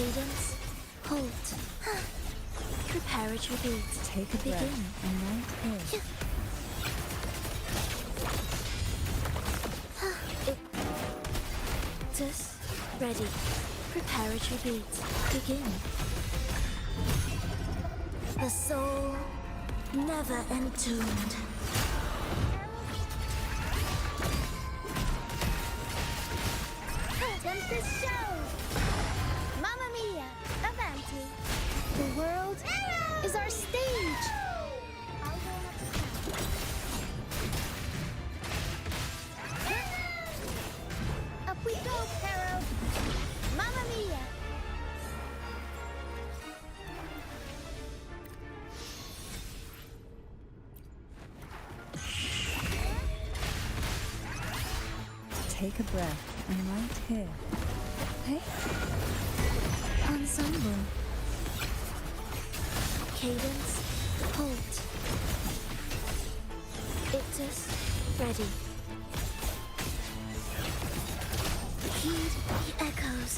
Cadence, halt. Preparatory beats. Take a breath and right here. Just ready. Preparatory beats. Begin. The soul never entombed. Tempest shows! Mamma mia! Avanti! The world is our stage! Up we go, Pero! Mamma mia! Take a breath and right here. Hey? Ensemble. Cadence, halt. Ictus, ready. Heed the echoes.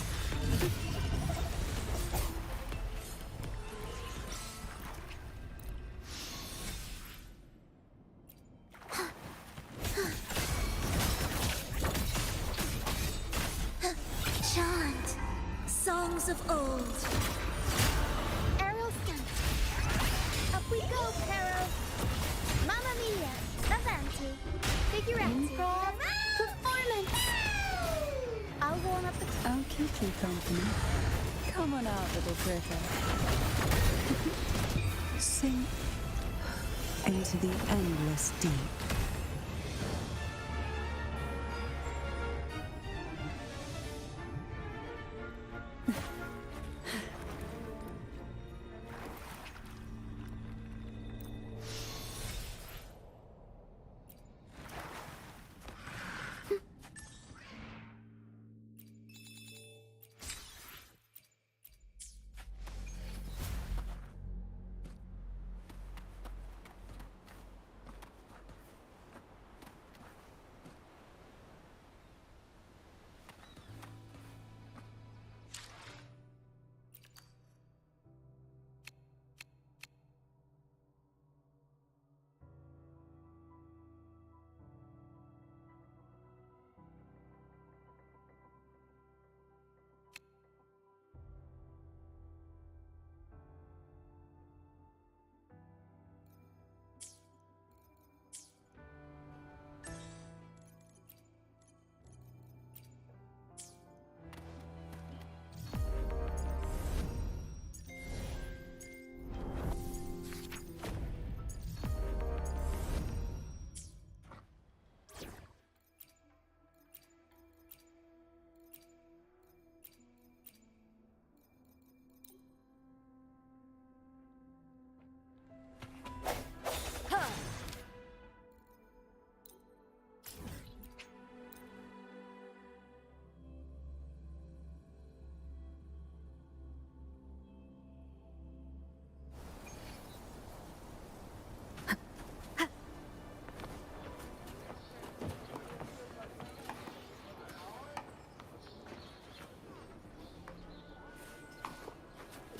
Chant songs of old. Aerial stunt! Up we go, Pero! Mamma mia! Avanti! Figurati! Performance! I'll warm up the... I'll keep you company. Come on out, little critter. Sink into the endless deep.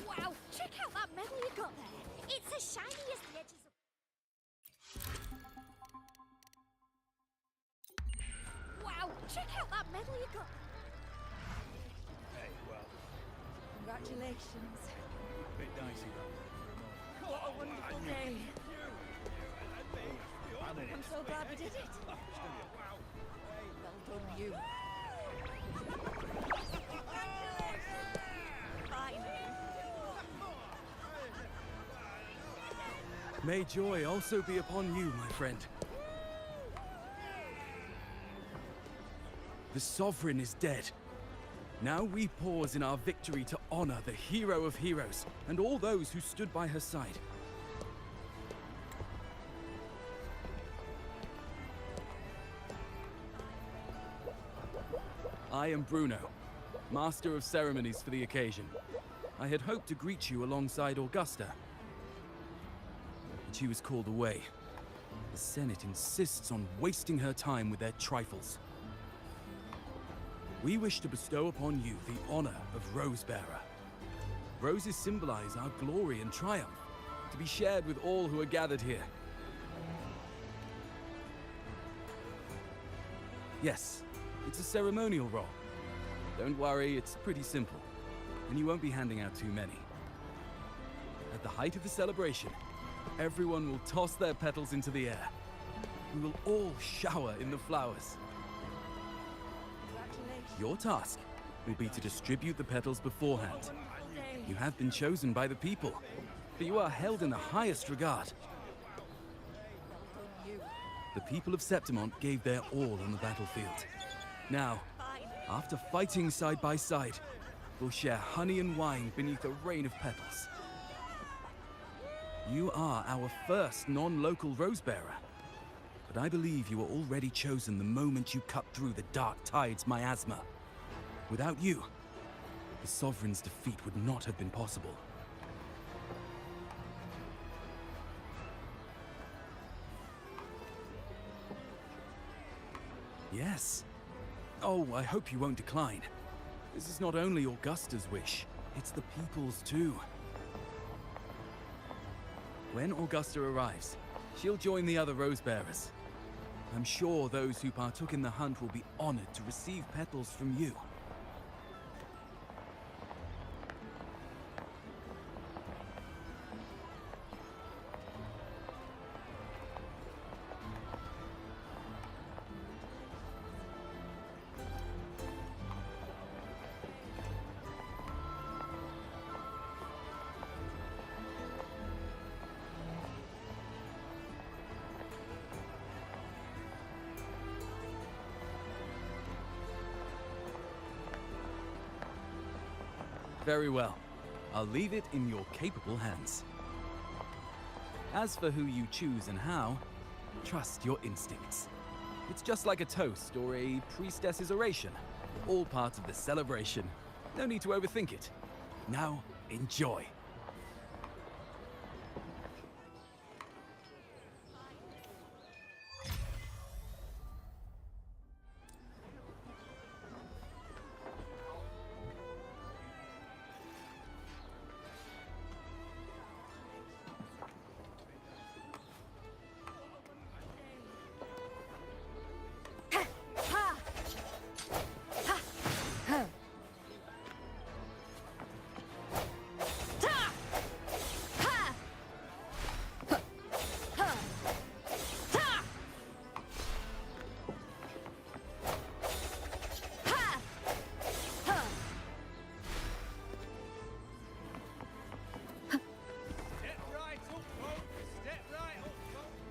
Wow! Check out that medal you got there! It's as shiny as the edges of... Wow! Check out that medal you got! Hey, well, Congratulations. bit dicey though. What a wonderful day. I'm so glad we did it. Well done, you. May joy also be upon you, my friend. The Sovereign is dead. Now we pause in our victory to honor the hero of heroes and all those who stood by her side. I am Bruno, Master of Ceremonies for the occasion. I had hoped to greet you alongside Augusta, but she was called away. The Senate insists on wasting her time with their trifles. We wish to bestow upon you the honor of Rosebearer. Roses symbolize our glory and triumph, to be shared with all who are gathered here. Yes, it's a ceremonial roll. Don't worry, it's pretty simple, and you won't be handing out too many. At the height of the celebration, everyone will toss their petals into the air. We will all shower in the flowers. Your task will be to distribute the petals beforehand. You have been chosen by the people, but you are held in the highest regard. The people of Septimont gave their all on the battlefield. Now, after fighting side by side, we'll share honey and wine beneath a rain of petals. You are our first non-local rose bearer, but I believe you were already chosen the moment you cut through the dark tide's miasma. Without you, the Sovereign's defeat would not have been possible. Yes. Oh, I hope you won't decline. This is not only Augusta's wish, it's the people's too. When Augusta arrives, she'll join the other rose bearers. I'm sure those who partook in the hunt will be honored to receive petals from you. Very well. I'll leave it in your capable hands. As for who you choose and how, trust your instincts. It's just like a toast or a priestess's oration, all part of the celebration. No need to overthink it. Now, enjoy.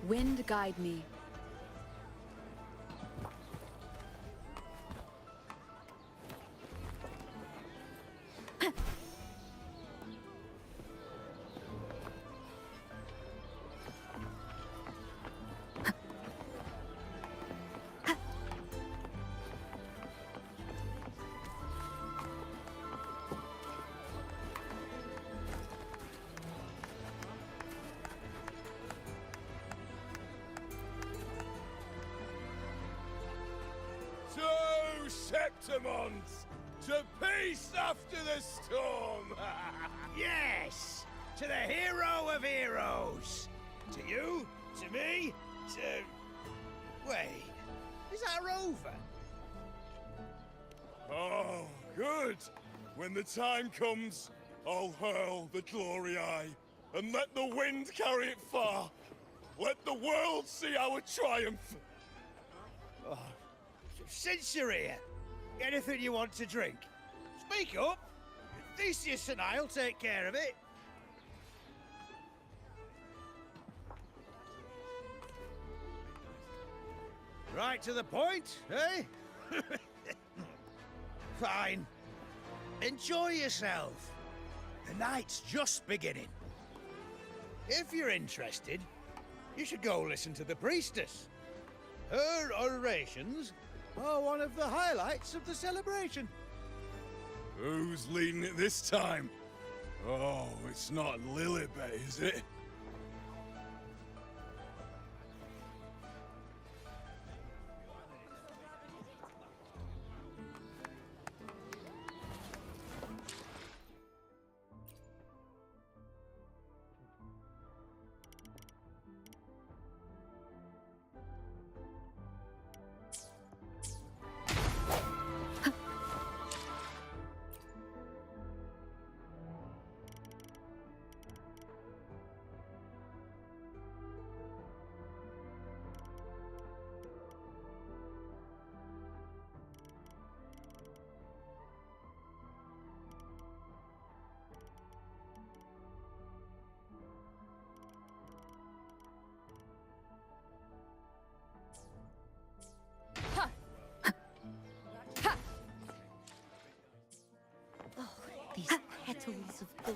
Wind guide me. To Septimont! To peace after the storm! Yes! To the hero of heroes! To you, to me, to... Wait, is that a rover? Oh, good! When the time comes, I'll hurl the glory eye, and let the wind carry it far! Let the world see our triumph! Oh, since you're here, anything you want to drink? Speak up! Theseus and I'll take care of it. Right to the point, eh? Fine. Enjoy yourself. The night's just beginning. If you're interested, you should go listen to the priestess. Her orations are one of the highlights of the celebration. Who's leading it this time? Oh, it's not Lilibet, is it?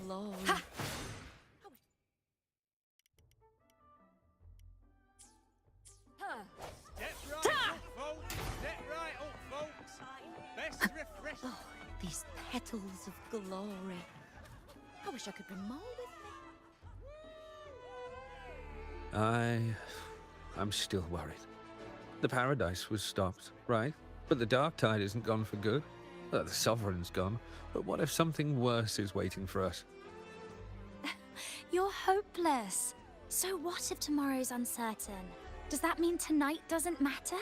glory. Step right up, folks. Step right up, folks. Best refresh. Oh, these petals of glory. I wish I could bring more with me. I'm still worried. The paradise was stopped, right? But the dark tide isn't gone for good. The sovereign's gone. But what if something worse is waiting for us? You're hopeless. So what if tomorrow's uncertain? Does that mean tonight doesn't matter?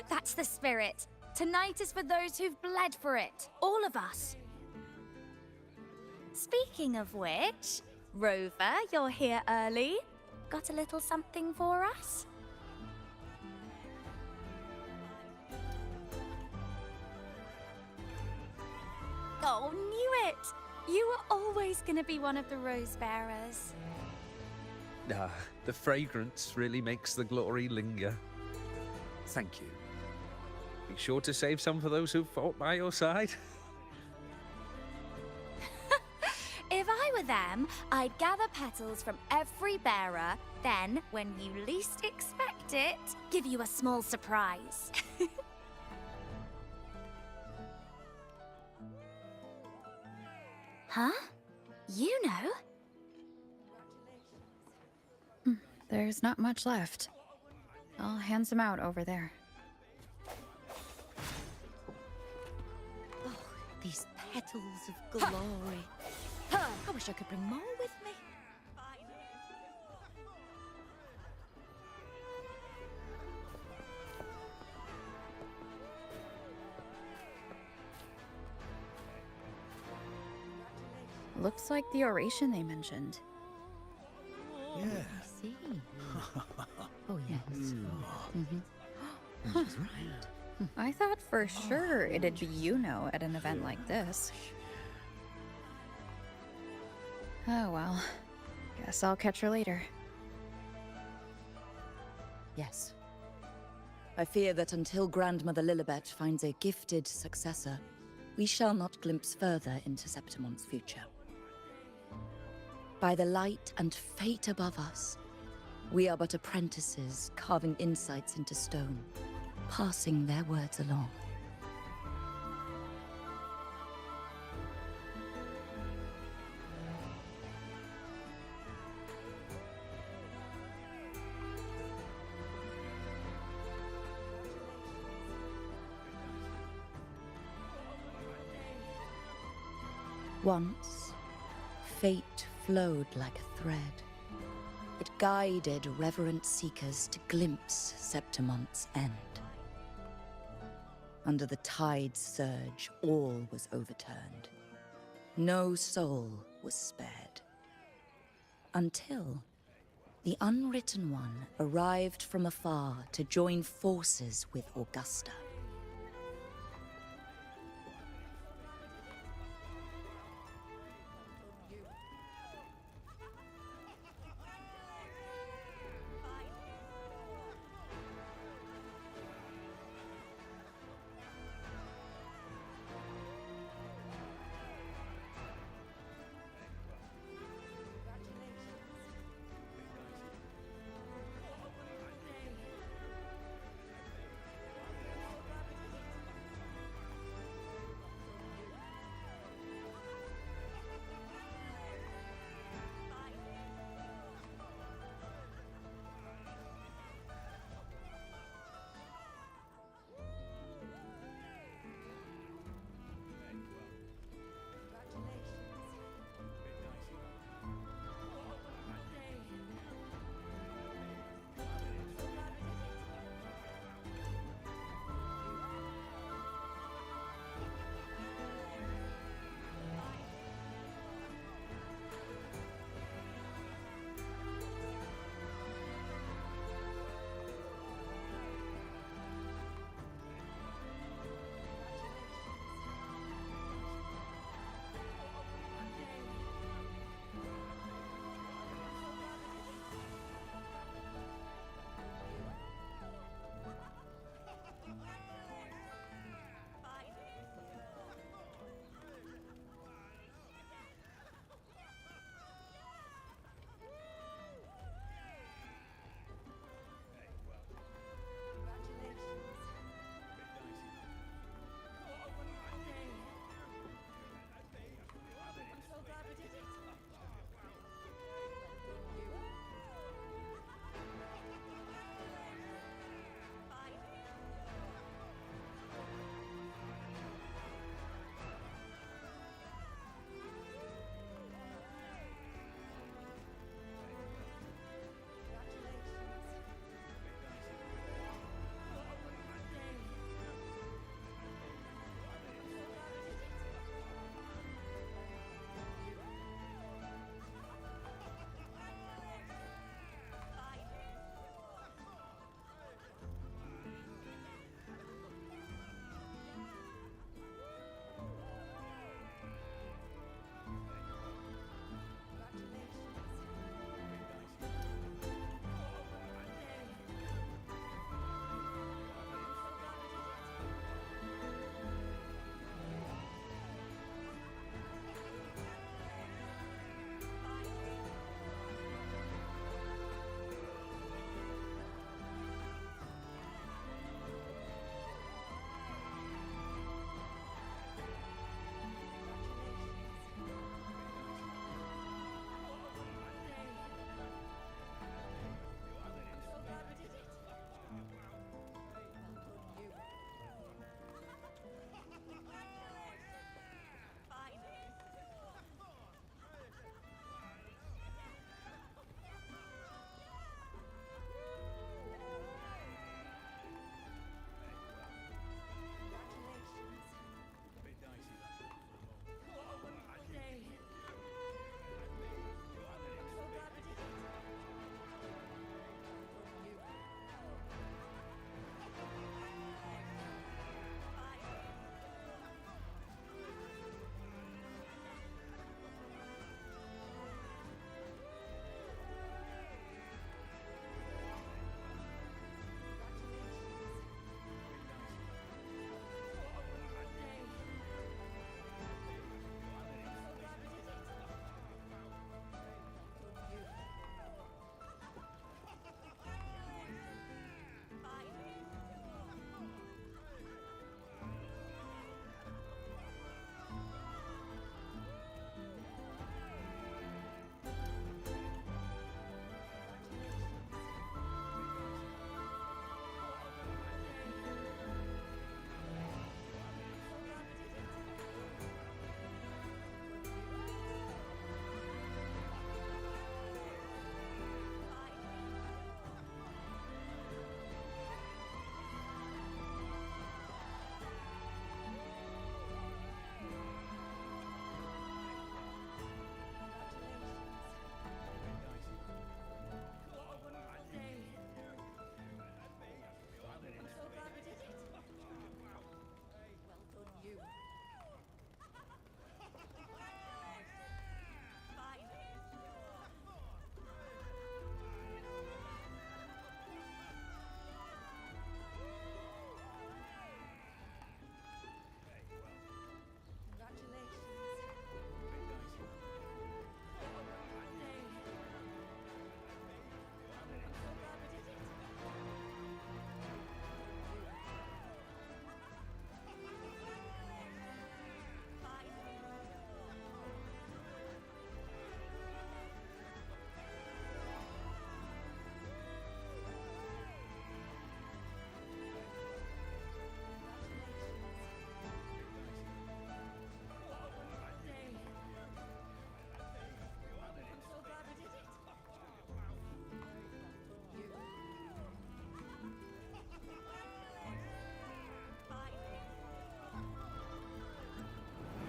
That's the spirit. Tonight is for those who've bled for it. All of us. Speaking of which, Rover, you're here early. Got a little something for us? Oh, knew it! You were always gonna be one of the rose bearers. The fragrance really makes the glory linger. Thank you. Be sure to save some for those who fought by your side. If I were them, I'd gather petals from every bearer, then, when you least expect it, give you a small surprise. Huh? You know? There's not much left. I'll hand some out over there. Oh, these petals of glory. I wish I could bring more with me. Looks like the oration they mentioned. Yeah. I see. Oh, yes. Huh. I thought for sure it'd be Yuno at an event like this. Oh well. Guess I'll catch her later. Yes. I fear that until Grandmother Lilibet finds a gifted successor, we shall not glimpse further into Septimon's future. By the light and fate above us, we are but apprentices carving insights into stone, passing their words along. Once, fate flowed like a thread. It guided reverent seekers to glimpse Septimon's end. Under the tide's surge, all was overturned. No soul was spared. Until the Unwritten One arrived from afar to join forces with Augusta.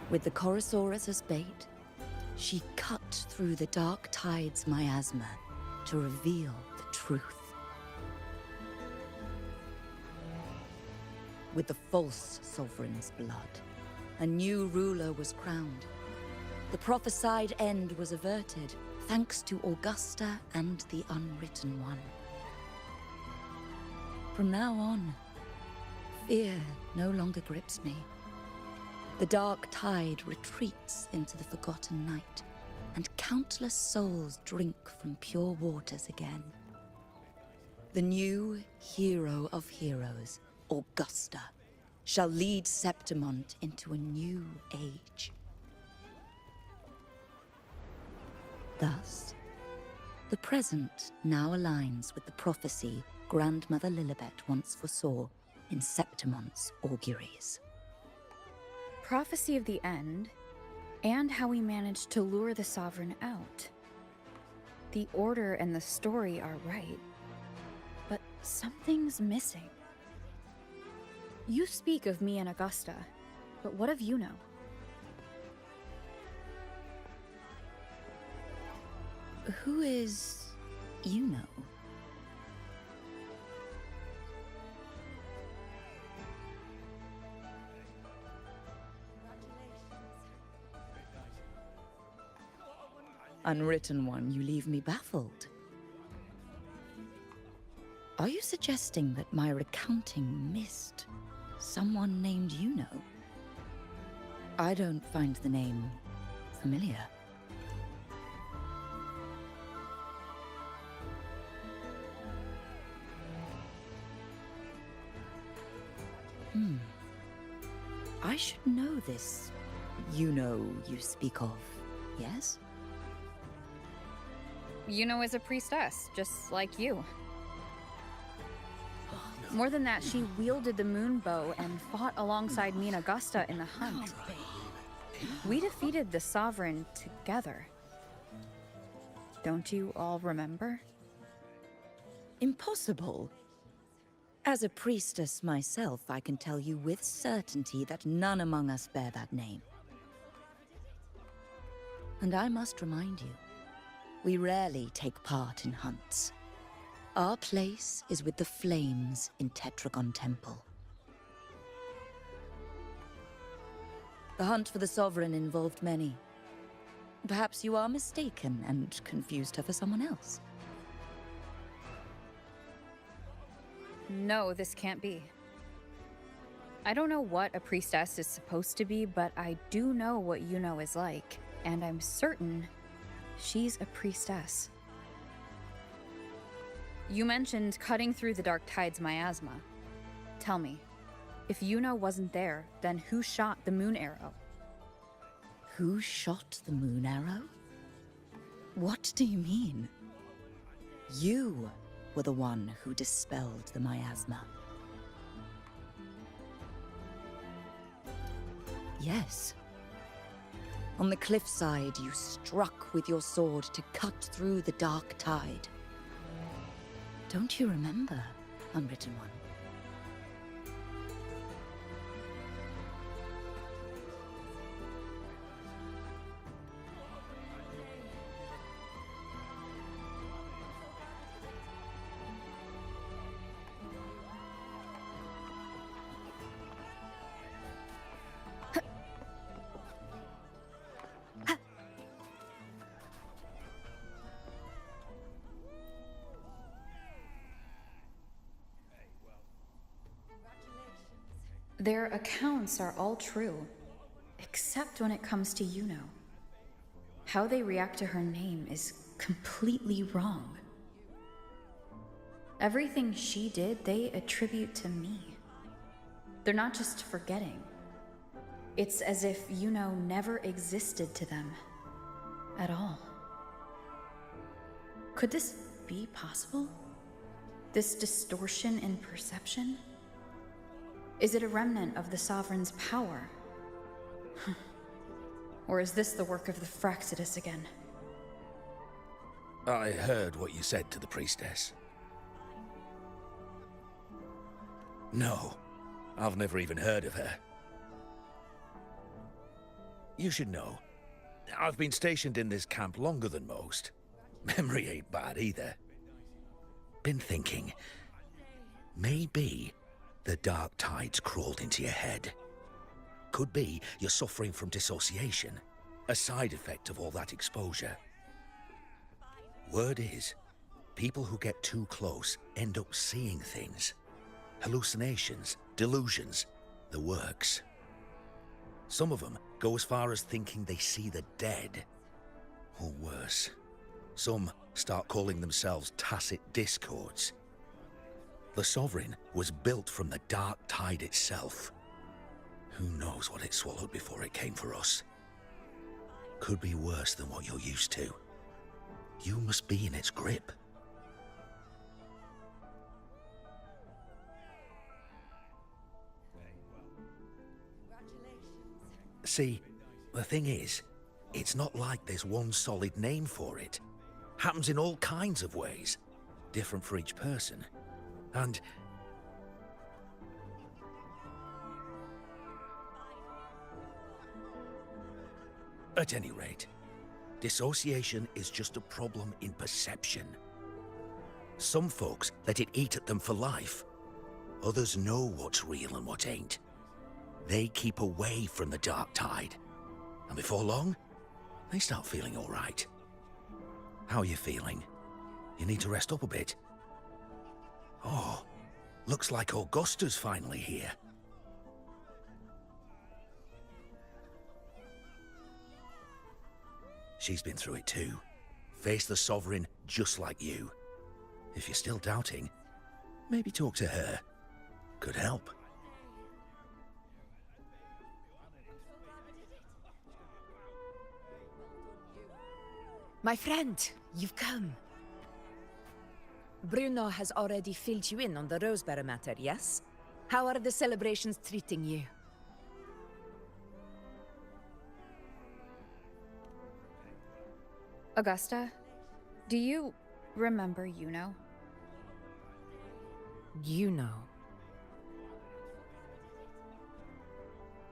With the Chorosaurus as bait, she cut through the dark tide's miasma to reveal the truth. With the false sovereign's blood, a new ruler was crowned. The prophesied end was averted, thanks to Augusta and the Unwritten One. From now on, fear no longer grips me. The dark tide retreats into the forgotten night, and countless souls drink from pure waters again. The new hero of heroes, Augusta, shall lead Septimont into a new age. Thus, the present now aligns with the prophecy Grandmother Lilibet once foresaw in Septimont's auguries. Prophecy of the end, and how we managed to lure the Sovereign out. The order and the story are right, but something's missing. You speak of me and Augusta, but what of Yuno? Who is Yuno? Unwritten One, you leave me baffled. Are you suggesting that my recounting missed someone named Yuno? I don't find the name familiar. I should know this Yuno you speak of, yes? Yuno is a priestess, just like you. More than that, she wielded the moon bow and fought alongside me and Augusta in the hunt. We defeated the Sovereign together. Don't you all remember? Impossible. As a priestess myself, I can tell you with certainty that none among us bear that name. And I must remind you, we rarely take part in hunts. Our place is with the flames in Tetragon Temple. The hunt for the Sovereign involved many. Perhaps you are mistaken and confused her for someone else. No, this can't be. I don't know what a priestess is supposed to be, but I do know what Yuno is like, and I'm certain she's a priestess. You mentioned cutting through the dark tide's miasma. Tell me, if Yuno wasn't there, then who shot the moon arrow? Who shot the moon arrow? What do you mean? You were the one who dispelled the miasma. Yes. On the cliffside, you struck with your sword to cut through the dark tide. Don't you remember, Unwritten One? Their accounts are all true, except when it comes to Yuno. How they react to her name is completely wrong. Everything she did, they attribute to me. They're not just forgetting. It's as if Yuno never existed to them at all. Could this be possible? This distortion in perception? Is it a remnant of the Sovereign's power? Or is this the work of the Fractidus again? I heard what you said to the priestess. No, I've never even heard of her. You should know, I've been stationed in this camp longer than most. Memory ain't bad either. Been thinking, maybe the dark tides crawled into your head. Could be you're suffering from dissociation, a side effect of all that exposure. Word is, people who get too close end up seeing things. Hallucinations, delusions, the works. Some of them go as far as thinking they see the dead. Or worse, some start calling themselves tacit discords. The Sovereign was built from the dark tide itself. Who knows what it swallowed before it came for us? Could be worse than what you're used to. You must be in its grip. See, the thing is, it's not like there's one solid name for it. Happens in all kinds of ways, different for each person. And at any rate, dissociation is just a problem in perception. Some folks let it eat at them for life. Others know what's real and what ain't. They keep away from the dark tide. And before long, they start feeling all right. How are you feeling? You need to rest up a bit. Oh, looks like Augusta's finally here. She's been through it too. Faced the Sovereign just like you. If you're still doubting, maybe talk to her. Could help. My friend, you've come. Bruno has already filled you in on the Rosebearer matter, yes? How are the celebrations treating you? Augusta, do you remember Yuno? You know.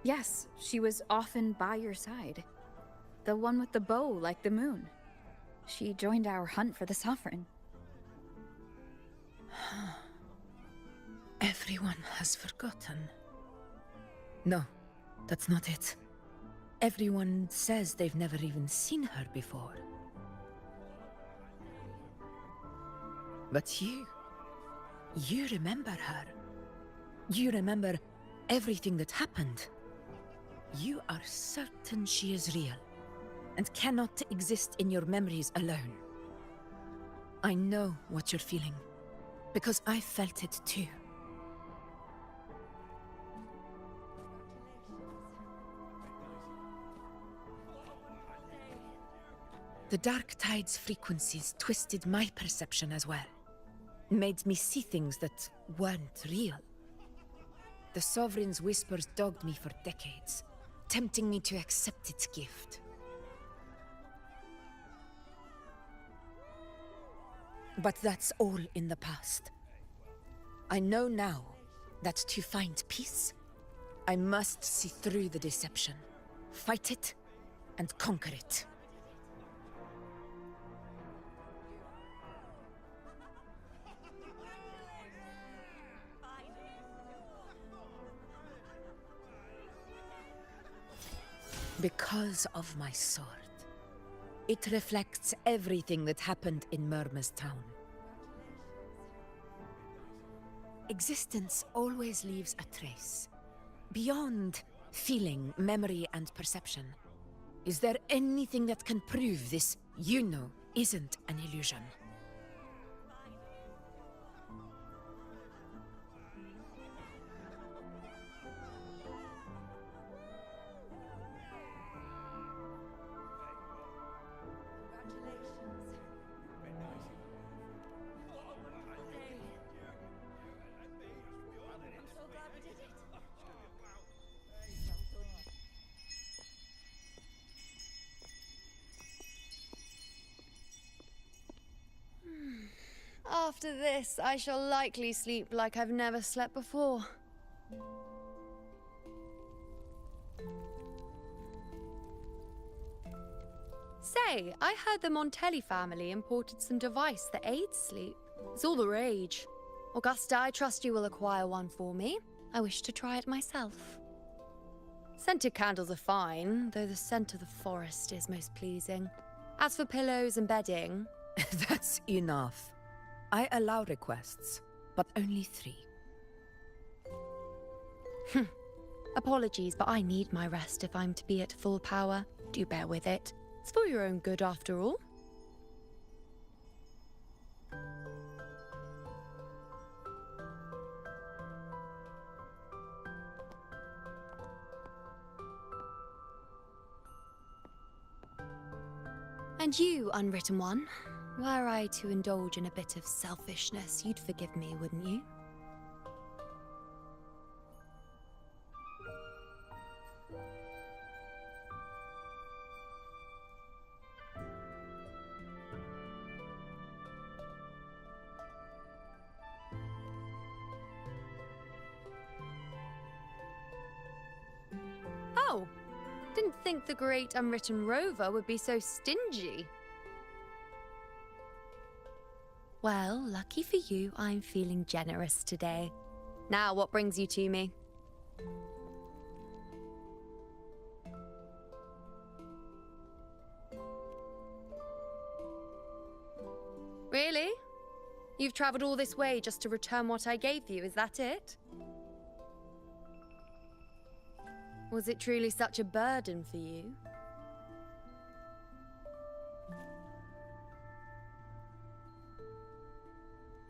Yes, she was often by your side. The one with the bow like the moon. She joined our hunt for the Sovereign. Everyone has forgotten. No, that's not it. Everyone says they've never even seen her before. But you remember her. You remember everything that happened. You are certain she is real, and cannot exist in your memories alone. I know what you're feeling, because I felt it too. The Dark Tide's frequencies twisted my perception as well. Made me see things that weren't real. The Sovereign's whispers dogged me for decades, tempting me to accept its gift. But that's all in the past. I know now that to find peace, I must see through the deception, fight it, and conquer it. Because of my sword. It reflects everything that happened in Murma's town. Existence always leaves a trace. Beyond feeling, memory, and perception. Is there anything that can prove this, isn't an illusion? After this, I shall likely sleep like I've never slept before. Say, I heard the Montelli family imported some device that aids sleep. It's all the rage. Augusta, I trust you will acquire one for me. I wish to try it myself. Scented candles are fine, though the scent of the forest is most pleasing. As for pillows and bedding... That's enough. I allow requests, but only 3. Apologies, but I need my rest if I'm to be at full power. Do bear with it. It's for your own good, after all. And you, Unwritten One, were I to indulge in a bit of selfishness, you'd forgive me, wouldn't you? Oh, didn't think the great Unwritten Rover would be so stingy. Well, lucky for you, I'm feeling generous today. Now, what brings you to me? Really? You've traveled all this way just to return what I gave you, is that it? Was it truly such a burden for you?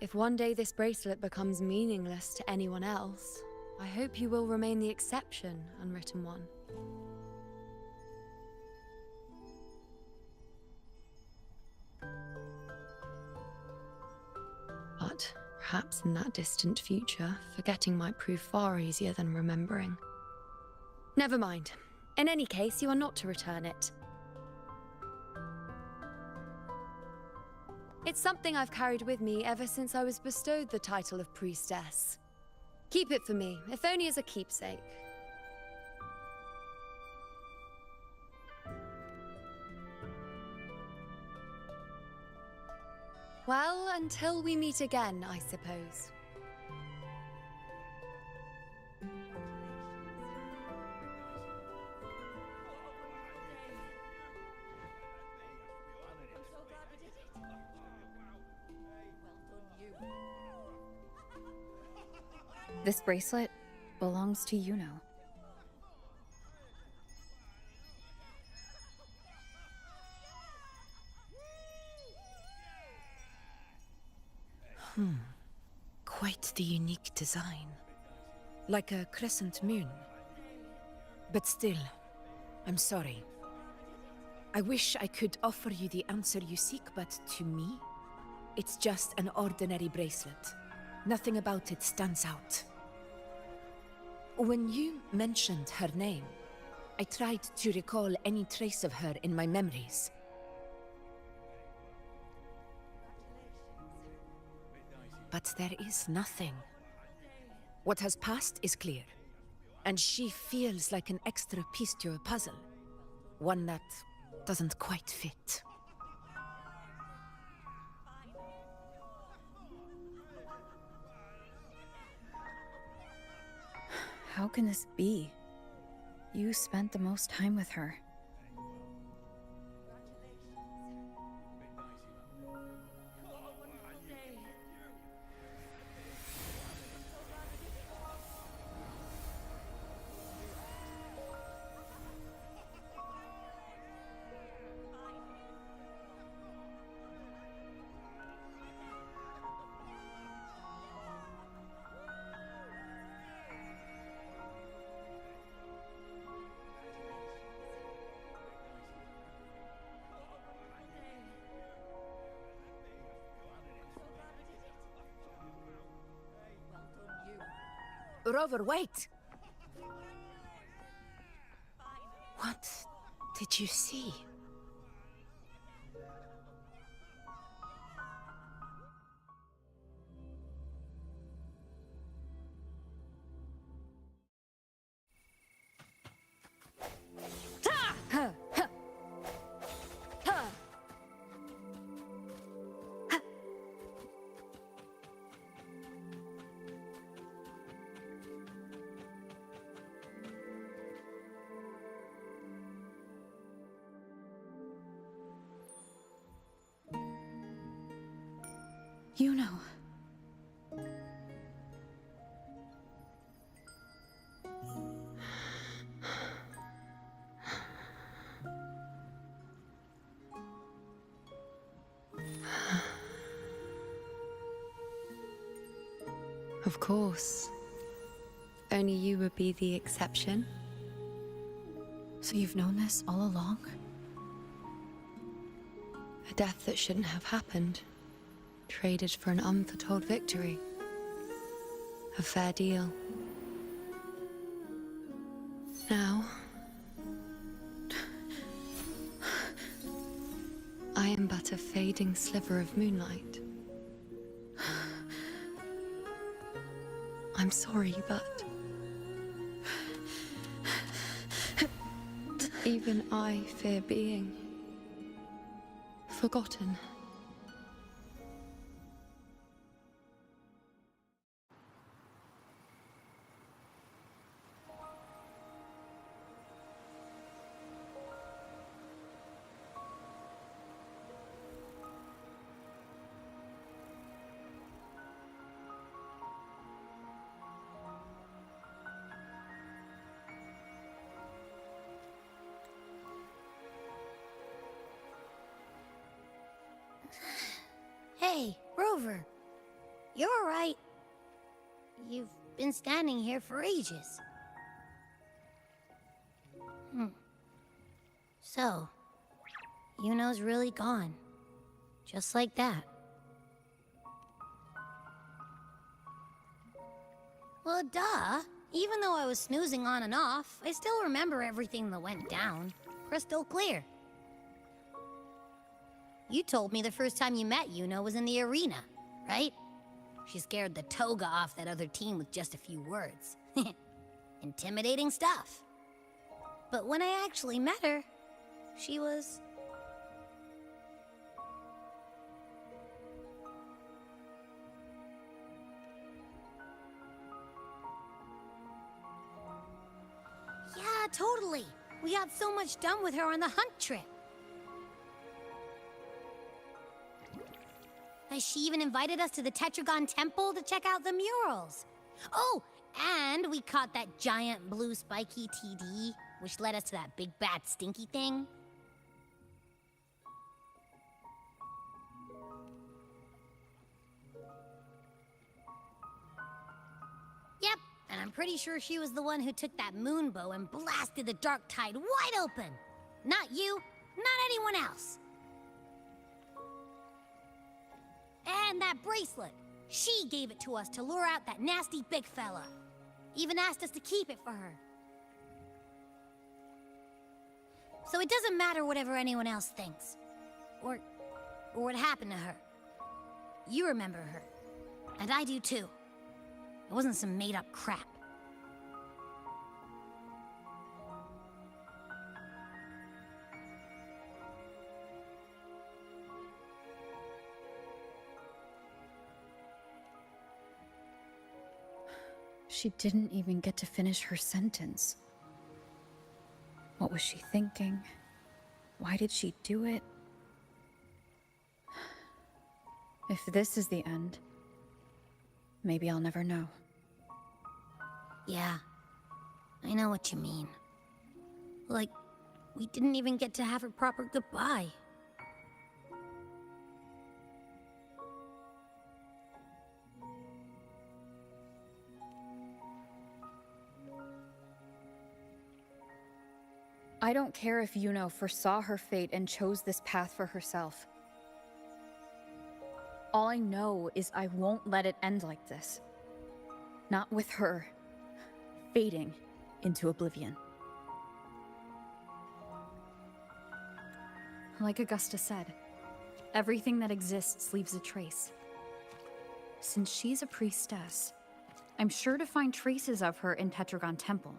If one day this bracelet becomes meaningless to anyone else, I hope you will remain the exception, Unwritten One. But perhaps in that distant future, forgetting might prove far easier than remembering. Never mind. In any case, you are not to return it. It's something I've carried with me ever since I was bestowed the title of priestess. Keep it for me, if only as a keepsake. Well, until we meet again, I suppose. This bracelet belongs to Yuno. Quite the unique design. Like a crescent moon. But still, I'm sorry. I wish I could offer you the answer you seek, but to me, it's just an ordinary bracelet. Nothing about it stands out. When you mentioned her name, I tried to recall any trace of her in my memories. But there is nothing. What has passed is clear, and she feels like an extra piece to a puzzle. One that doesn't quite fit. How can this be? You spent the most time with her. Rover, wait! What did you see? You know. Of course. Only you would be the exception. So you've known this all along? A death that shouldn't have happened. Traded for an unforetold victory. A fair deal. Now, I am but a fading sliver of moonlight. I'm sorry, but even I fear being forgotten. Hey, Rover. You're all right. You've been standing here for ages. So, Yuno's really gone. Just like that. Well, duh. Even though I was snoozing on and off, I still remember everything that went down. Crystal clear. You told me the first time you met Yuno was in the arena, right? She scared the toga off that other team with just a few words. Intimidating stuff. But when I actually met her, she was... Yeah, totally. We got so much done with her on the hunt trip. She even invited us to the Tetragon Temple to check out the murals. Oh, and we caught that giant blue spiky TD, which led us to that big bad stinky thing. Yep, and I'm pretty sure she was the one who took that moon bow and blasted the Dark Tide wide open. Not you, not anyone else. And that bracelet. She gave it to us to lure out that nasty big fella. Even asked us to keep it for her. So it doesn't matter whatever anyone else thinks. Or what happened to her. You remember her. And I do too. It wasn't some made-up crap. She didn't even get to finish her sentence. What was she thinking? Why did she do it? If this is the end, maybe I'll never know. Yeah, I know what you mean. Like, we didn't even get to have a proper goodbye. I don't care if Yuno foresaw her fate and chose this path for herself. All I know is I won't let it end like this. Not with her fading into oblivion. Like Augusta said, everything that exists leaves a trace. Since she's a priestess, I'm sure to find traces of her in Tetragon Temple.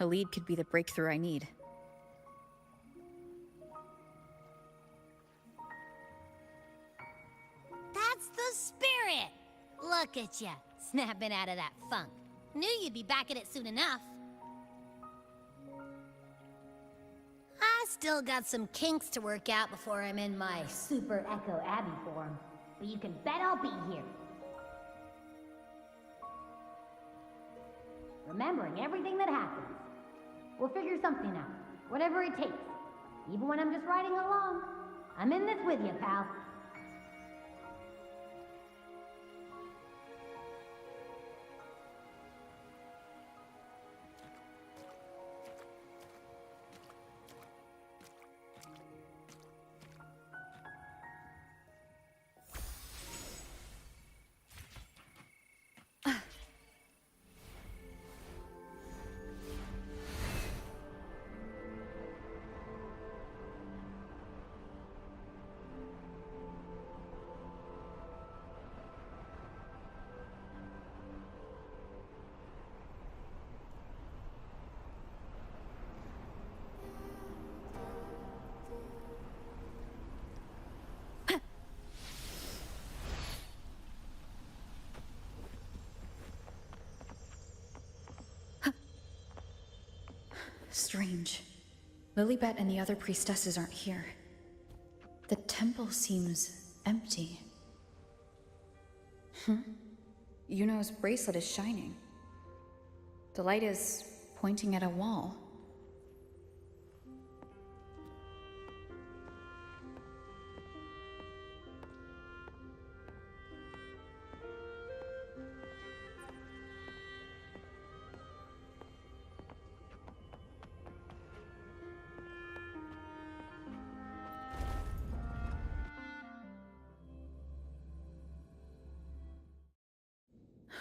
A lead could be the breakthrough I need. That's the spirit! Look at ya, snapping out of that funk. Knew you'd be back at it soon enough. I still got some kinks to work out before I'm in my Super Echo Abbey form. But you can bet I'll be here. Remembering everything that happens. We'll figure something out. Whatever it takes. Even when I'm just riding along. I'm in this with you, pal. Strange. Lilibet and the other priestesses aren't here. The temple seems empty. Yuno's bracelet is shining. The light is pointing at a wall.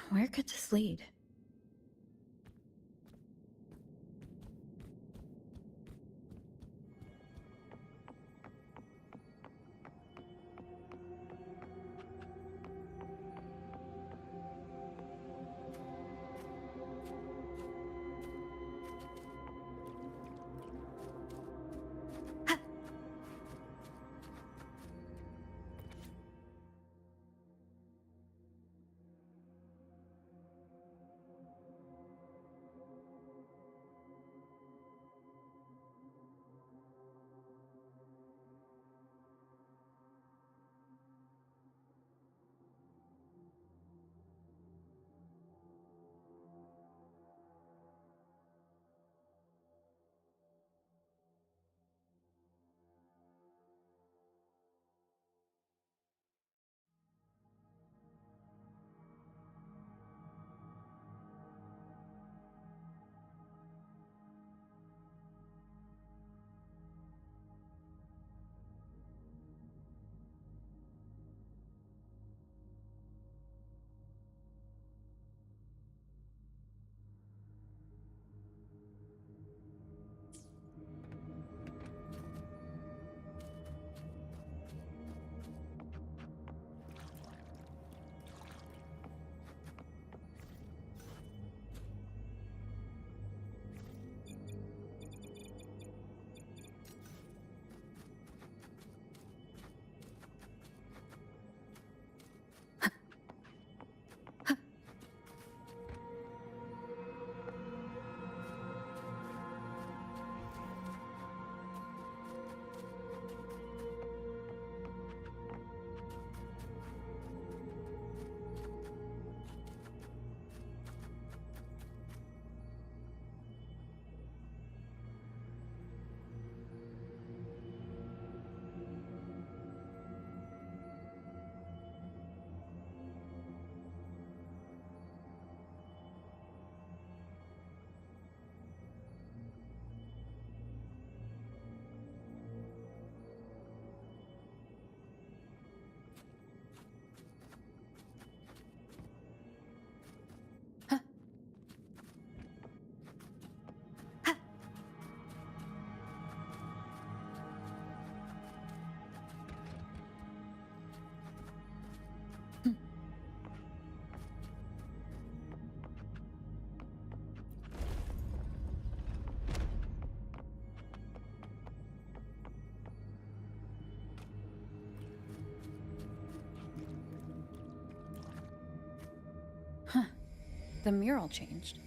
Where could this lead? The mural changed.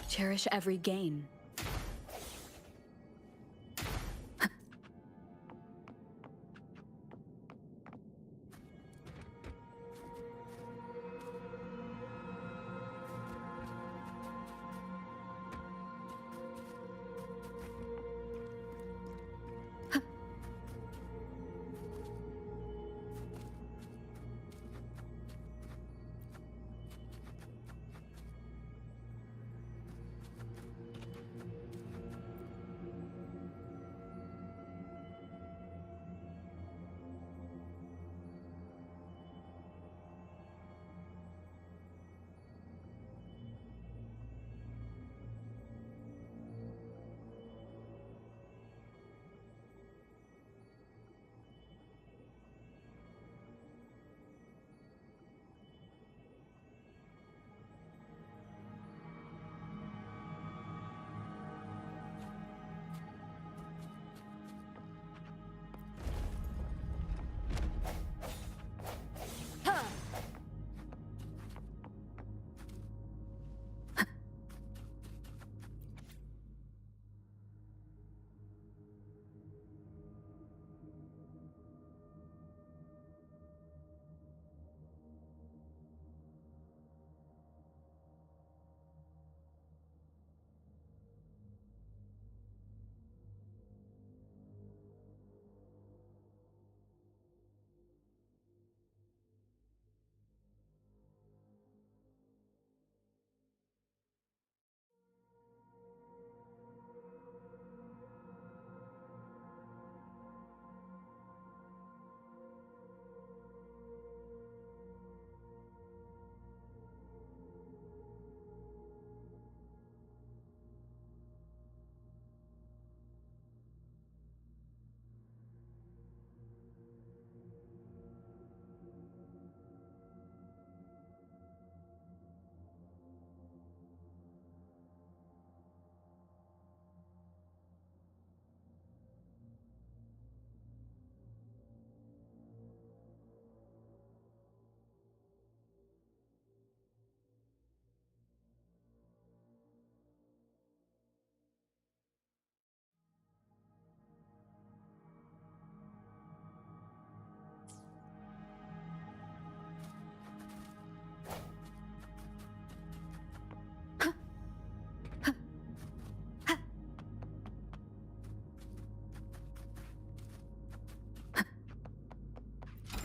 Cherish every gain.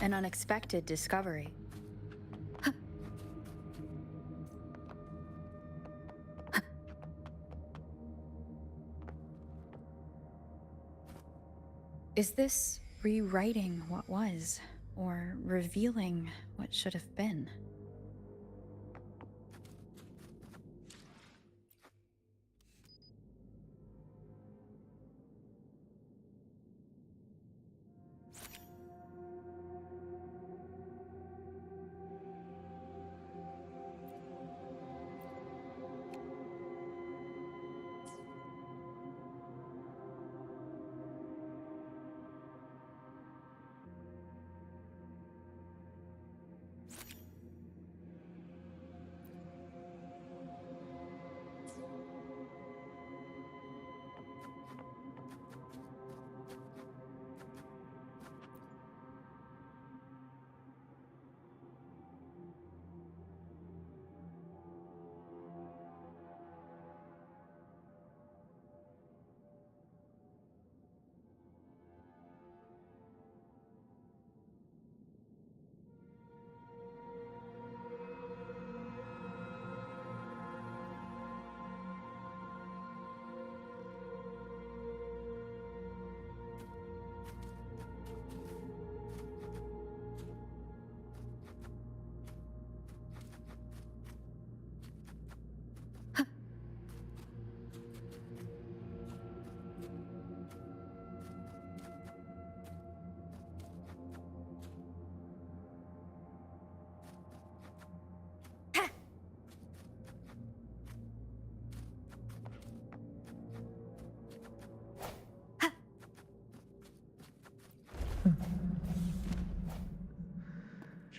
An unexpected discovery. Is this rewriting what was, or revealing what should have been?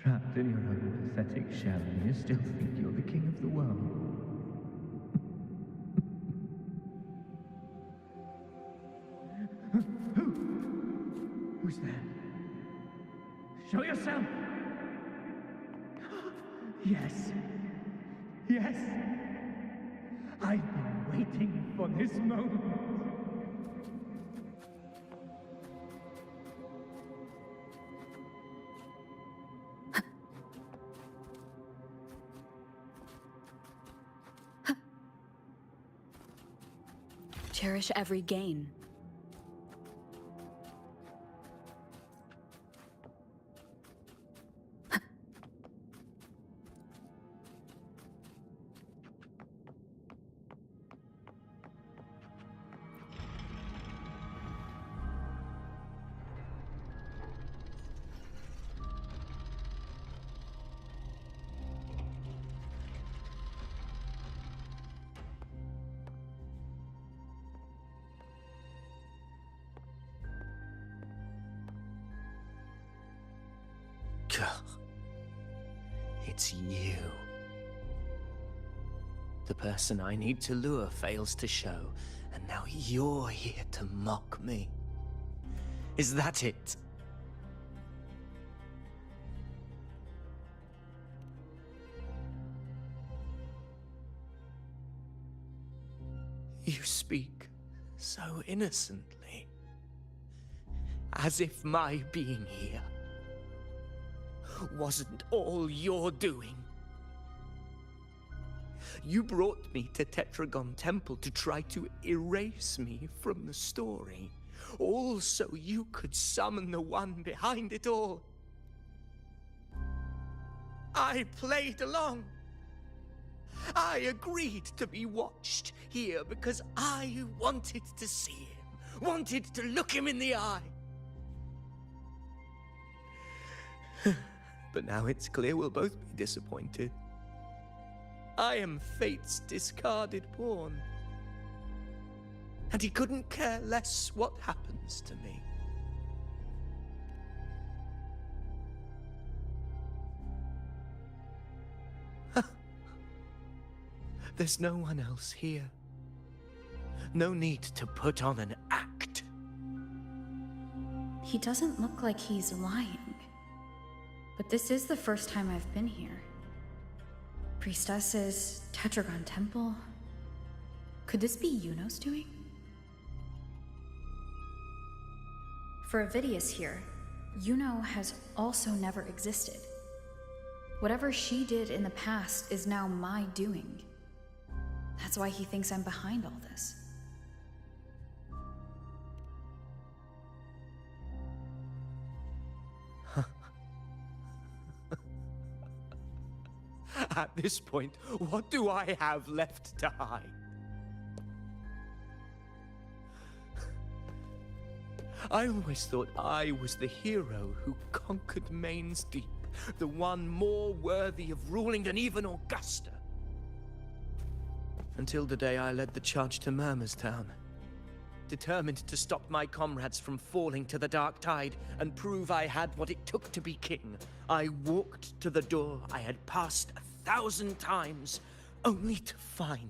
Trapped in your own pathetic shell, and you still think you're the king of the world. Who's there? Show yourself! Yes. Yes. I've been waiting for this moment. Cherish every gain. It's you. The person I need to lure fails to show, and now you're here to mock me. Is that it? You speak so innocently, as if my being here wasn't all you're doing. You brought me to Tetragon Temple to try to erase me from the story, all so you could summon the one behind it all. I played along. I agreed to be watched here because I wanted to see him, wanted to look him in the eye. But now it's clear we'll both be disappointed. I am fate's discarded pawn. And he couldn't care less what happens to me. There's no one else here. No need to put on an act. He doesn't look like he's lying. But this is the first time I've been here. Priestesses, Tetragon Temple. Could this be Yuno's doing? For Avidius here, Yuno has also never existed. Whatever she did in the past is now my doing. That's why he thinks I'm behind all this. At this point, what do I have left to hide? I always thought I was the hero who conquered Main's Deep, the one more worthy of ruling than even Augusta. Until the day I led the charge to Murmur's Town. Determined to stop my comrades from falling to the dark tide and prove I had what it took to be king, I walked to the door I had passed 1,000 times, only to find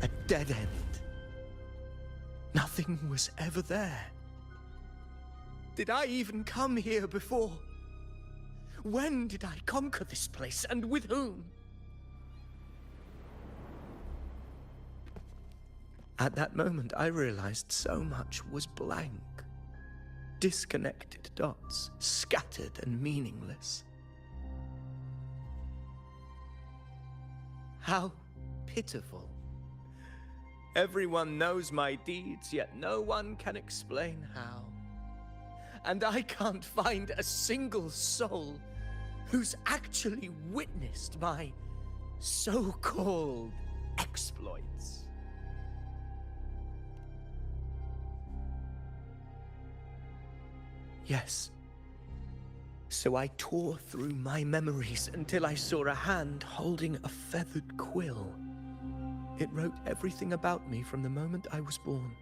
a dead end. Nothing was ever there. Did I even come here before? When did I conquer this place, and with whom? At that moment, I realized so much was blank. Disconnected dots, scattered and meaningless. How pitiful. Everyone knows my deeds, yet no one can explain how. And I can't find a single soul who's actually witnessed my so-called exploits. Yes. So I tore through my memories until I saw a hand holding a feathered quill. It wrote everything about me from the moment I was born.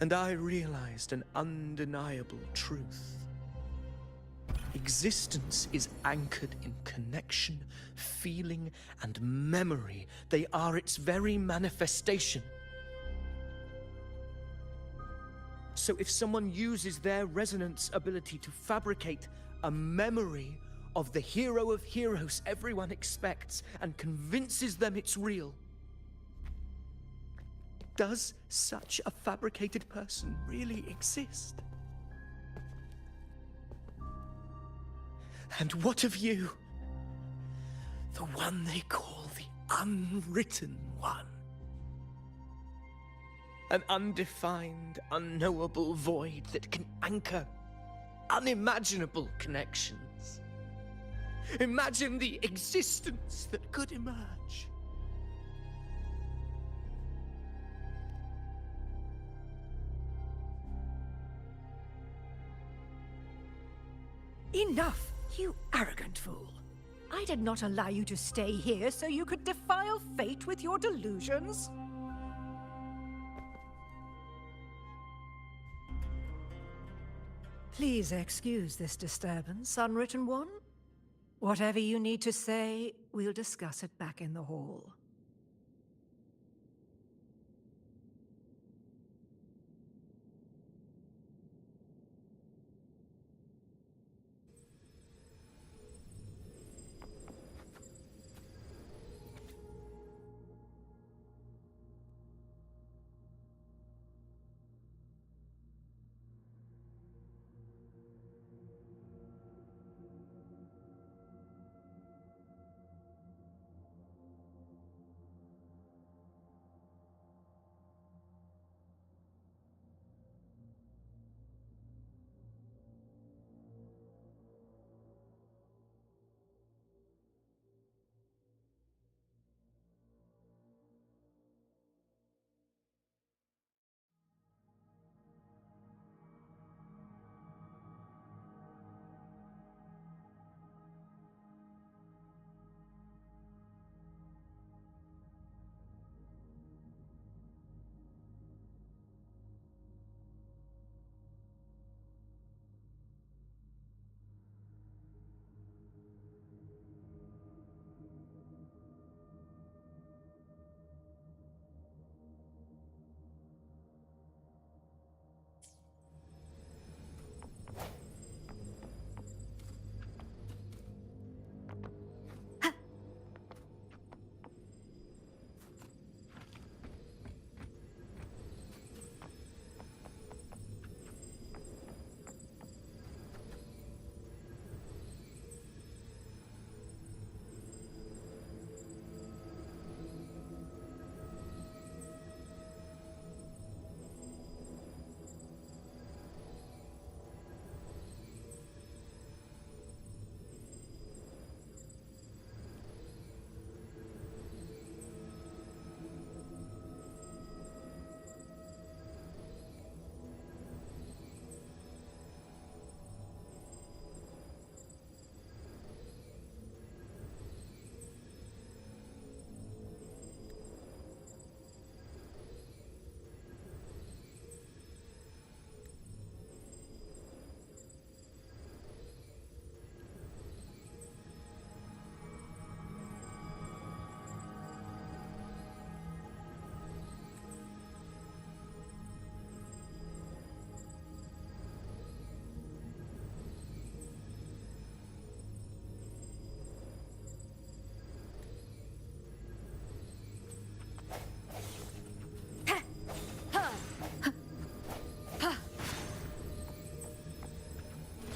And I realized an undeniable truth. Existence is anchored in connection, feeling, and memory. They are its very manifestation. So if someone uses their resonance ability to fabricate a memory of the hero of heroes everyone expects and convinces them it's real, does such a fabricated person really exist? And what of you? The one they call the Unwritten One. An undefined, unknowable void that can anchor unimaginable connections. Imagine the existence that could emerge. Enough, you arrogant fool. I did not allow you to stay here so you could defile fate with your delusions. Please excuse this disturbance, Unwritten One. Whatever you need to say, we'll discuss it back in the hall.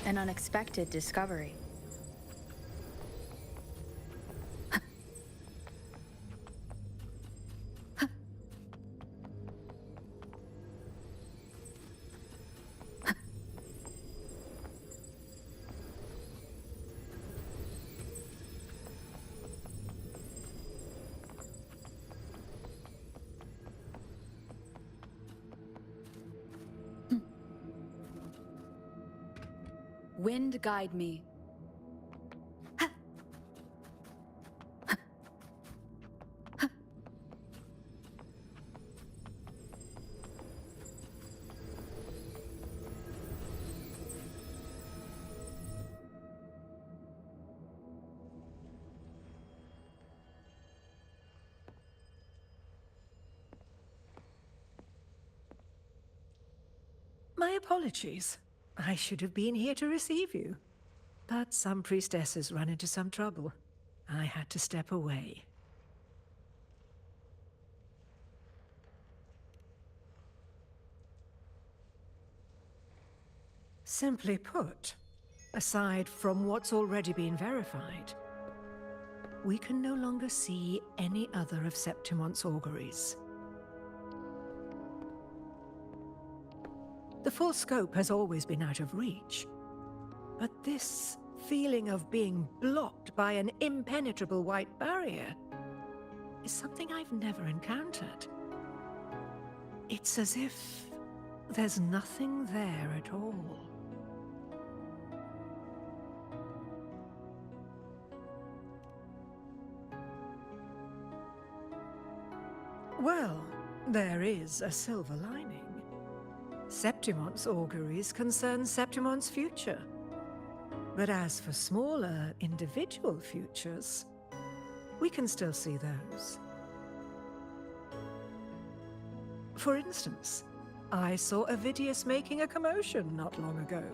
An unexpected discovery. Wind guide me. apologies. I should have been here to receive you. But some priestesses ran into some trouble. I had to step away. Simply put, aside from what's already been verified, we can no longer see any other of Septimon's auguries. The full scope has always been out of reach, but this feeling of being blocked by an impenetrable white barrier is something I've never encountered. It's as if there's nothing there at all. Well, there is a silver lining. Septimon's auguries concern Septimon's future. But as for smaller, individual futures, we can still see those. For instance, I saw Avidius making a commotion not long ago.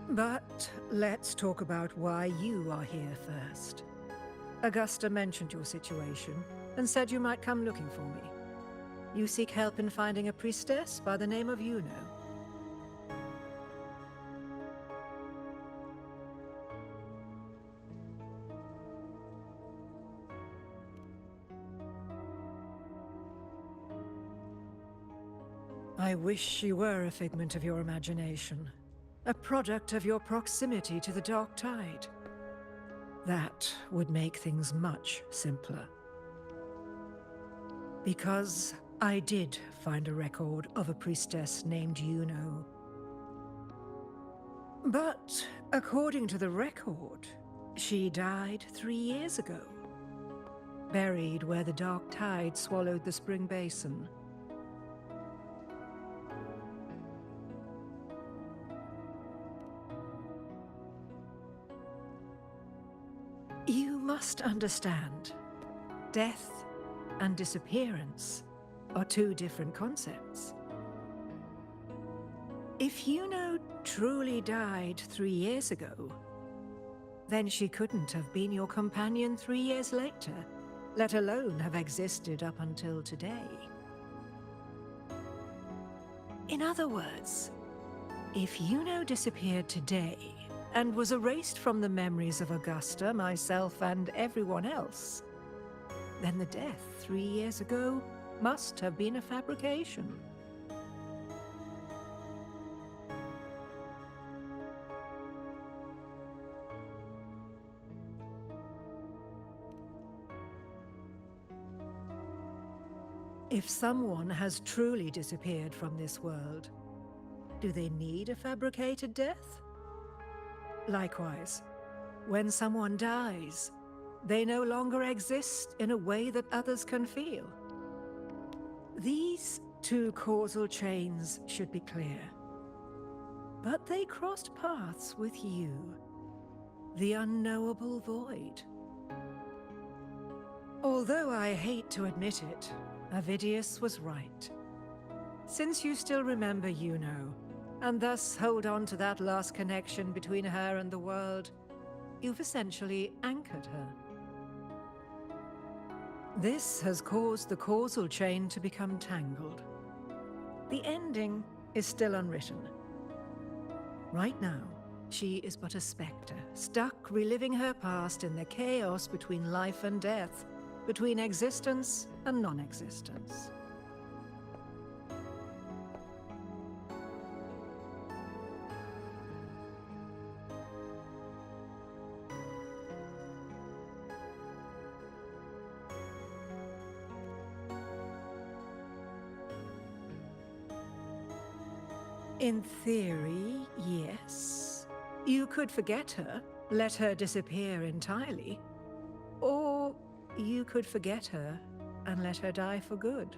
But let's talk about why you are here first. Augusta mentioned your situation and said you might come looking for me. You seek help in finding a priestess by the name of Yuno. I wish she were a figment of your imagination, a product of your proximity to the Dark Tide. That would make things much simpler. Because I did find a record of a priestess named Yuno. But according to the record, she died 3 years ago, buried where the Dark Tide swallowed the Spring Basin. You must understand, death and disappearance are two different concepts. If Yuno truly died 3 years ago, then she couldn't have been your companion 3 years later, let alone have existed up until today. In other words, if Yuno disappeared today and was erased from the memories of Augusta, myself, and everyone else, then the death 3 years ago must have been a fabrication. If someone has truly disappeared from this world, do they need a fabricated death? Likewise, when someone dies, they no longer exist in a way that others can feel. These two causal chains should be clear. But they crossed paths with you, the unknowable void. Although I hate to admit it, Avidius was right. Since you still remember Yuno, and thus hold on to that last connection between her and the world, you've essentially anchored her. This has caused the causal chain to become tangled. The ending is still unwritten. Right now, she is but a spectre, stuck reliving her past in the chaos between life and death, between existence and non-existence. In theory, yes. You could forget her, let her disappear entirely. Or you could forget her and let her die for good.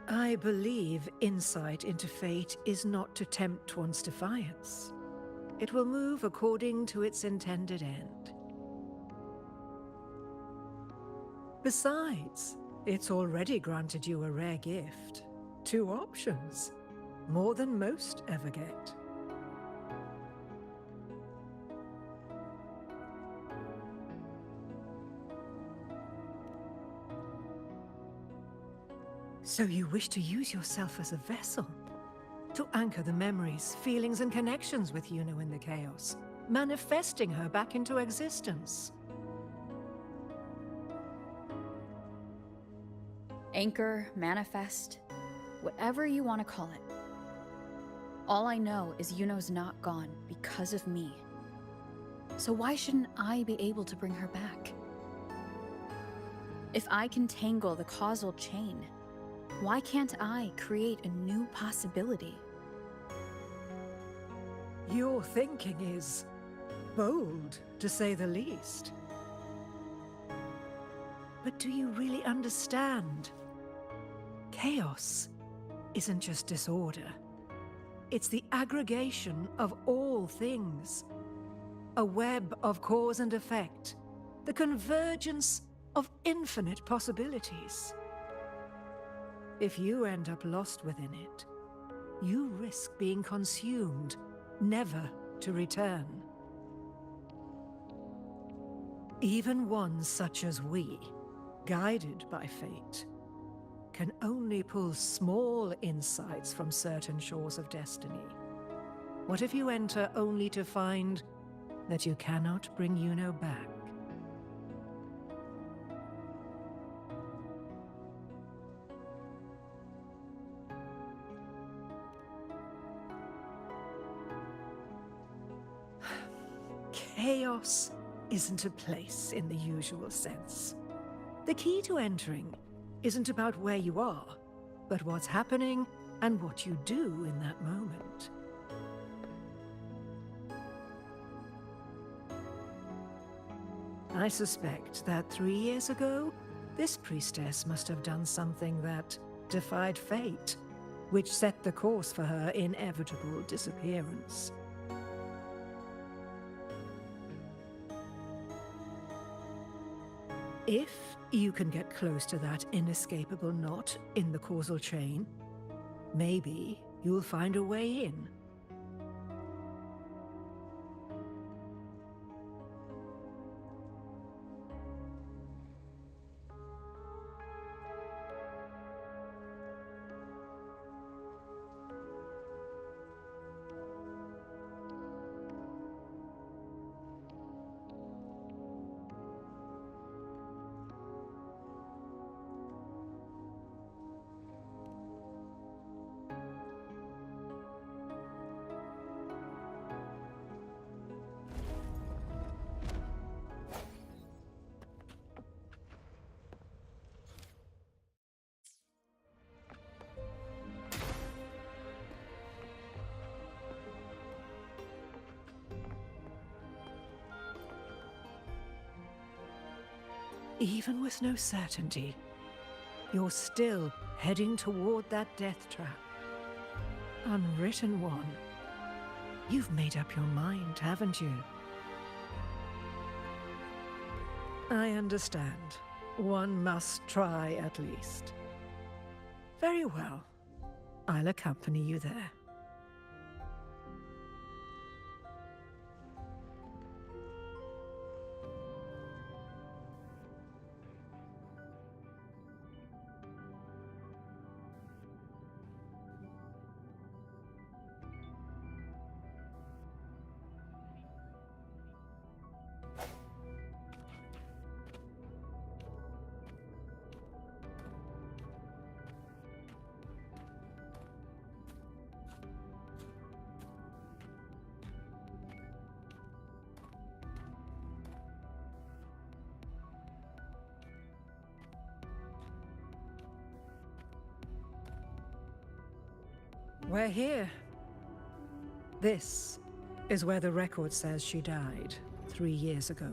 I believe insight into fate is not to tempt one's defiance, it will move according to its intended end. Besides, it's already granted you a rare gift. 2 options, more than most ever get. So you wish to use yourself as a vessel? To anchor the memories, feelings, and connections with Yuno in the chaos, manifesting her back into existence. Anchor, manifest, whatever you want to call it. All I know is Yuno's not gone because of me. So why shouldn't I be able to bring her back? If I can tangle the causal chain, why can't I create a new possibility? Your thinking is bold, to say the least. But do you really understand? Chaos isn't just disorder. It's the aggregation of all things. A web of cause and effect. The convergence of infinite possibilities. If you end up lost within it, you risk being consumed, never to return. Even ones such as we, guided by fate, can only pull small insights from certain shores of destiny. What if you enter only to find that you cannot bring Yuno back? Chaos isn't a place in the usual sense. The key to entering isn't about where you are, but what's happening and what you do in that moment. I suspect that 3 years ago, this priestess must have done something that defied fate, which set the course for her inevitable disappearance. If you can get close to that inescapable knot in the causal chain, maybe you'll find a way in. Even with no certainty, you're still heading toward that death trap. Unwritten one. You've made up your mind, haven't you? I understand. One must try at least. Very well. I'll accompany you there. We're here. This is where the record says she died 3 years ago.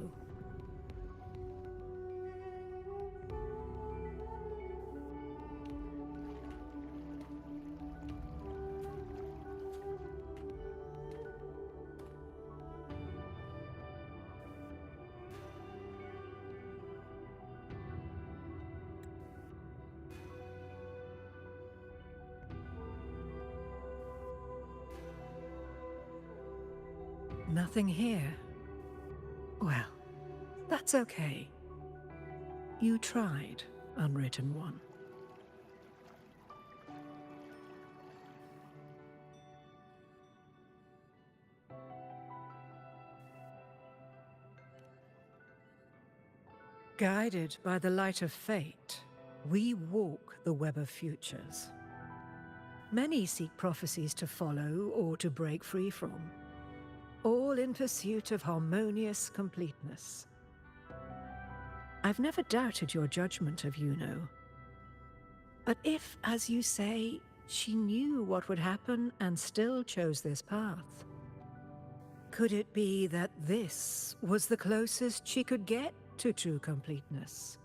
Nothing here. Well, that's okay. You tried, Unwritten One. Guided by the light of fate, we walk the web of futures. Many seek prophecies to follow or to break free from, all in pursuit of harmonious completeness. I've never doubted your judgment of Yuno. But if, as you say, she knew what would happen and still chose this path, could it be that this was the closest she could get to true completeness?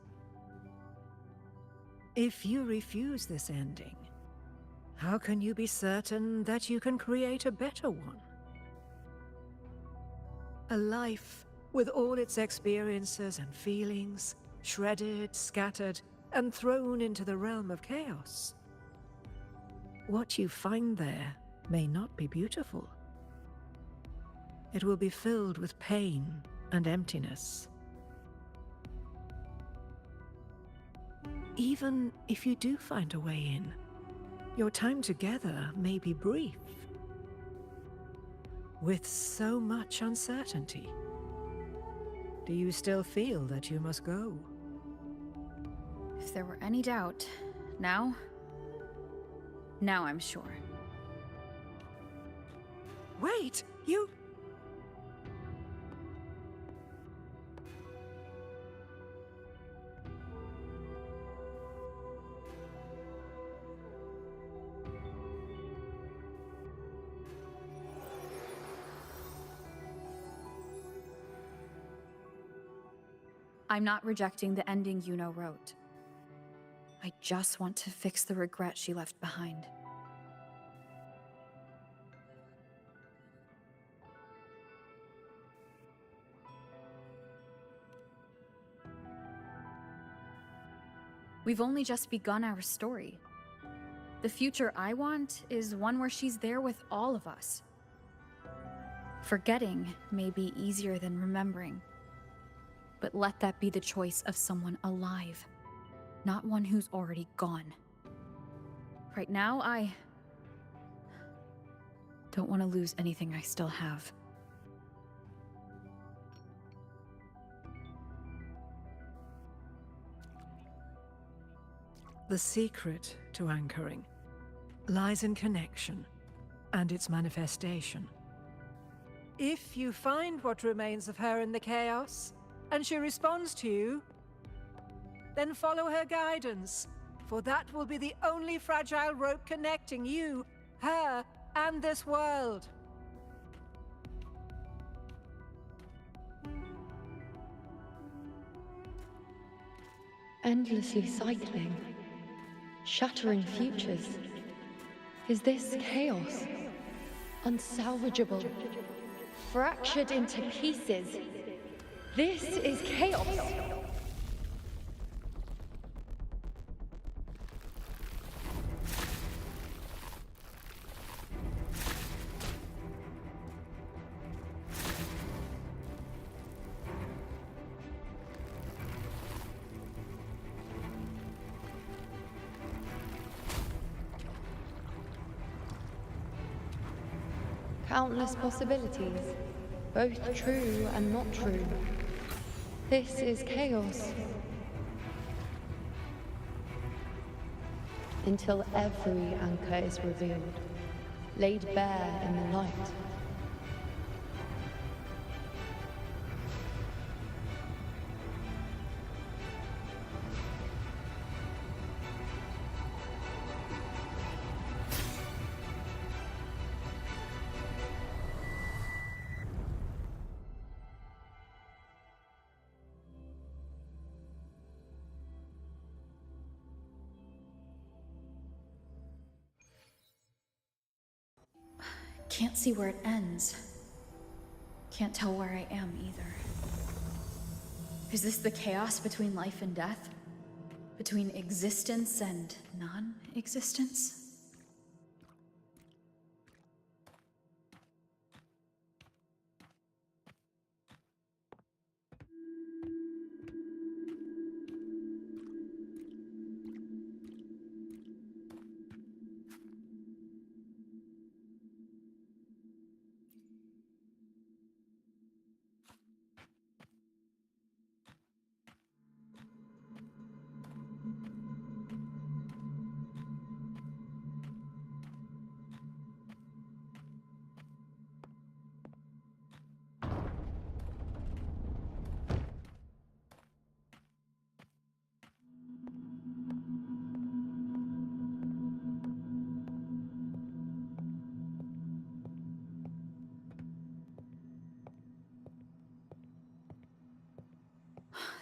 If you refuse this ending, how can you be certain that you can create a better one? A life with all its experiences and feelings, shredded, scattered, and thrown into the realm of chaos. What you find there may not be beautiful. It will be filled with pain and emptiness. Even if you do find a way in, your time together may be brief. With so much uncertainty, do you still feel that you must go? If there were any doubt, now I'm sure. Wait, you... I'm not rejecting the ending Yuno wrote. I just want to fix the regret she left behind. We've only just begun our story. The future I want is one where she's there with all of us. Forgetting may be easier than remembering. But let that be the choice of someone alive, not one who's already gone. Right now, I don't want to lose anything I still have. The secret to anchoring lies in connection and its manifestation. If you find what remains of her in the chaos, and she responds to you, then follow her guidance, for that will be the only fragile rope connecting you, her, and this world. Endlessly cycling, shattering futures. Is this chaos? Unsalvageable, fractured into pieces. This is chaos. Countless possibilities, both true and not true. This is chaos. Until every anchor is revealed, laid bare in the light. Can't see where it ends. Can't tell where I am either. Is this the chaos between life and death? Between existence and non-existence?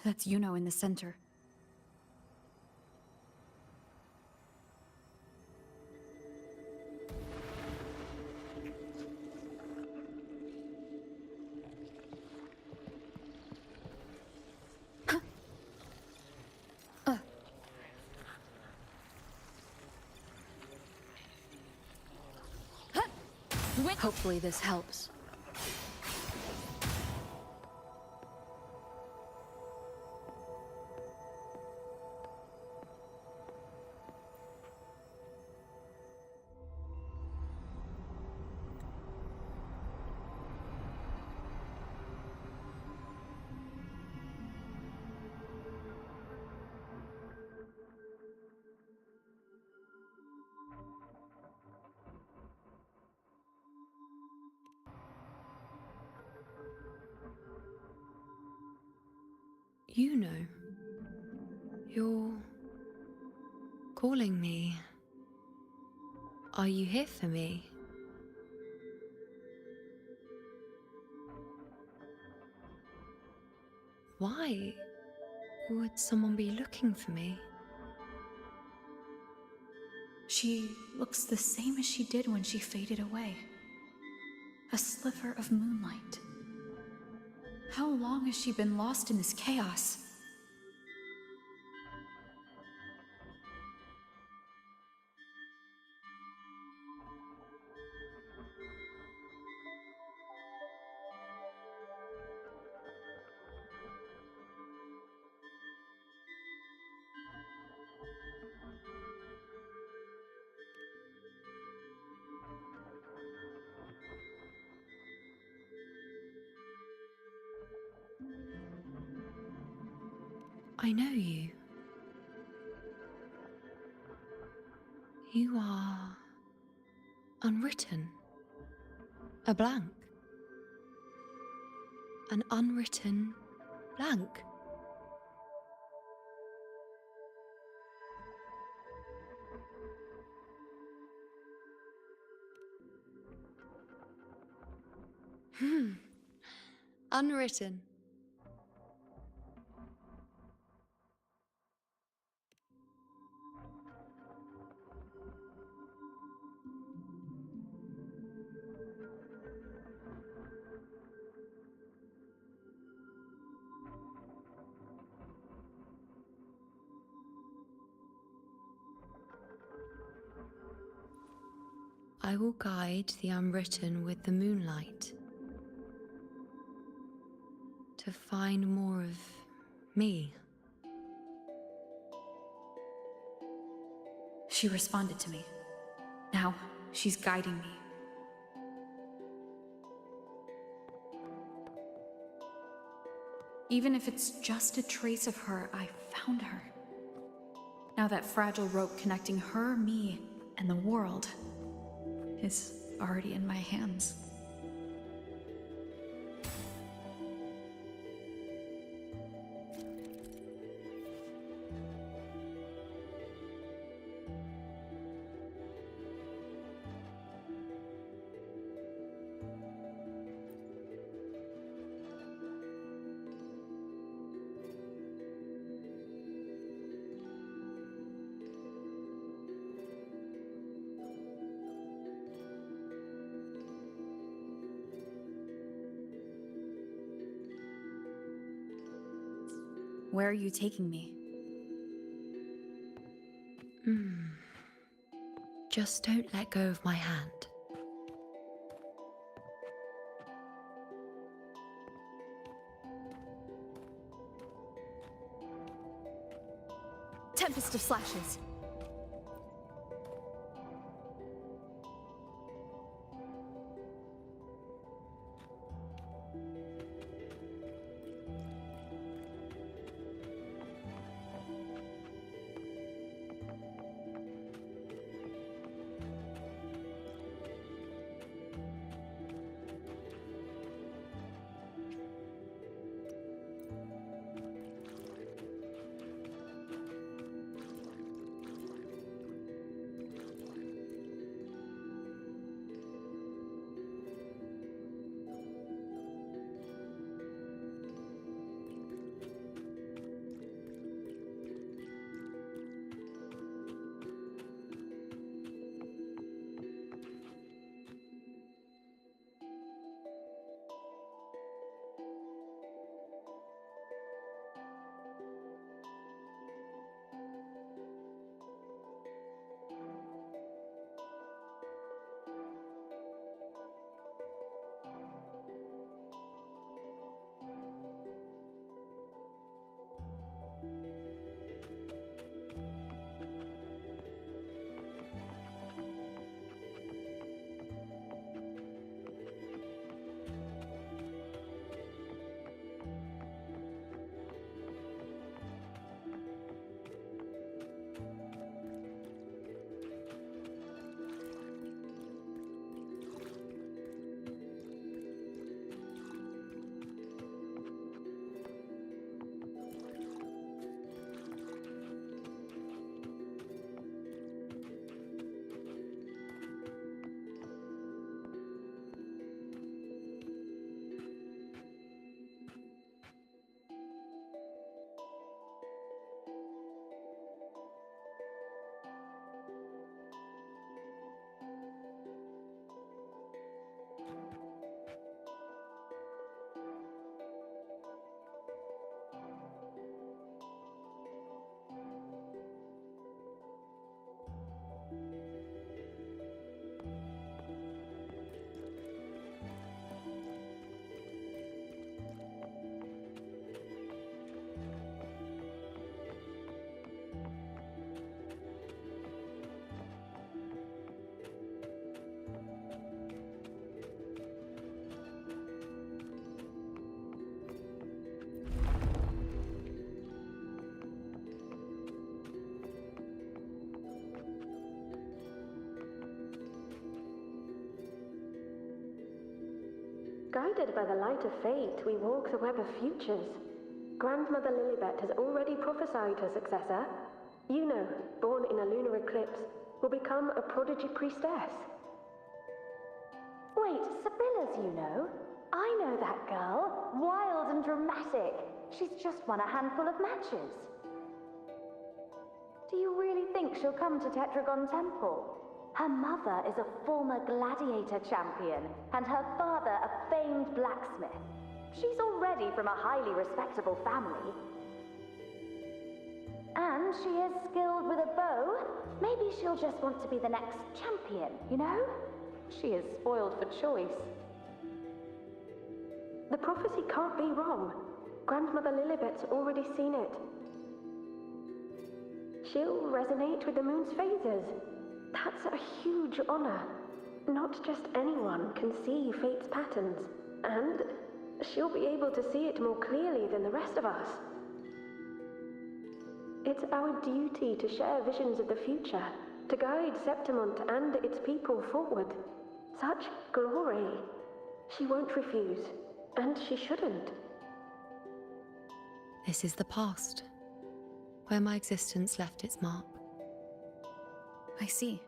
That's in the center. Hopefully this helps. You're calling me. Are you here for me? Why would someone be looking for me? She looks the same as she did when she faded away. A sliver of moonlight. How long has she been lost in this chaos? I know you. You are unwritten. A blank. An unwritten blank. Unwritten. I will guide the unwritten with the moonlight to find more of me. She responded to me. Now, she's guiding me. Even if it's just a trace of her, I found her. Now that fragile rope connecting her, me, and the world is already in my hands. Where are you taking me? Just don't let go of my hand. Tempest of Slashes. Guided by the light of fate, we walk the web of futures. Grandmother Lilibet has already prophesied her successor. Yuno, born in a lunar eclipse, will become a prodigy priestess. Wait, Sibylla's, you know? I know that girl. Wild and dramatic. She's just won a handful of matches. Do you really think she'll come to Tetragon Temple? Her mother is a former gladiator champion, and her father a famed blacksmith. She's already from a highly respectable family. And she is skilled with a bow. Maybe she'll just want to be the next champion, you know? She is spoiled for choice. The prophecy can't be wrong. Grandmother Lilibet's already seen it. She'll resonate with the moon's phases. That's a huge honor. Not just anyone can see fate's patterns, and she'll be able to see it more clearly than the rest of us. It's our duty to share visions of the future, to guide Septimont and its people forward. Such glory. She won't refuse, and she shouldn't. This is the past, where my existence left its mark. I see.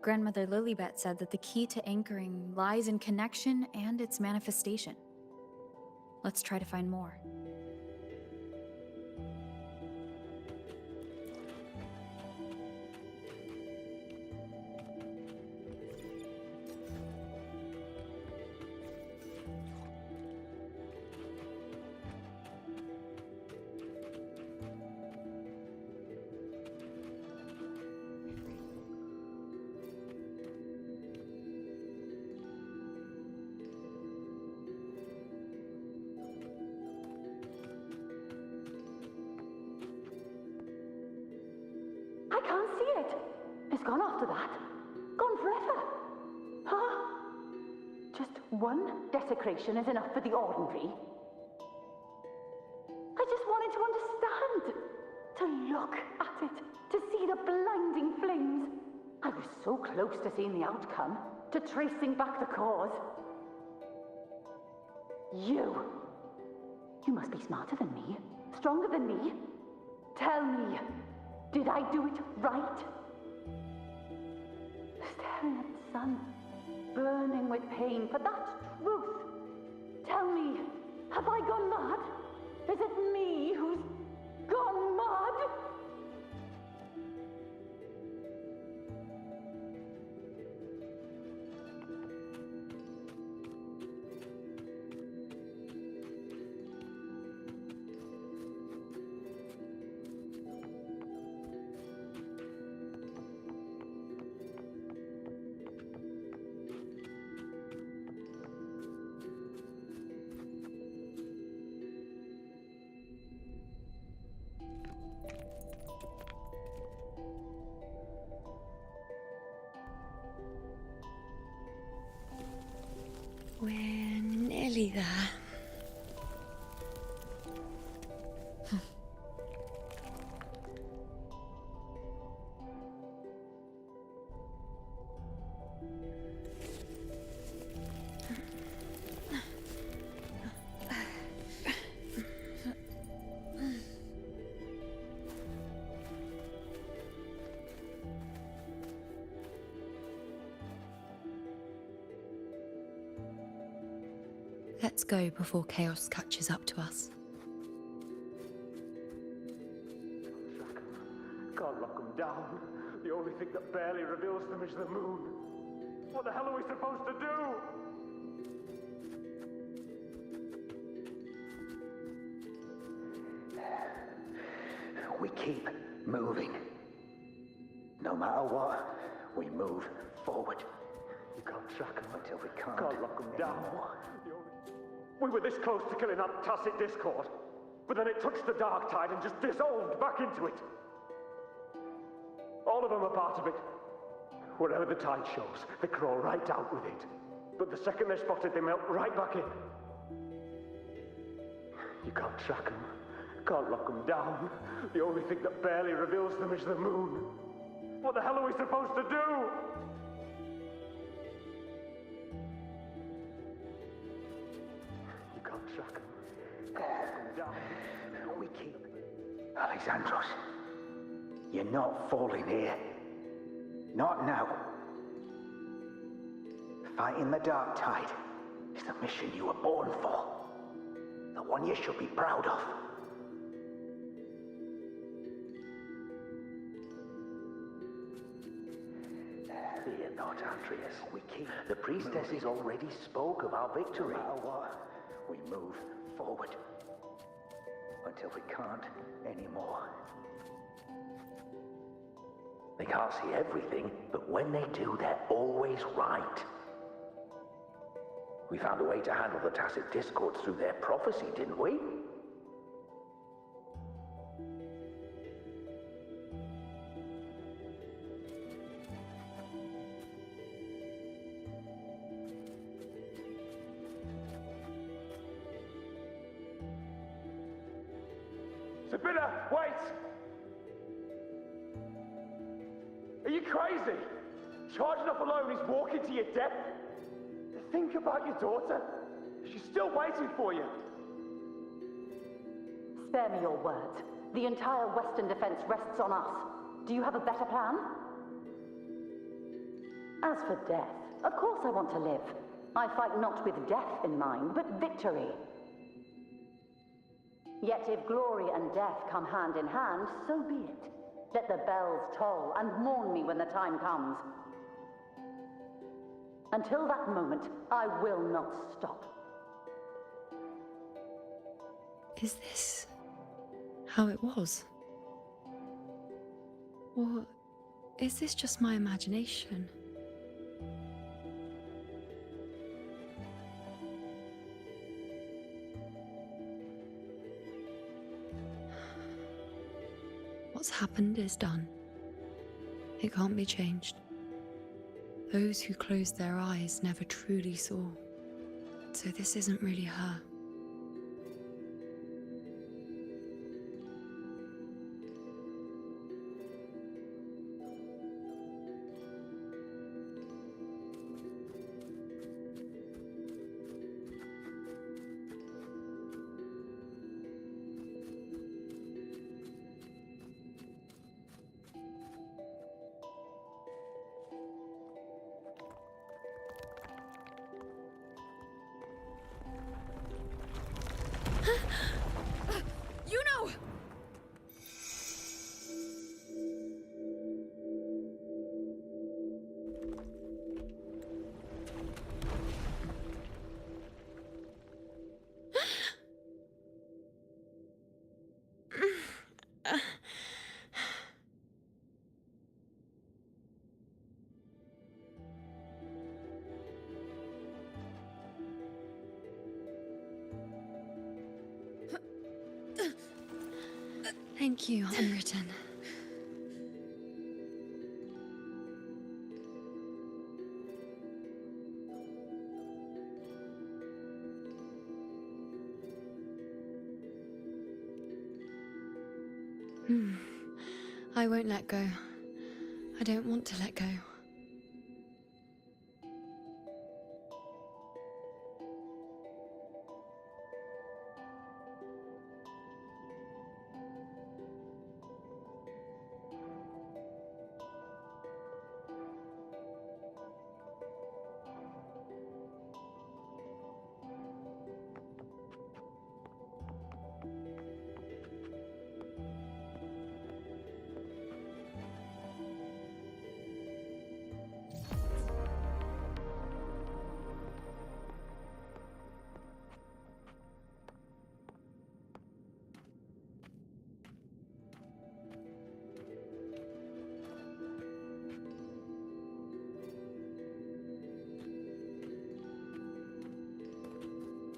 Grandmother Lilibet said that the key to anchoring lies in connection and its manifestation. Let's try to find more. I can't see it. It's gone after that. Gone forever. Huh? Just one desecration is enough for the ordinary. I just wanted to understand. To look at it. To see the blinding flames. I was so close to seeing the outcome. To tracing back the cause. You must be smarter than me. Stronger than me. Tell me. Did I do it right? Staring at the sun, burning with pain for that truth. Tell me, have I gone mad? Is it me who's gone mad? We're nearly there. Let's go before chaos catches up to us. Can't lock them down. The only thing that barely reveals them is the moon. What the hell are we supposed to do? We keep moving. No matter what, we move forward. You can't track them until we can't. Can't lock them down. We were this close to killing that tacit discord, but then it touched the dark tide and just dissolved back into it. All of them are part of it. Wherever the tide shows, they crawl right out with it. But the second they're spotted, they melt right back in. You can't track them, can't lock them down. The only thing that barely reveals them is the moon. What the hell are we supposed to do? Lysandros, you're not falling here. Not now. Fighting the Dark Tide is the mission you were born for. The one you should be proud of. Fear not, Atreus. We keep. The priestesses already spoke of our victory. No matter what, we move forward. Until we can't anymore. They can't see everything, but when they do, they're always right. We found a way to handle the tacit discords through their prophecy, didn't we? Sibylla, wait! Are you crazy? Charging up alone is walking to your death. Think about your daughter. She's still waiting for you. Spare me your words. The entire Western defense rests on us. Do you have a better plan? As for death, of course I want to live. I fight not with death in mind, but victory. Yet if glory and death come hand in hand, so be it. Let the bells toll and mourn me when the time comes. Until that moment, I will not stop. Is this how it was? Or is this just my imagination? What's happened is done. It can't be changed. Those who closed their eyes never truly saw. So this isn't really her. You know! Thank you, Unwritten. I won't let go. I don't want to let go.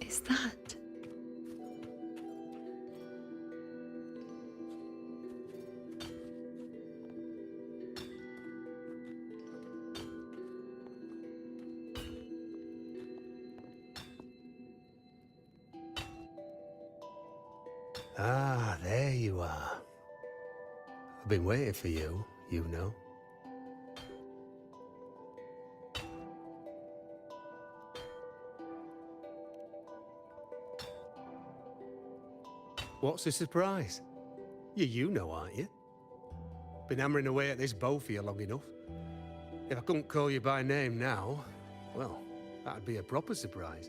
Is that? Ah, there you are. I've been waiting for you, you know. What's the surprise? You know, aren't you? Been hammering away at this bow for you long enough. If I couldn't call you by name now, well, that'd be a proper surprise.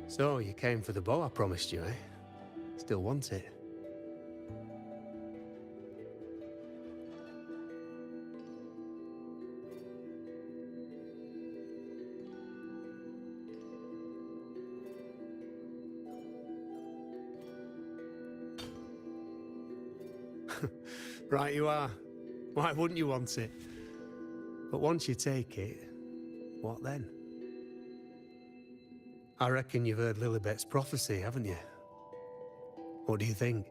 So, you came for the bow I promised you, eh? Still want it? Right you are. Why wouldn't you want it? But once you take it, what then? I reckon you've heard Lilibet's prophecy, haven't you? What do you think?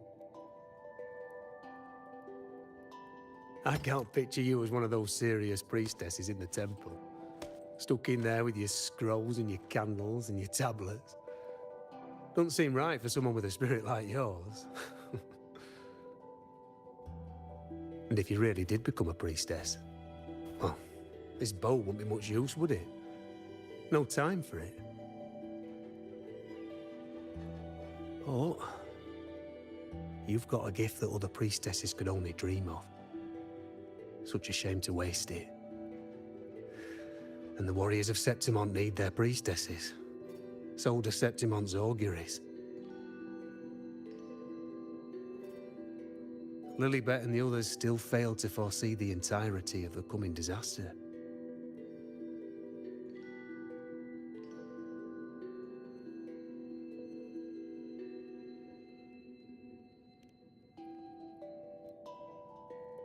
I can't picture you as one of those serious priestesses in the temple. Stuck in there with your scrolls and your candles and your tablets. Doesn't seem right for someone with a spirit like yours. And if you really did become a priestess, well, this bow wouldn't be much use, would it? No time for it. Oh, you've got a gift that other priestesses could only dream of. Such a shame to waste it. And the warriors of Septimont need their priestesses. So do Septimont's auguries. Lilibet and the others still failed to foresee the entirety of the coming disaster.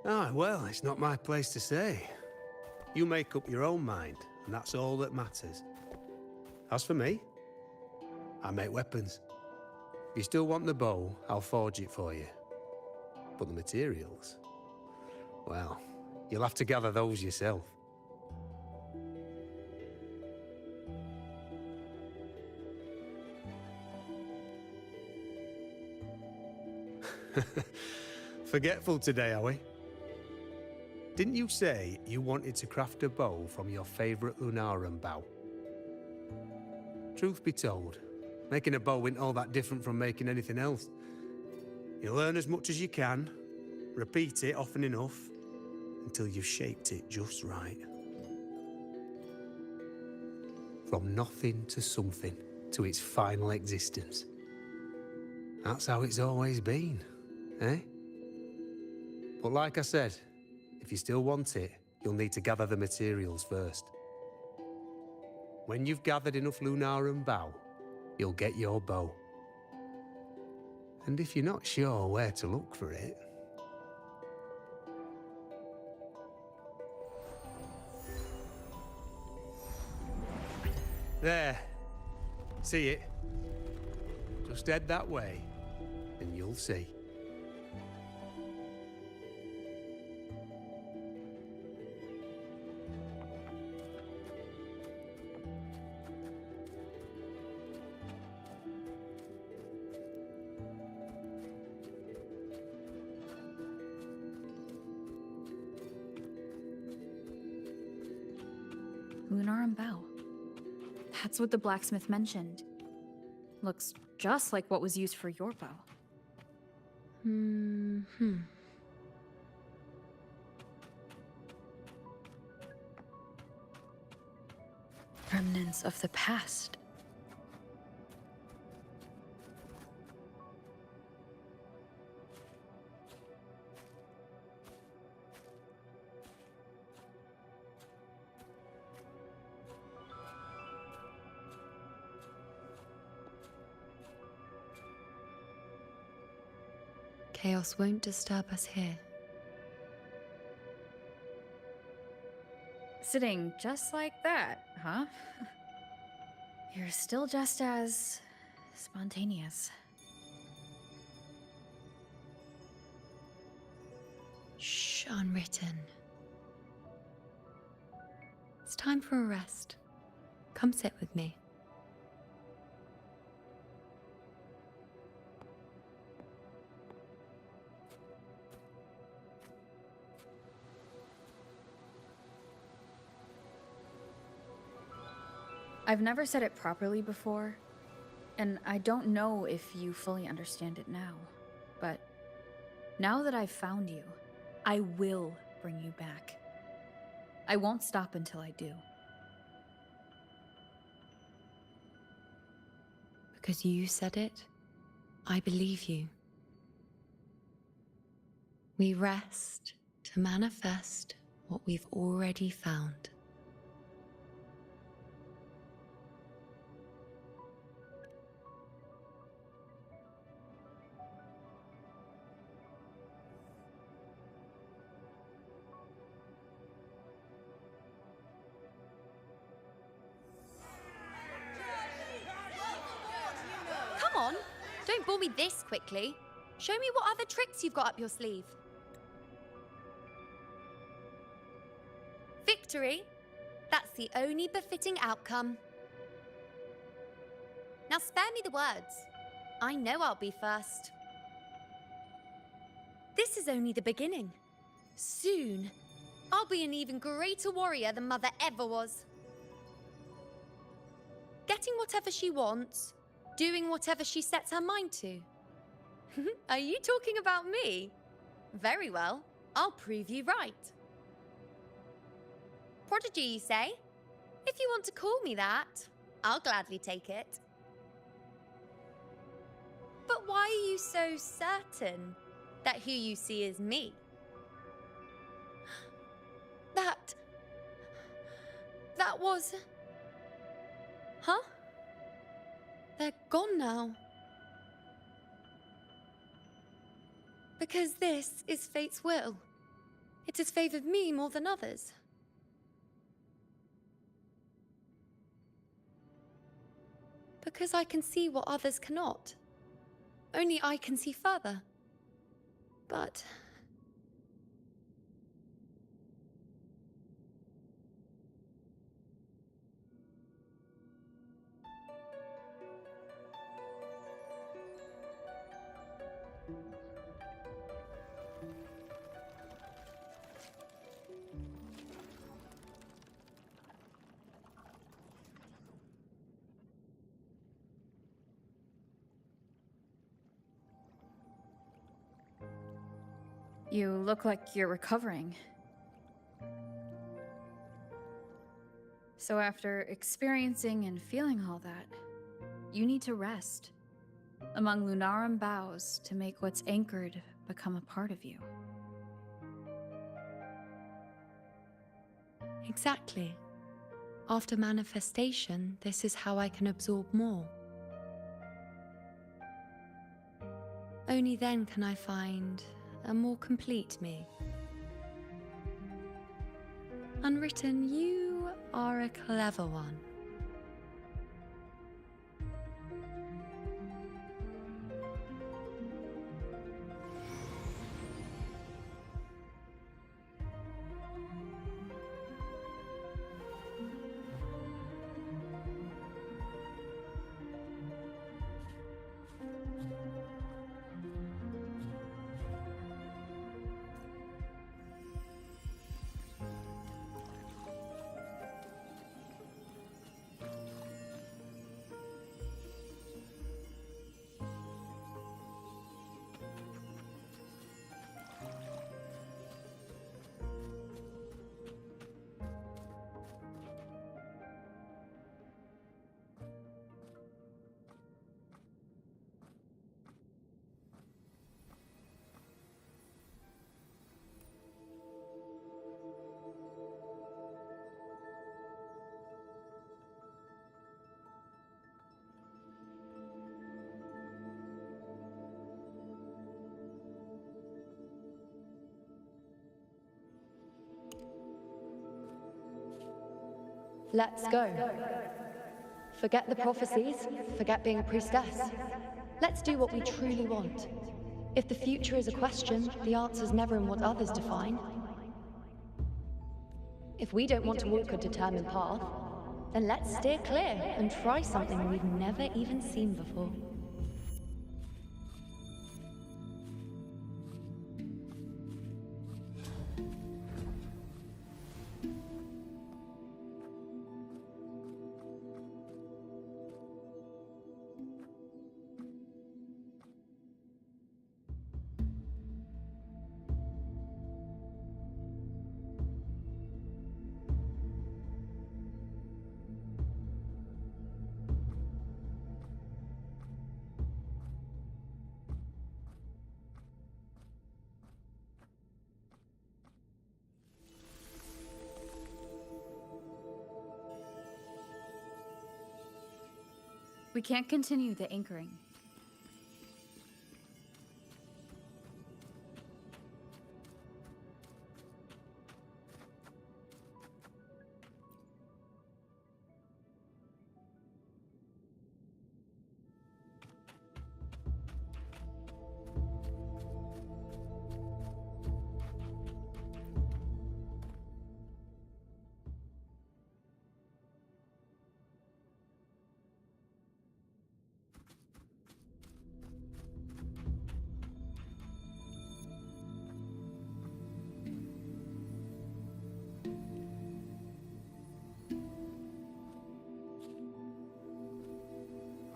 Ah, well, it's not my place to say. You make up your own mind, and that's all that matters. As for me, I make weapons. If you still want the bow, I'll forge it for you. But the materials, well, you'll have to gather those yourself. Forgetful today, are we? Didn't you say you wanted to craft a bow from your favorite Lunarum bow? Truth be told, making a bow isn't all that different from making anything else. You learn as much as you can, repeat it often enough, until you've shaped it just right. From nothing to something, to its final existence. That's how it's always been, eh? But like I said, if you still want it, you'll need to gather the materials first. When you've gathered enough Lunarum bow, you'll get your bow. And if you're not sure where to look for it... There. See it? Just head that way, and you'll see. Lunarum bow. That's what the blacksmith mentioned. Looks just like what was used for your bow. Remnants of the past. Chaos won't disturb us here. Sitting just like that, huh? You're still just as spontaneous. Shh, unwritten. It's time for a rest. Come sit with me. I've never said it properly before, And I don't know if you fully understand it now, but now that I've found you, I will bring you back. I won't stop until I do. Because you said it, I believe you. We rest to manifest what we've already found. Come on, don't bore me this quickly. Show me what other tricks you've got up your sleeve. Victory? That's the only befitting outcome. Now spare me the words. I know I'll be first. This is only the beginning. Soon, I'll be an even greater warrior than Mother ever was. Getting whatever she wants, doing whatever she sets her mind to. Are you talking about me? Very well, I'll prove you right. Prodigy, you say? If you want to call me that, I'll gladly take it. But why are you so certain that who you see is me? That was... Huh? They're gone now. Because this is fate's will. It has favored me more than others. Because I can see what others cannot. Only I can see further. But... You look like you're recovering. So after experiencing and feeling all that, you need to rest among Lunarum boughs to make what's anchored become a part of you. Exactly. After manifestation, this is how I can absorb more. Only then can I find a more complete me. Unwritten, you are a clever one. Let's go. Forget the prophecies, forget being a priestess. Let's do what we truly want. If the future is a question, the answer's never in what others define. If we don't want to walk a determined path, then let's steer clear and try something we've never even seen before. We can't continue the anchoring.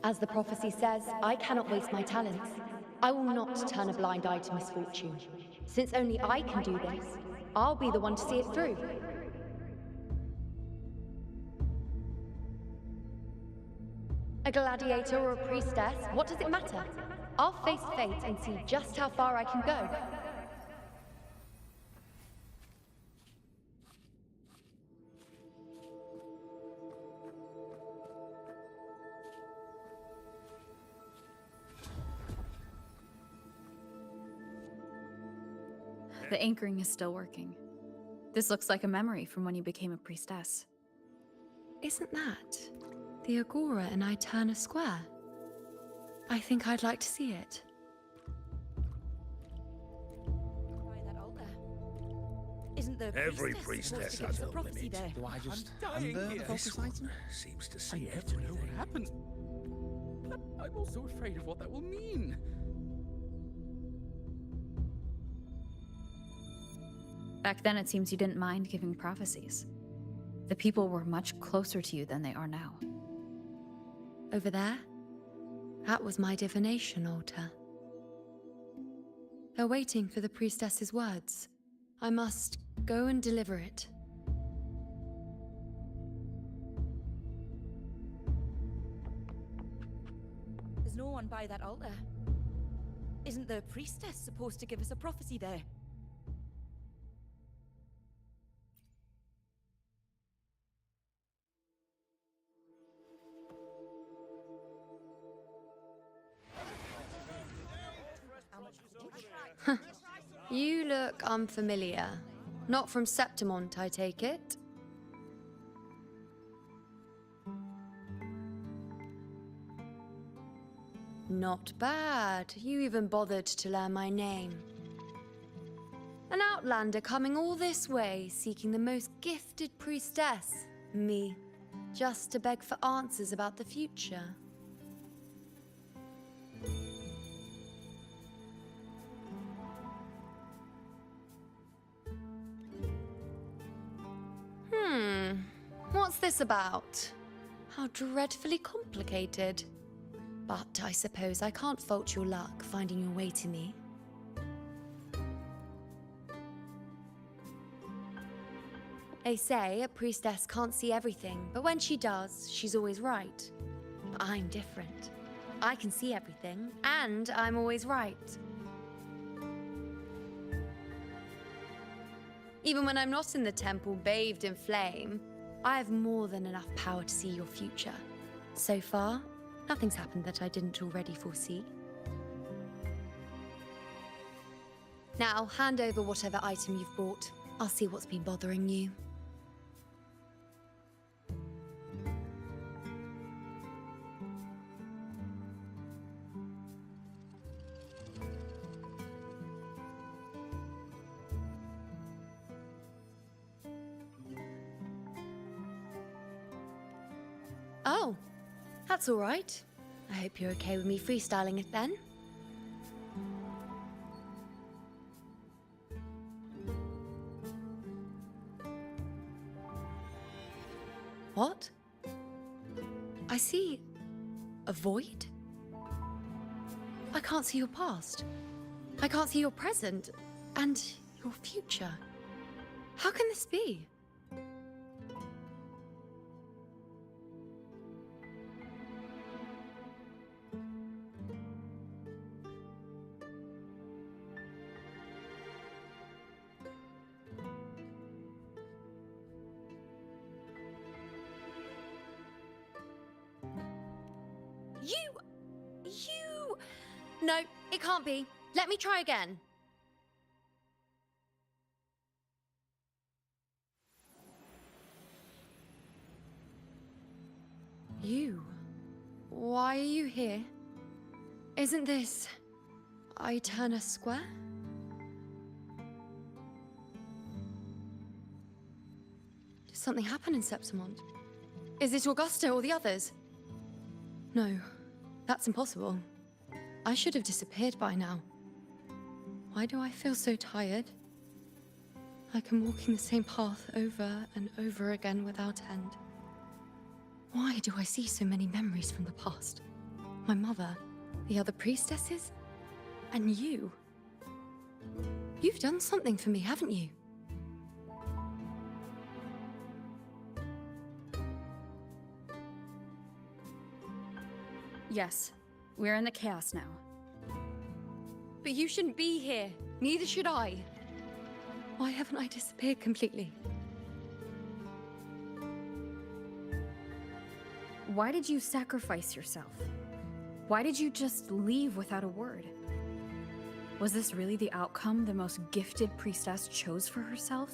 As the prophecy says, I cannot waste my talents. I will not turn a blind eye to misfortune. Since only I can do this, I'll be the one to see it through. A gladiator or a priestess, what does it matter? I'll face fate and see just how far I can go. The anchoring is still working. This looks like a memory from when you became a priestess. Isn't that the Agora in Eterna Square? I think I'd like to see it. Isn't the Every priestess priestess supposed to has give us her a prophecy limits. there? Do I just I'm dying hand her here. the focus item? Seems to see I never everything. know what happens. But I'm also afraid of what that will mean. Back then, it seems you didn't mind giving prophecies. The people were much closer to you than they are now. Over there? That was my divination altar. They're waiting for the priestess's words. I must go and deliver it. There's no one by that altar. Isn't the priestess supposed to give us a prophecy there? You look unfamiliar. Not from Septimont, I take it? Not bad. You even bothered to learn my name. An outlander coming all this way, seeking the most gifted priestess, me, just to beg for answers about the future. What's this about? How dreadfully complicated. But I suppose I can't fault your luck finding your way to me. They say a priestess can't see everything, but when she does, she's always right. But I'm different. I can see everything, and I'm always right. Even when I'm not in the temple bathed in flame, I have more than enough power to see your future. So far, nothing's happened that I didn't already foresee. Now, hand over whatever item you've brought. I'll see what's been bothering you. Oh, that's all right. I hope you're okay with me freestyling it then. What? I see a void? I can't see your past. I can't see your present and your future. How can this be? No, it can't be. Let me try again. You? Why are you here? Isn't this... Eterna Square? Did something happen in Septimont? Is it Augusta or the others? No, that's impossible. I should have disappeared by now. Why do I feel so tired? Like I'm walking the same path over and over again without end. Why do I see so many memories from the past? My mother, the other priestesses, and you. You've done something for me, haven't you? Yes, we're in the chaos now. But you shouldn't be here. Neither should I. Why haven't I disappeared completely? Why did you sacrifice yourself? Why did you just leave without a word? Was this really the outcome the most gifted priestess chose for herself?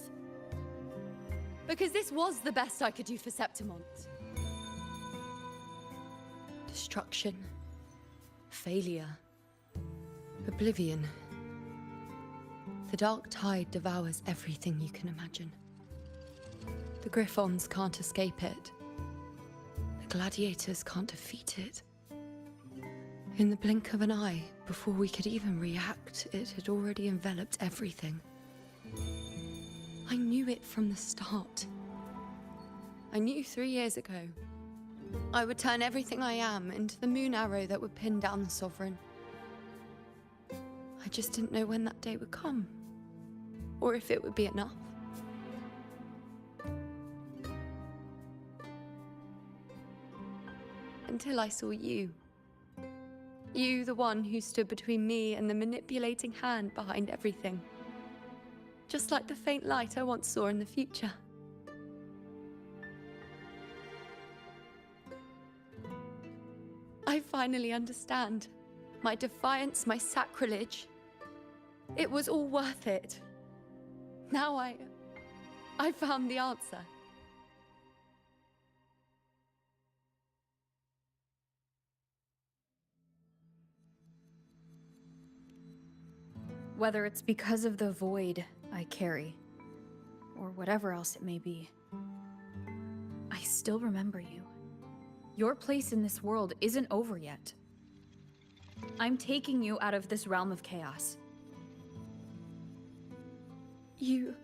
Because this was the best I could do for Septimont. Destruction. Failure. Oblivion. The dark tide devours everything you can imagine. The Griffons can't escape it. The gladiators can't defeat it. In the blink of an eye, before we could even react, it had already enveloped everything. I knew it from the start. I knew 3 years ago. I would turn everything I am into the moon arrow that would pin down the Sovereign. I just didn't know when that day would come, or if it would be enough. Until I saw you. You, the one who stood between me and the manipulating hand behind everything. Just like the faint light I once saw in the future. I finally understand. My defiance, my sacrilege. It was all worth it. Now I found the answer. Whether it's because of the void I carry, or whatever else it may be, I still remember you. Your place in this world isn't over yet. I'm taking you out of this realm of chaos. You...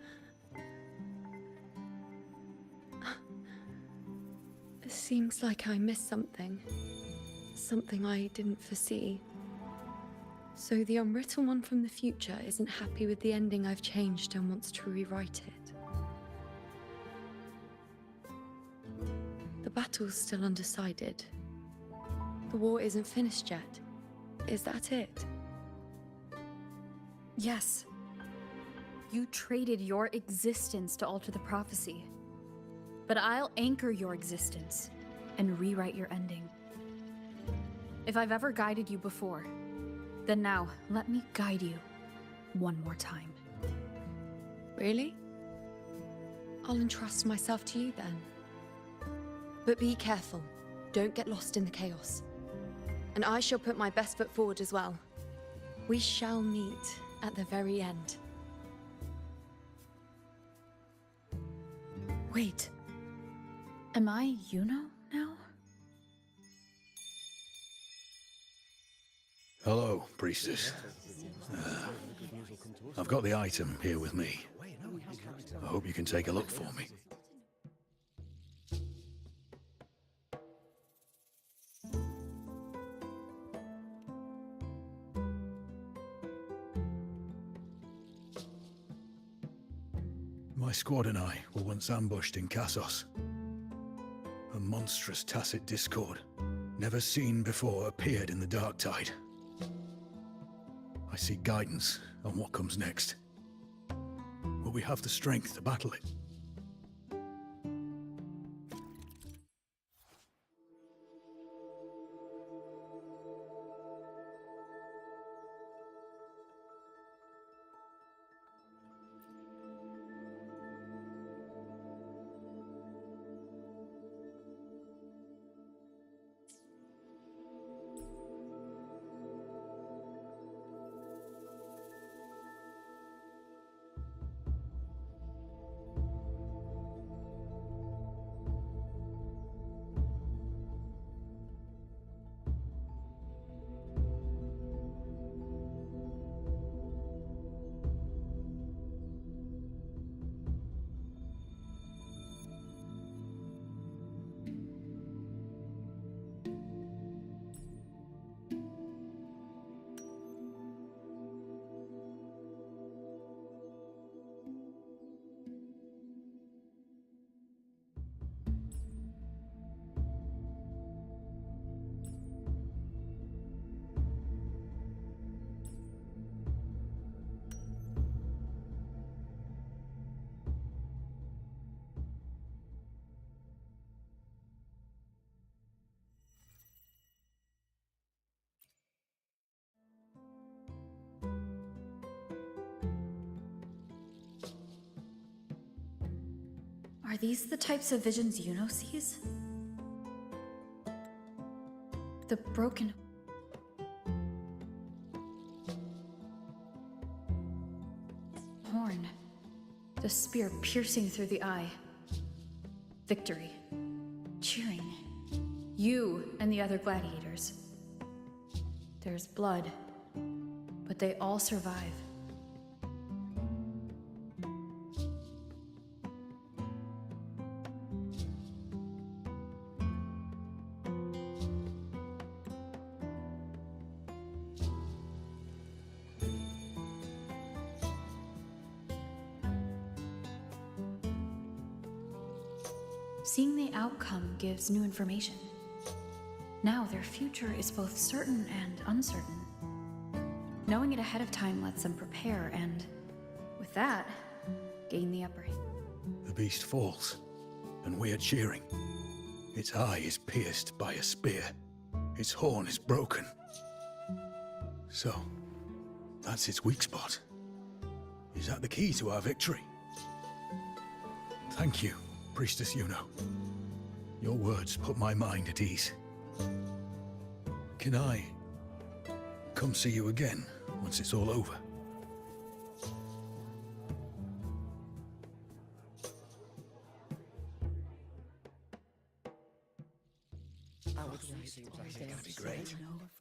It seems like I missed something. Something I didn't foresee. So the unwritten one from the future isn't happy with the ending I've changed and wants to rewrite it. The battle's still undecided. The war isn't finished yet. Is that it? Yes. You traded your existence to alter the prophecy. But I'll anchor your existence and rewrite your ending. If I've ever guided you before, then now let me guide you one more time. Really? I'll entrust myself to you then. But be careful. Don't get lost in the chaos. And I shall put my best foot forward as well. We shall meet at the very end. Wait. Am I Yuno now? Hello, priestess. I've got the item here with me. I hope you can take a look for me. My squad and I were once ambushed in Kassos. A monstrous tacit discord, never seen before, appeared in the dark tide. I seek guidance on what comes next. Will we have the strength to battle it? Are these the types of visions Yuno sees? The broken... horn. The spear piercing through the eye. Victory. Cheering. You and the other gladiators. There's blood, but they all survive. Seeing the outcome gives new information. Now their future is both certain and uncertain. Knowing it ahead of time lets them prepare and, with that, gain the upper hand. The beast falls, and we are cheering. Its eye is pierced by a spear. Its horn is broken. So, that's its weak spot. Is that the key to our victory? Thank you, Priestess Yuno. Your words put my mind at ease. Can I come see you again once it's all over? Seems like it's going to be great.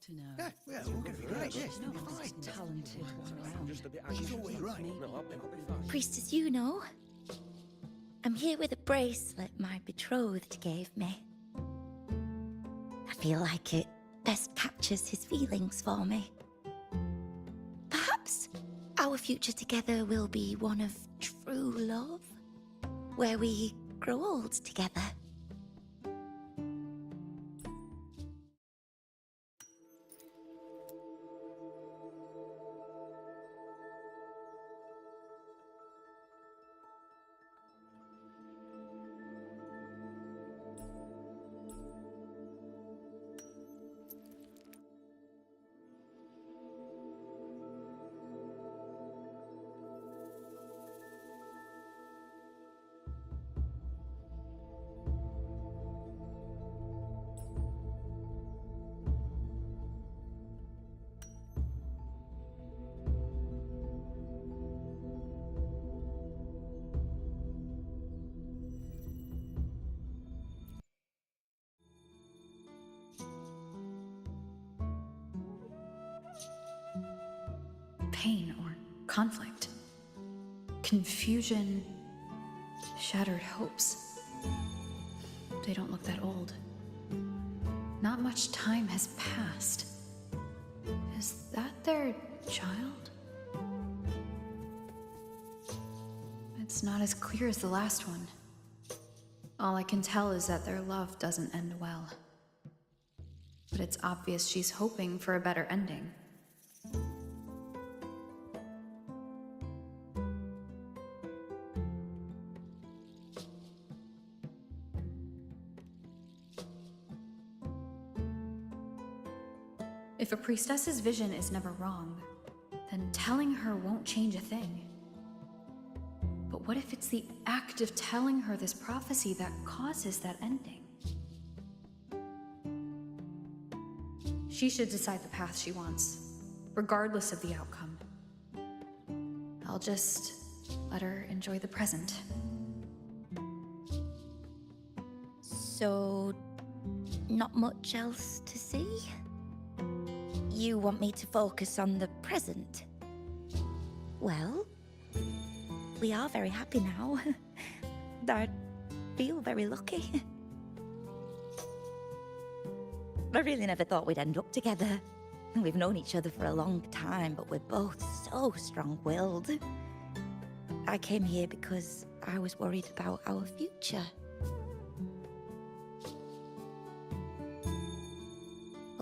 Yeah, it's going to be great. Yes, it'll be fine. Talented one around. She's always right. Priestess Yuno, I'm here with a bracelet my betrothed gave me. I feel like it best captures his feelings for me. Perhaps our future together will be one of true love, where we grow old together. Pain or conflict, confusion, shattered hopes. They don't look that old. Not much time has passed. Is that their child? It's not as clear as the last one. All I can tell is that their love doesn't end well. But it's obvious she's hoping for a better ending. If a priestess's vision is never wrong, then telling her won't change a thing. But what if it's the act of telling her this prophecy that causes that ending? She should decide the path she wants, regardless of the outcome. I'll just let her enjoy the present. So, not much else to see? You want me to focus on the present? Well, we are very happy now. I feel very lucky. I really never thought we'd end up together. We've known each other for a long time, but we're both so strong-willed. I came here because I was worried about our future.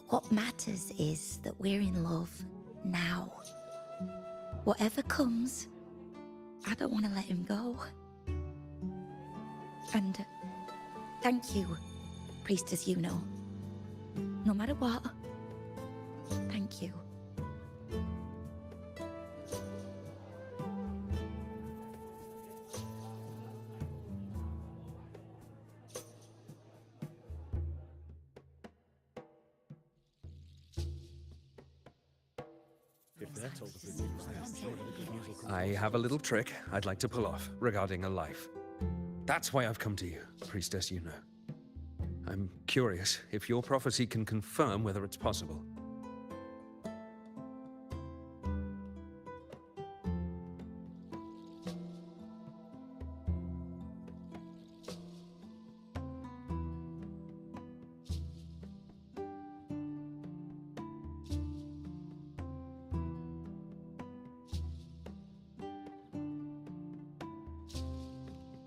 What matters is that we're in love now. Whatever comes, I don't want to let him go. And thank you, Priestess Yuno. No matter what, thank you. I have a little trick I'd like to pull off regarding a life. That's why I've come to you, Priestess Yuno. I'm curious if your prophecy can confirm whether it's possible.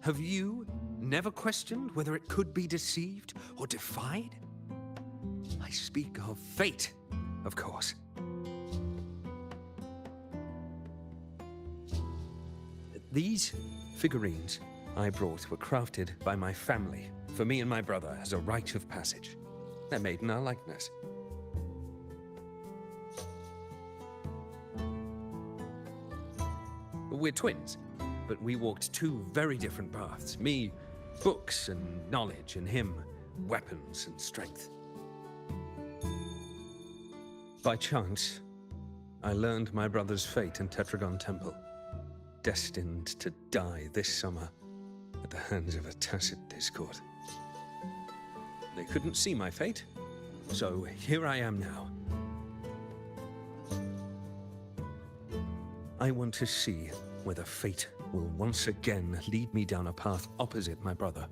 Have you never questioned whether it could be deceived or defied? I speak of fate, of course. These figurines I brought were crafted by my family for me and my brother as a rite of passage. They're made in our likeness. We're twins, but we walked two very different paths. Me, books and knowledge, and him, weapons and strength. By chance, I learned my brother's fate in Tetragon Temple, destined to die this summer at the hands of a tacit discord. They couldn't see my fate, so here I am now. I want to see whether fate will once again lead me down a path opposite my brother.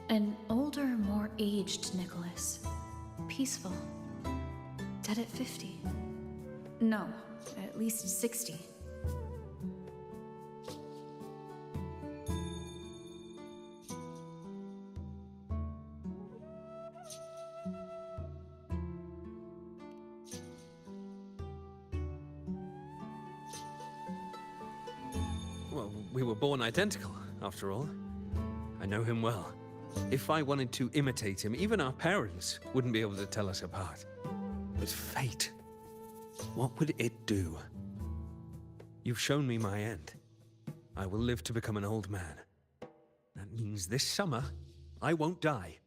An older, more aged Nicholas. Peaceful. Dead at 50. No, at least 60. Well, we were born identical, after all. I know him well. If I wanted to imitate him, even our parents wouldn't be able to tell us apart. But fate, what would it do? You've shown me my end. I will live to become an old man. That means this summer, I won't die.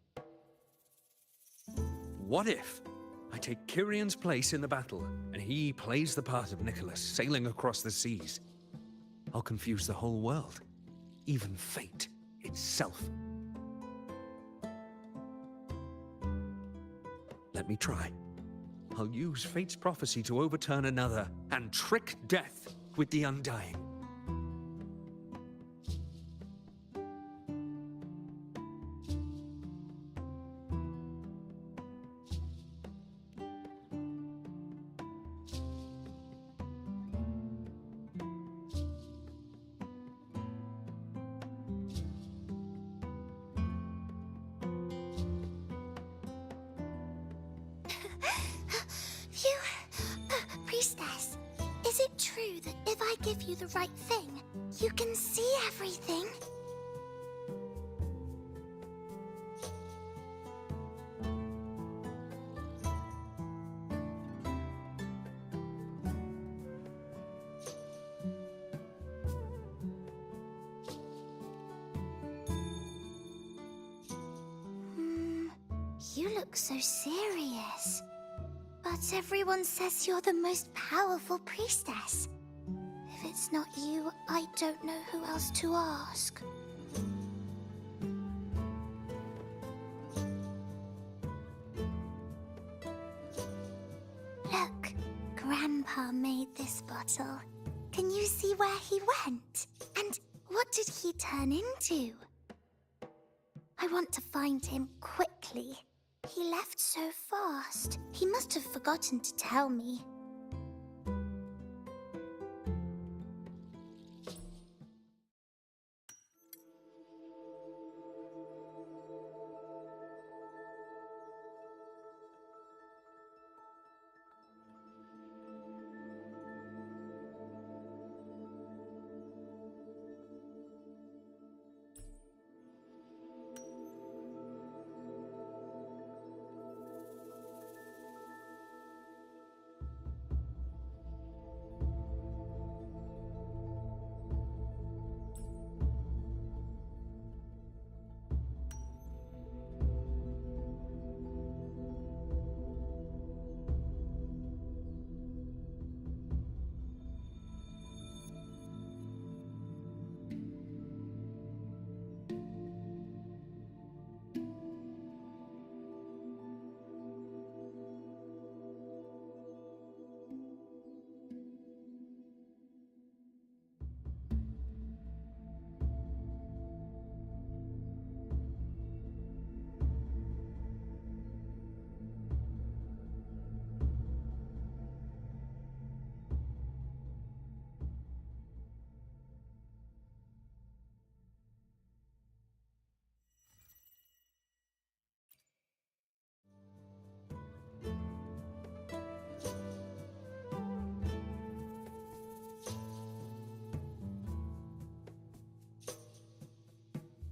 What if I take Kyrion's place in the battle, and he plays the part of Nicholas, sailing across the seas? I'll confuse the whole world, even fate itself. Let me try. I'll use fate's prophecy to overturn another and trick death with the undying. Priestess, is it true that if I give you the right thing, you can see everything? You look so serious. But everyone says you're the most powerful priestess. If it's not you, I don't know who else to ask. Grandpa made this bottle. Can you see where he went? And what did he turn into? I want to find him quickly. He left so fast. He must have forgotten to tell me.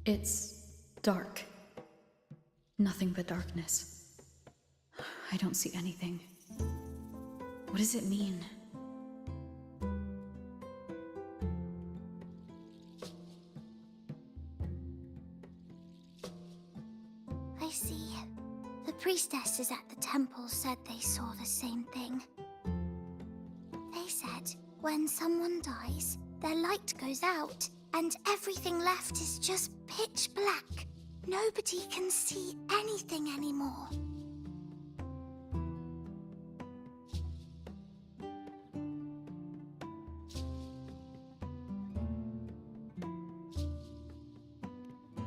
It's dark. Nothing but darkness. I don't see anything. What does it mean? I see. The priestesses at the temple said they saw the same thing. They said when someone dies, their light goes out, and everything left is just pitch black. Nobody can see anything anymore.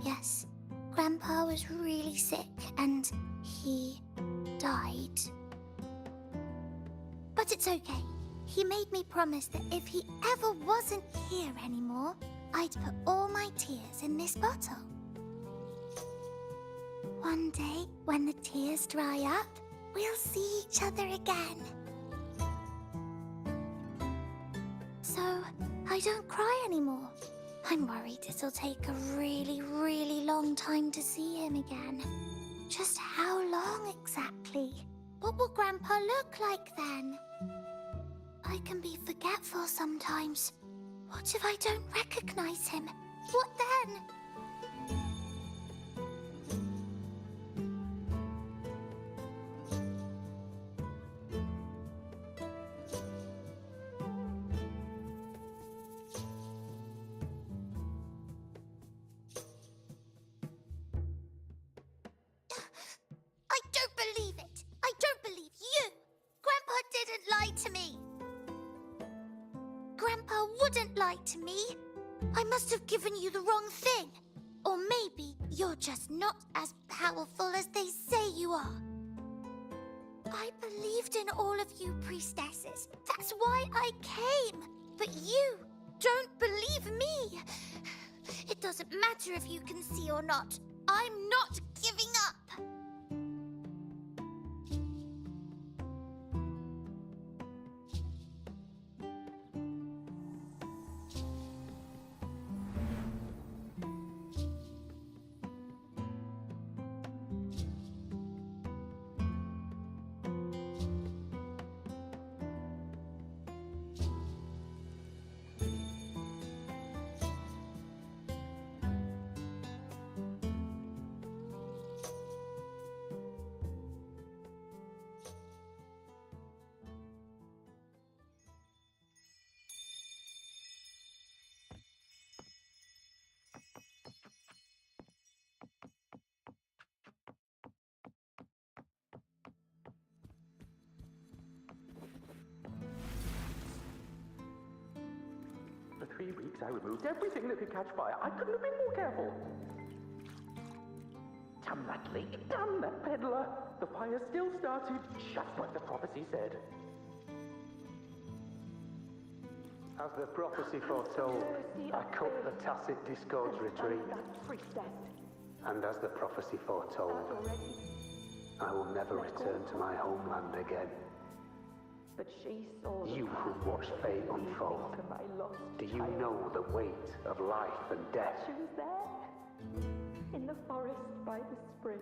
Yes, Grandpa was really sick and he died. But it's okay. He made me promise that if he ever wasn't here anymore, I'd put all my tears in this bottle. One day, when the tears dry up, we'll see each other again. So, I don't cry anymore. I'm worried it'll take a really, really long time to see him again. Just how long exactly? What will Grandpa look like then? I can be forgetful sometimes. What if I don't recognize him? What then? I don't believe it! I don't believe you! Grandpa didn't lie to me! Grandpa wouldn't lie to me. I must have given you the wrong thing. Or maybe you're just not as powerful as they say you are. I believed in all of you priestesses. That's why I came. But you don't believe me. It doesn't matter if you can see or not. I'm not giving up. I removed everything that could catch fire. I couldn't have been more careful. Damn that leak. Damn that peddler. The fire still started, just like the prophecy said. As the prophecy foretold, I cut the tacit discords retreat. And as the prophecy foretold, I will never return to my homeland again. But she saw You who watched fate unfold, do you know the weight of life and death? She was there, in the forest by the spring.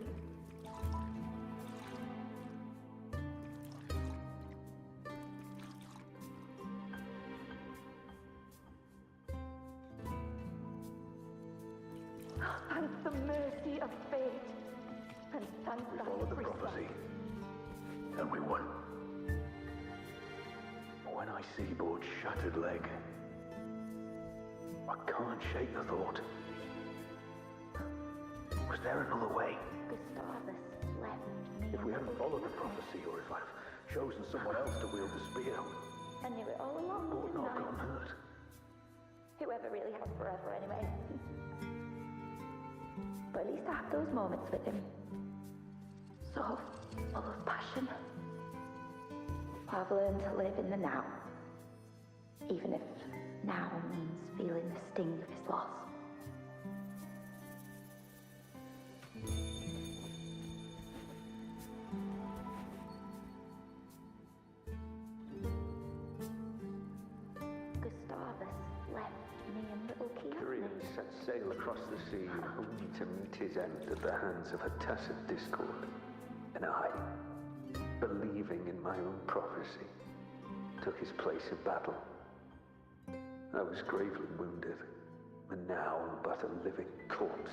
And the mercy of fate. And thank We that followed the priestess. prophecy, and we won. But when I see Bord's shattered leg, I can't shake the thought. Was there another way? Gustavus left me. If we hadn't followed the prophecy, or if I'd chosen someone else to wield the spear, I knew it all along, Bord didn't not I? gone hurt. Whoever really has forever anyway. But at least I have those moments with him. So full of passion. I've learned to live in the now. Even if now means feeling the sting of his loss. Gustavus left me in little Tyrion set sail across the sea, only to meet his end at the hands of a tacit discord. And I, believing in my own prophecy, took his place in battle. I was gravely wounded, and now but a living corpse.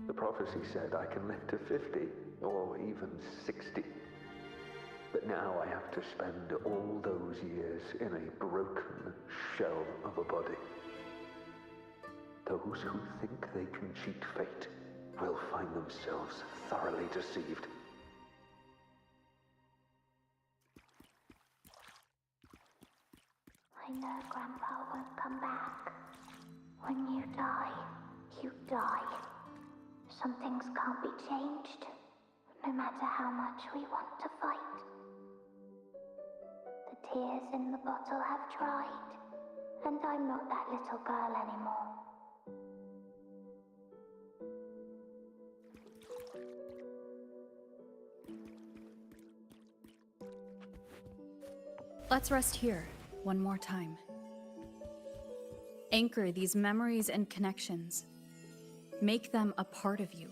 The prophecy said I can live to 50, or even 60. But now I have to spend all those years in a broken shell of a body. Those who think they can cheat fate will find themselves thoroughly deceived. I know Grandpa won't come back. When you die, you die. Some things can't be changed, no matter how much we want to fight. The tears in the bottle have dried, and I'm not that little girl anymore. Let's rest here, one more time. Anchor these memories and connections. Make them a part of you.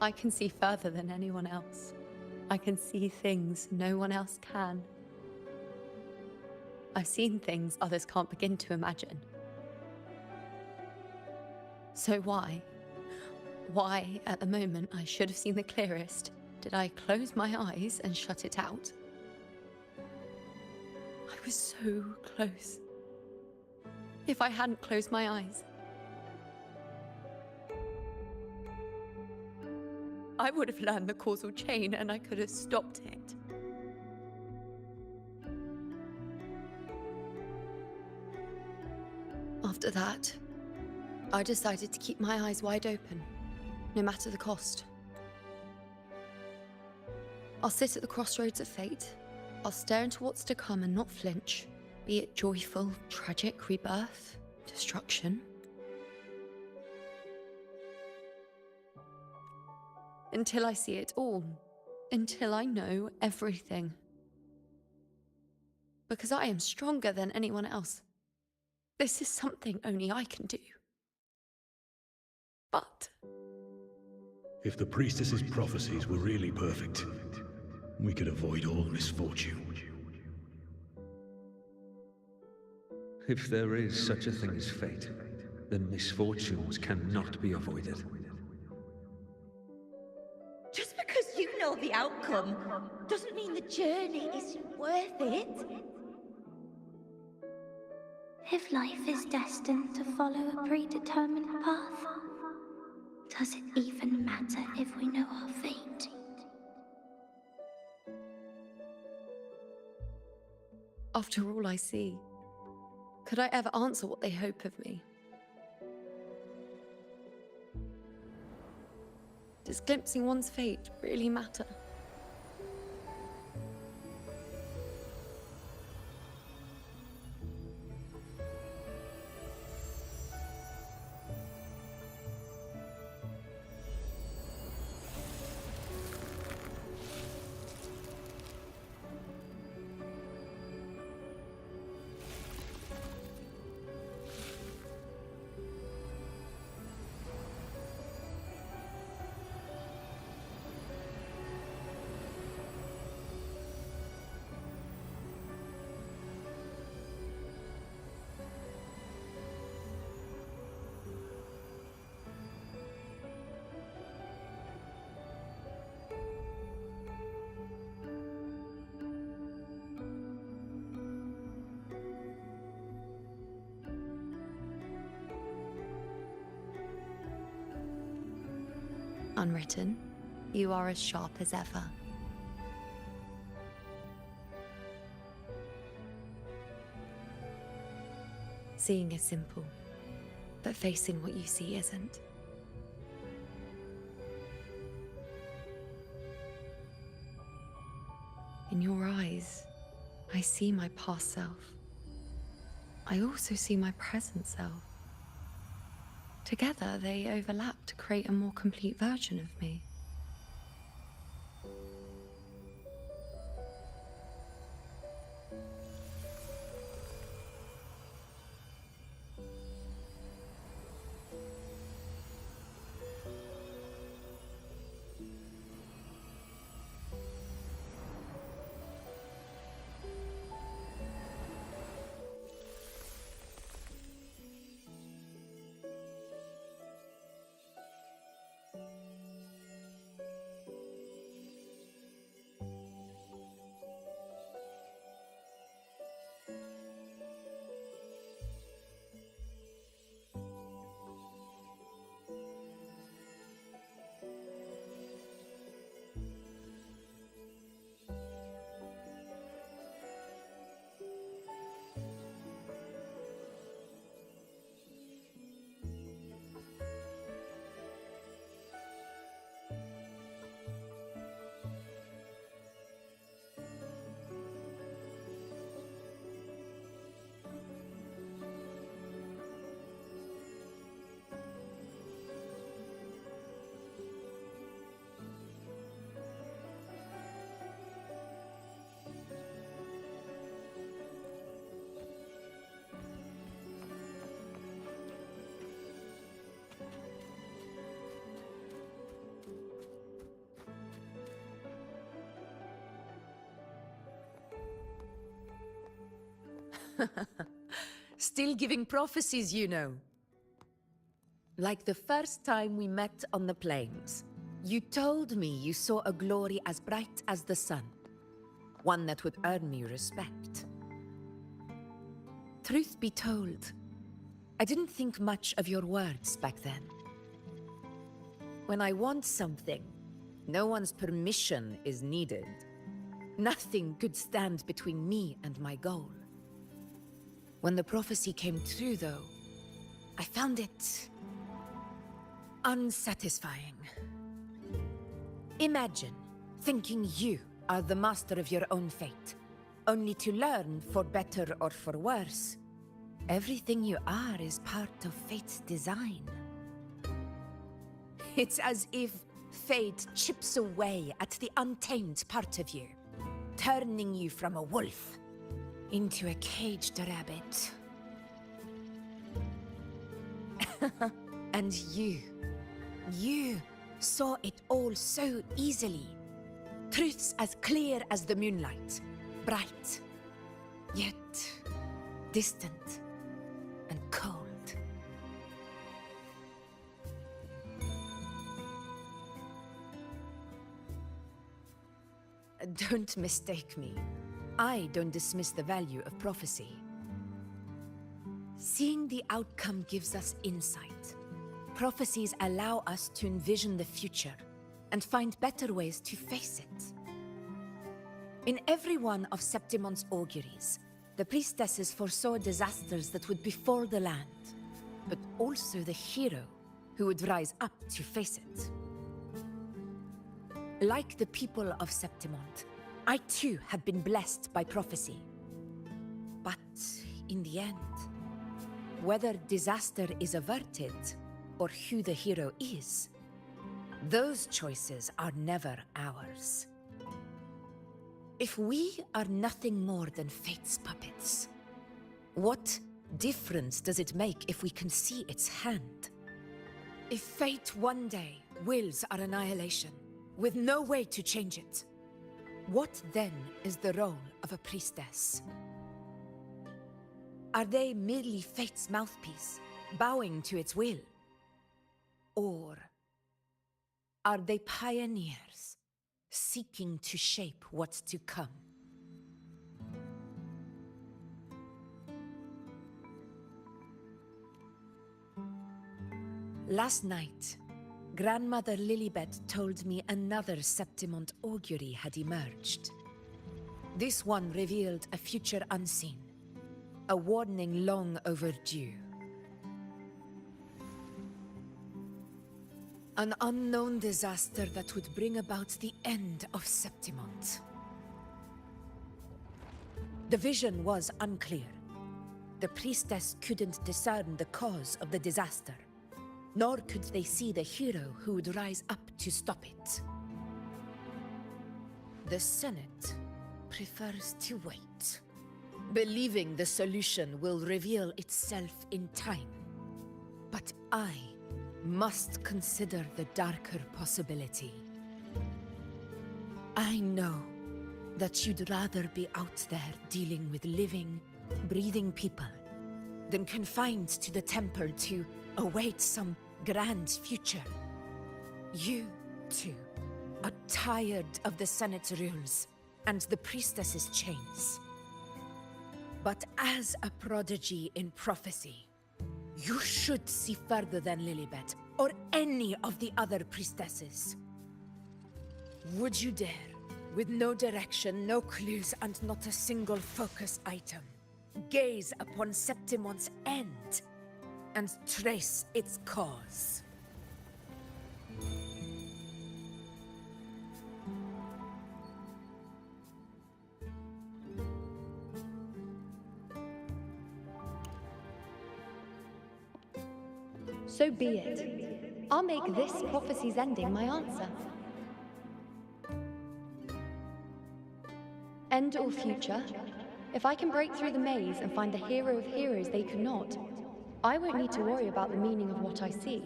I can see further than anyone else. I can see things no one else can. I've seen things others can't begin to imagine. So why at the moment I should have seen the clearest, did I close my eyes and shut it out? I was so close. If I hadn't closed my eyes, I would have learned the causal chain and I could have stopped it. After that, I decided to keep my eyes wide open, no matter the cost. I'll sit at the crossroads of fate. I'll stare into what's to come and not flinch, be it joyful, tragic, rebirth, destruction. Until I see it all. Until I know everything. Because I am stronger than anyone else. This is something only I can do. But If the priestess's prophecies were really perfect, we could avoid all misfortune. If there is such a thing as fate, then misfortunes cannot be avoided. Just because you know the outcome doesn't mean the journey is worth it. If life is destined to follow a predetermined path, does it even matter if we know our fate? After all I see, could I ever answer what they hope of me? Does glimpsing one's fate really matter? Unwritten, you are as sharp as ever. Seeing is simple, but facing what you see isn't. In your eyes, I see my past self. I also see my present self. Together, they overlap to create a more complete version of me. Still giving prophecies, you know. Like the first time we met on the plains, you told me you saw a glory as bright as the sun, one that would earn me respect. Truth be told, I didn't think much of your words back then. When I want something, no one's permission is needed. Nothing could stand between me and my goal. When the prophecy came true, though, I found it unsatisfying. Imagine thinking you are the master of your own fate, only to learn, for better or for worse, everything you are is part of fate's design. It's as if fate chips away at the untamed part of you, turning you from a wolf into a caged rabbit. And you saw it all so easily. Truths as clear as the moonlight, bright, yet distant and cold. Don't mistake me. I don't dismiss the value of prophecy. Seeing the outcome gives us insight. Prophecies allow us to envision the future and find better ways to face it. In every one of Septimon's auguries, the priestesses foresaw disasters that would befall the land, but also the hero who would rise up to face it. Like the people of Septimont, I too have been blessed by prophecy. But in the end, whether disaster is averted or who the hero is, those choices are never ours. If we are nothing more than fate's puppets, what difference does it make if we can see its hand? If fate one day wills our annihilation, with no way to change it, what then is the role of a priestess? Are they merely fate's mouthpiece, bowing to its will? Or are they pioneers, seeking to shape what's to come? Last night, Grandmother Lilibet told me another Septimont augury had emerged. This one revealed a future unseen, a warning long overdue. An unknown disaster that would bring about the end of Septimont. The vision was unclear. The priestess couldn't discern the cause of the disaster, nor could they see the hero who would rise up to stop it. The Senate prefers to wait, believing the solution will reveal itself in time. But I must consider the darker possibility. I know that you'd rather be out there dealing with living, breathing people than confined to the temple to await some grand future. You, too, are tired of the Senate's rules and the priestess's chains. But as a prodigy in prophecy, you should see further than Lilibet or any of the other priestesses. Would you dare, with no direction, no clues, and not a single focus item, gaze upon Septimont's end and trace its cause? So be it. I'll make this prophecy's ending my answer. End or future, if I can break through the maze and find the hero of heroes they could not, I won't need to worry about the meaning of what I see.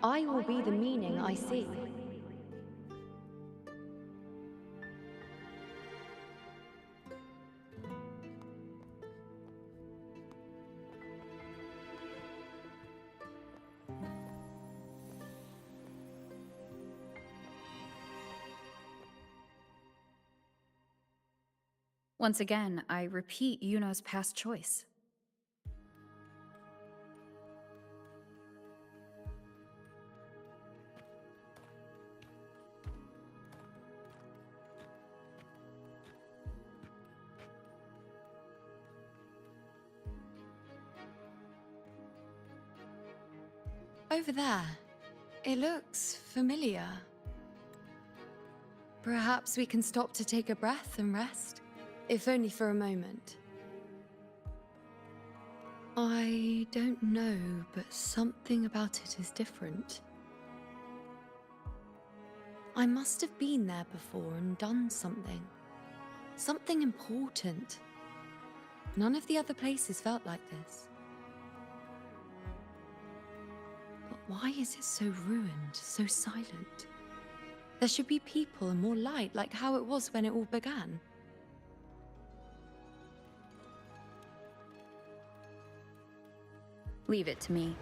I will be the meaning I see. Once again, I repeat Yuno's past choice. Over there. It looks familiar. Perhaps we can stop to take a breath and rest, if only for a moment. I don't know, but something about it is different. I must have been there before and done something. Something important. None of the other places felt like this. Why is it so ruined, so silent? There should be people and more light, like how it was when it all began. Leave it to me.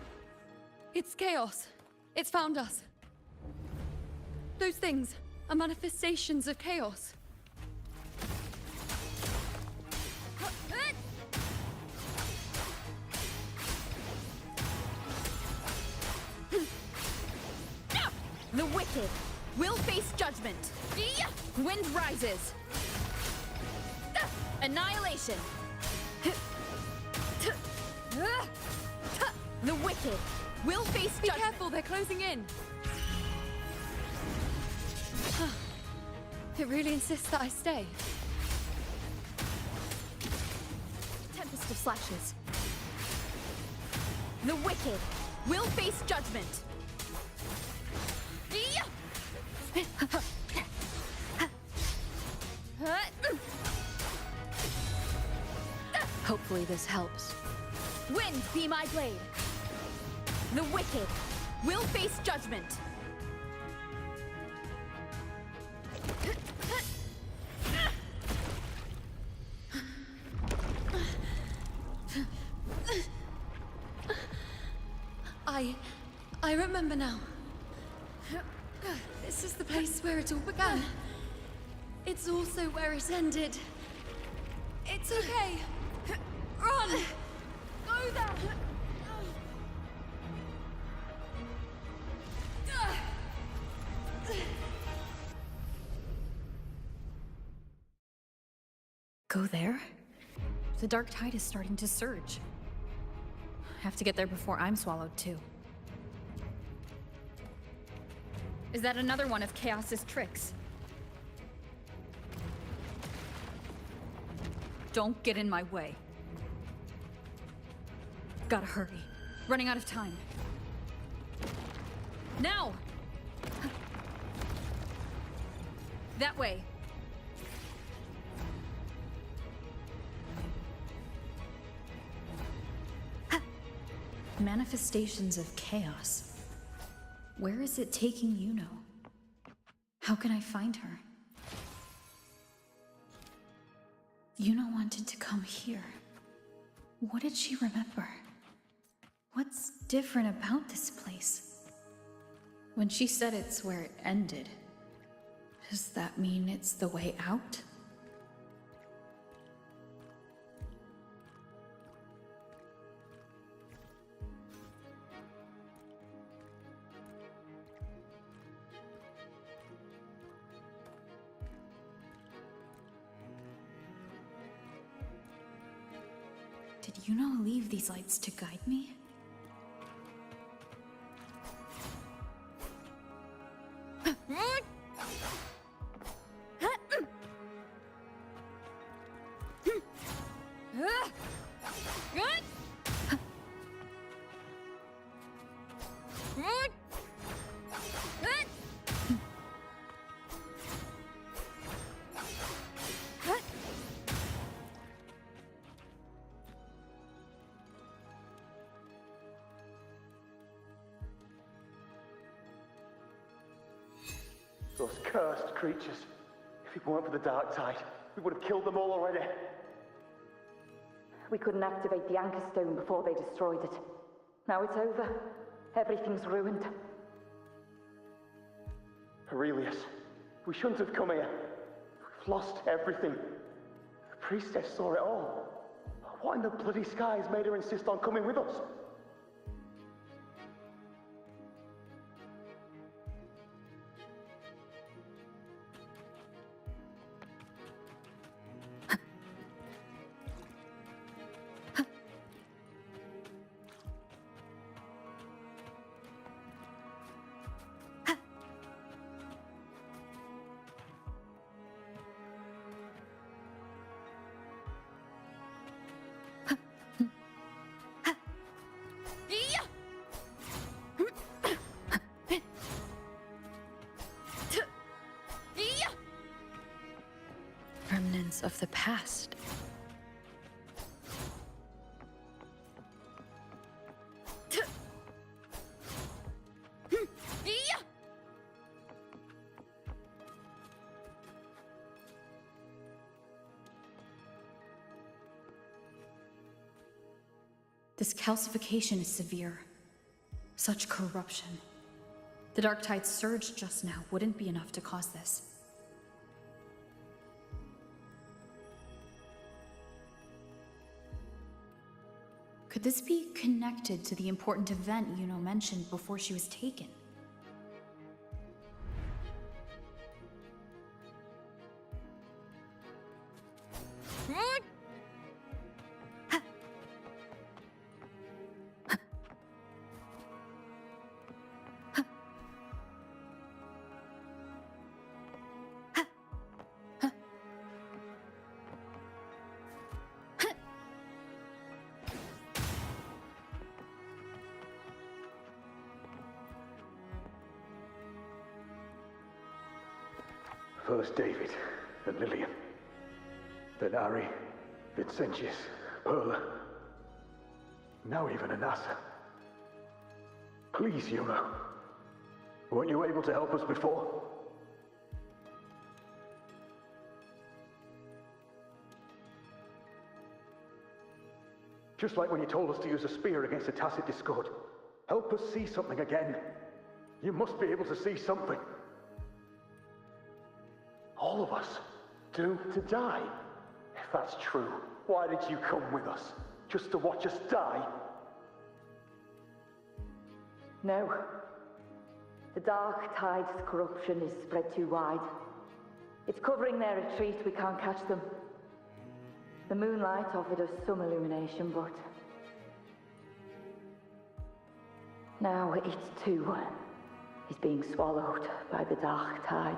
It's chaos. It's found us. Those things are manifestations of chaos. The wicked will face judgment. Wind rises. Annihilation. The wicked will face judgment. Be careful, they're closing in. It really insists that I stay. Tempest of slashes. The wicked will face judgment. Hopefully this helps. Wind be my blade. The wicked will face judgment. I remember now. This is the place where it all began. It's also where it ended. It's okay. Run! Go there! Go there? The dark tide is starting to surge. Have to get there before I'm swallowed too. Is that another one of Chaos's tricks? Don't get in my way. Gotta hurry. Running out of time. Now! That way. Manifestations of chaos. Where is it taking Yuno? How can I find her? Yuno wanted to come here. What did she remember? What's different about this place? When she said it's where it ended, does that mean it's the way out? Did Yuno leave these lights to guide me? Those cursed creatures. If it weren't for the dark tide, we would have killed them all already. We couldn't activate the Anchor Stone before they destroyed it. Now it's over. Everything's ruined. Aurelius, we shouldn't have come here. We've lost everything. The priestess saw it all. What in the bloody skies made her insist on coming with us? Remnants of the past. This calcification is severe. Such corruption. The dark tide's surge just now wouldn't be enough to cause this. Could this be connected to the important event Yuno mentioned before she was taken? First David, then Lillian, then Ari, Vincentius, Perla, now even Anassa. Please, Yuno. Weren't you able to help us before? Just like when you told us to use a spear against the Tacit Discord. Help us see something again. You must be able to see something. All of us, doomed to die. If that's true, why did you come with us? Just to watch us die? No. The Dark Tide's corruption is spread too wide. It's covering their retreat, we can't catch them. The moonlight offered us some illumination, but... now it too is being swallowed by the Dark Tide.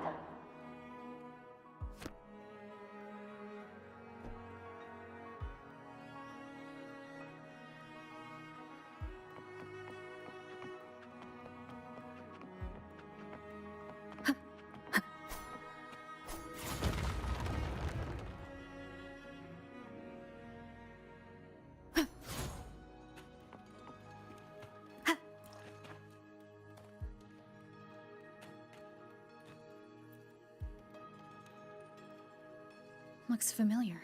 Looks familiar.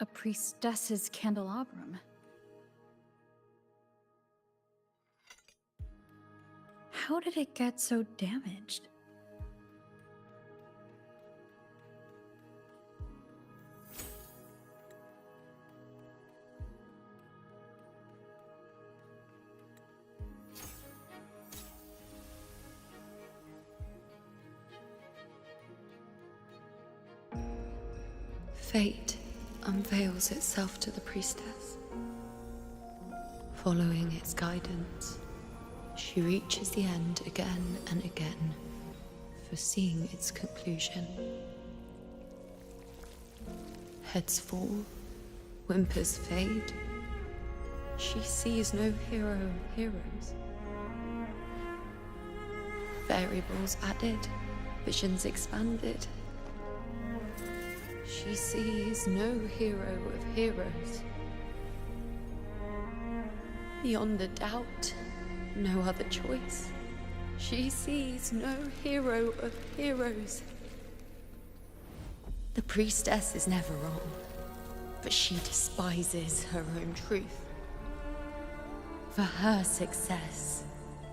A priestess's candelabrum. How did it get so damaged? Fate unveils itself to the priestess. Following its guidance, she reaches the end again and again, foreseeing its conclusion. Heads fall, whimpers fade. She sees no hero of heroes. Variables added, visions expanded. She sees no hero of heroes. Beyond a doubt, no other choice. She sees no hero of heroes. The priestess is never wrong, but she despises her own truth. For her success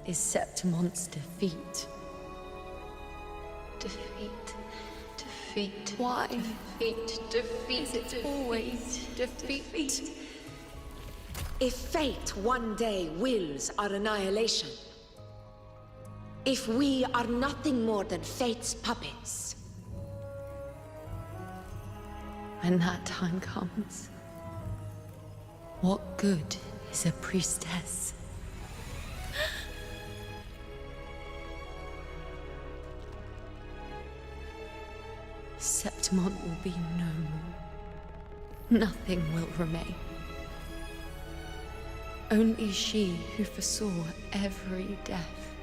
is Septimon's defeat. Defeat. Defeat. Why? Defeat. Defeat. Is it always defeat? If fate one day wills our annihilation, if we are nothing more than fate's puppets, when that time comes, what good is a priestess? Septimon will be no more. Nothing will remain. Only she who foresaw every death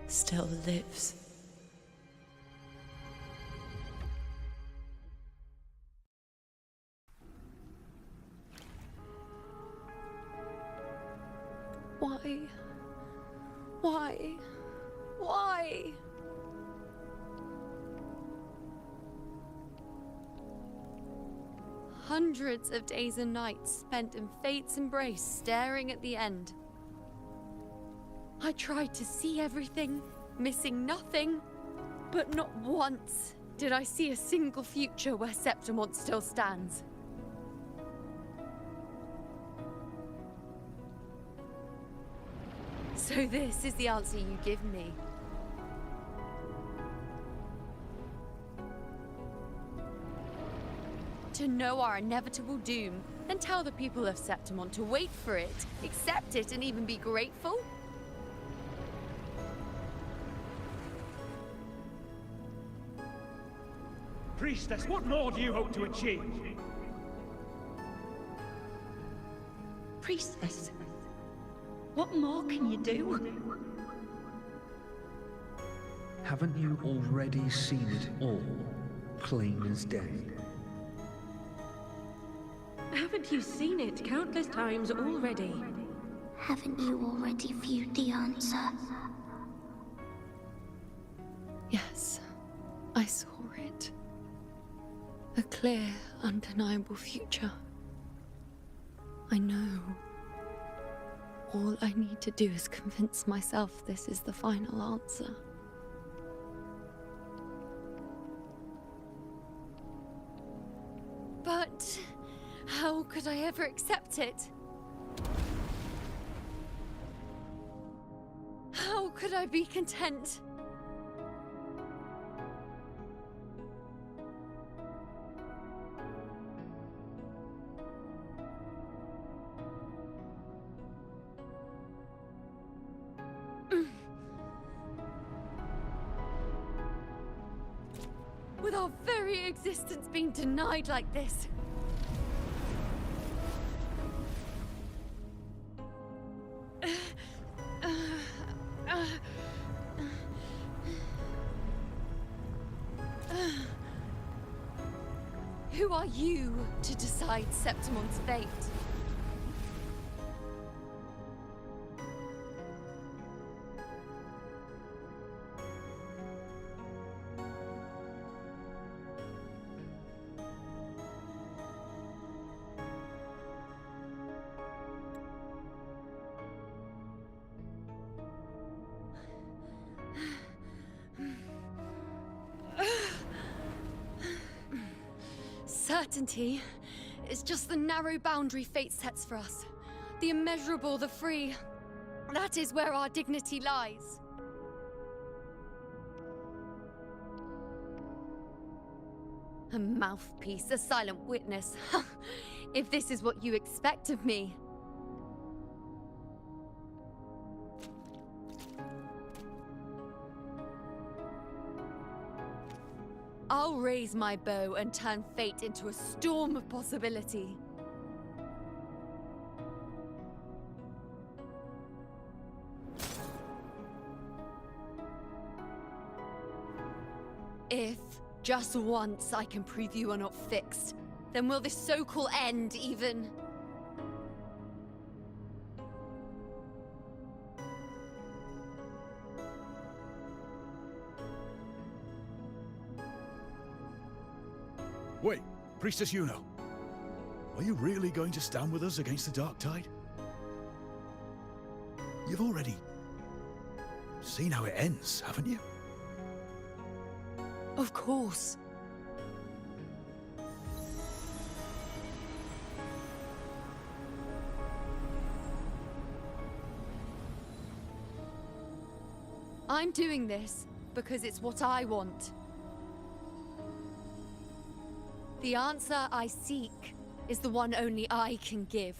still lives. Why? Why? Why? Hundreds of days and nights spent in fate's embrace, staring at the end. I tried to see everything, missing nothing, but not once did I see a single future where Septimont still stands. So this is the answer you give me. To know our inevitable doom, then tell the people of Septimont to wait for it, accept it, and even be grateful? Priestess, what more do you hope to achieve? Priestess, what more can you do? Haven't you already seen it all, plain as day? Haven't you seen it countless times already? Haven't you already viewed the answer? Yes, I saw it. A clear, undeniable future. I know. All I need to do is convince myself this is the final answer. But how could I ever accept it? How could I be content? With our very existence being denied like this. Who are you to decide Septimon's fate? Certainty is just the narrow boundary fate sets for us. The immeasurable, the free. That is where our dignity lies. A mouthpiece, a silent witness. If this is what you expect of me. I'll raise my bow and turn fate into a storm of possibility. If, just once, I can prove you are not fixed, then will this so-called end even... Wait, Priestess Yuno. Are you really going to stand with us against the Dark Tide? You've already seen how it ends, haven't you? Of course. I'm doing this because it's what I want. The answer I seek is the one only I can give.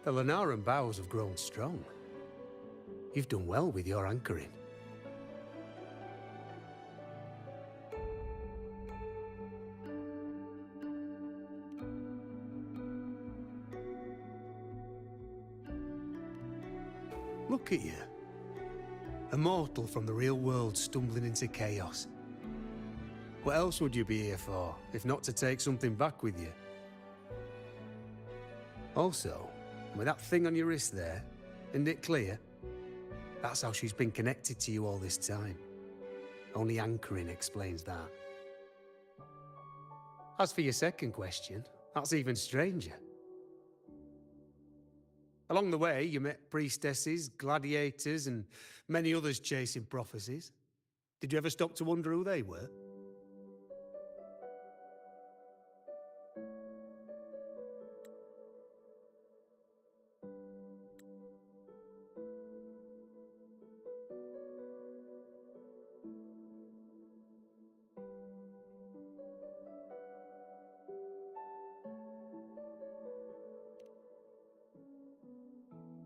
The Lunaran bows have grown strong. You've done well with your anchoring. Look at you. A mortal from the real world stumbling into chaos. What else would you be here for, if not to take something back with you? Also, with that thing on your wrist there, isn't it clear? That's how she's been connected to you all this time. Only anchoring explains that. As for your second question, that's even stranger. Along the way, you met priestesses, gladiators, and many others chasing prophecies. Did you ever stop to wonder who they were?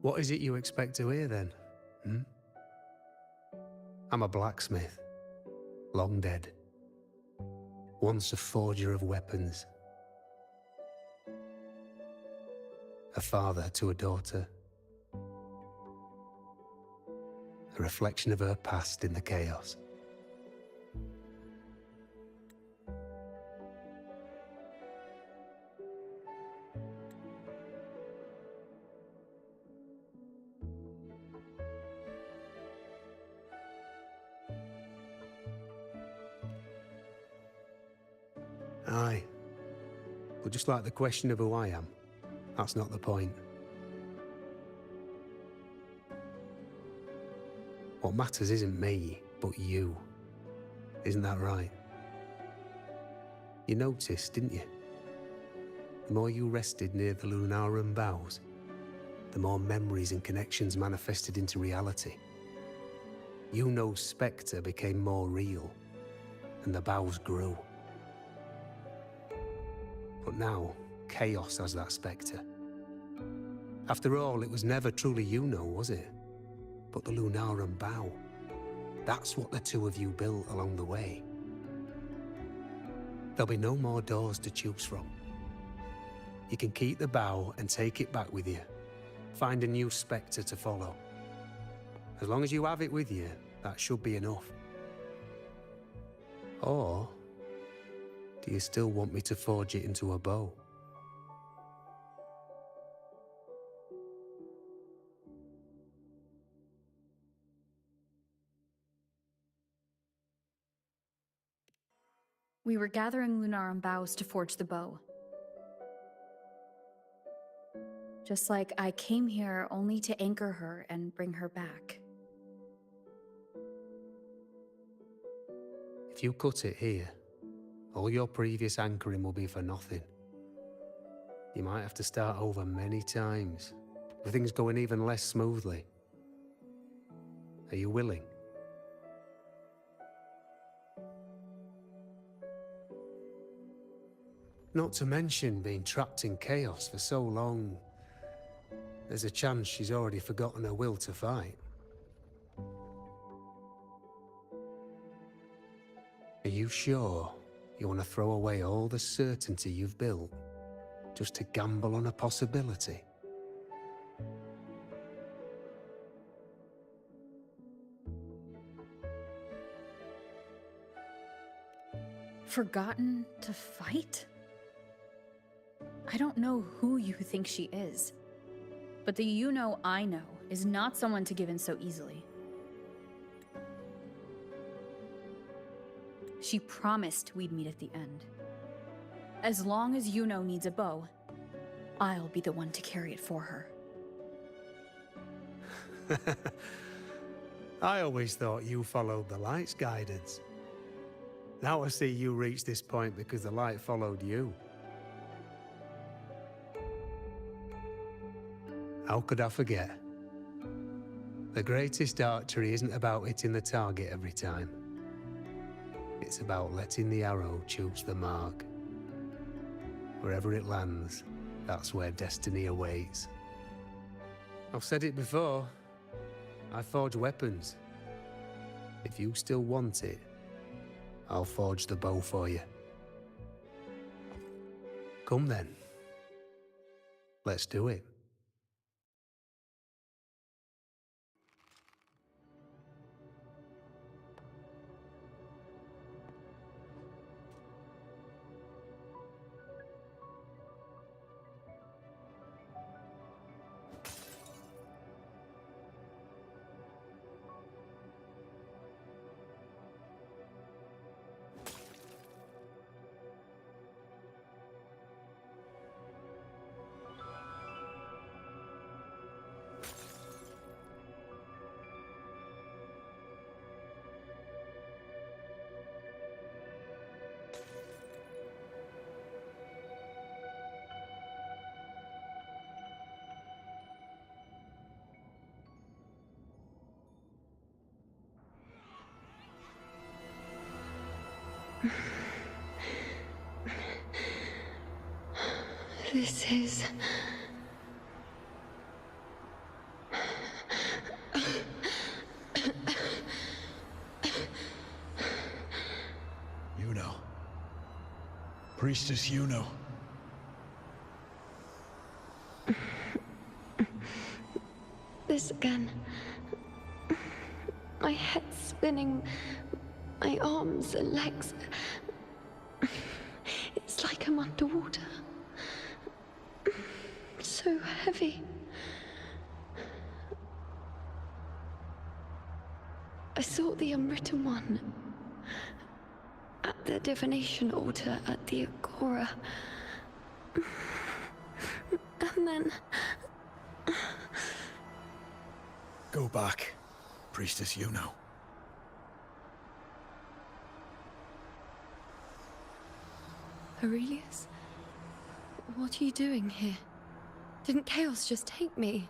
What is it you expect to hear then? I'm a blacksmith, long dead. Once a forger of weapons. A father to a daughter. A reflection of her past in the chaos. Aye. But just like the question of who I am, that's not the point. What matters isn't me, but you. Isn't that right? You noticed, didn't you? The more you rested near the Lunaran bows, the more memories and connections manifested into reality. Yuno's spectre became more real, and the bows grew. But now, chaos has that spectre. After all, it was never truly Yuno, was it? But the Lunaran bow. That's what the two of you built along the way. There'll be no more doors to choose from. You can keep the bow and take it back with you. Find a new spectre to follow. As long as you have it with you, that should be enough. Or do you still want me to forge it into a bow? We were gathering Lunaran boughs to forge the bow. Just like I came here only to anchor her and bring her back. If you cut it here, all your previous anchoring will be for nothing. You might have to start over many times, with things going even less smoothly. Are you willing? Not to mention being trapped in chaos for so long. There's a chance she's already forgotten her will to fight. Are you sure you want to throw away all the certainty you've built just to gamble on a possibility? Forgotten to fight? I don't know who you think she is, but the Yuno I know is not someone to give in so easily. She promised we'd meet at the end. As long as Yuno needs a bow, I'll be the one to carry it for her. I always thought you followed the light's guidance. Now I see you reached this point because the light followed you. How could I forget? The greatest archery isn't about hitting the target every time. It's about letting the arrow choose the mark. Wherever it lands, that's where destiny awaits. I've said it before. I forge weapons. If you still want it, I'll forge the bow for you. Come then. Let's do it. This is... Yuno. Priestess Yuno. This again. My head spinning, my arms and legs. It's like I'm underwater. So heavy. I saw the Unwritten One at the divination altar at the Agora. And then... Go back, Priestess Yuno. Aurelius? What are you doing here? Didn't chaos just take me?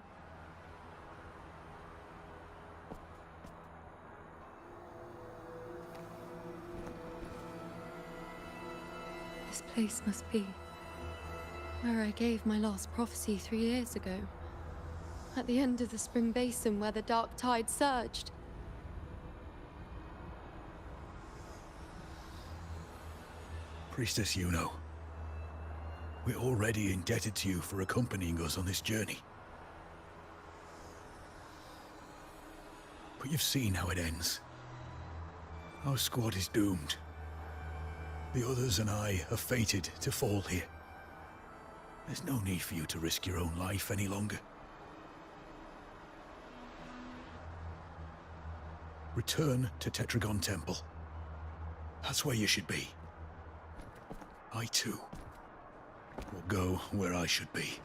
This place must be where I gave my last prophecy 3 years ago. At the end of the spring basin where the dark tide surged. Priestess Yuno. We're already indebted to you for accompanying us on this journey. But you've seen how it ends. Our squad is doomed. The others and I are fated to fall here. There's no need for you to risk your own life any longer. Return to Tetragon Temple. That's where you should be. I too will go where I should be.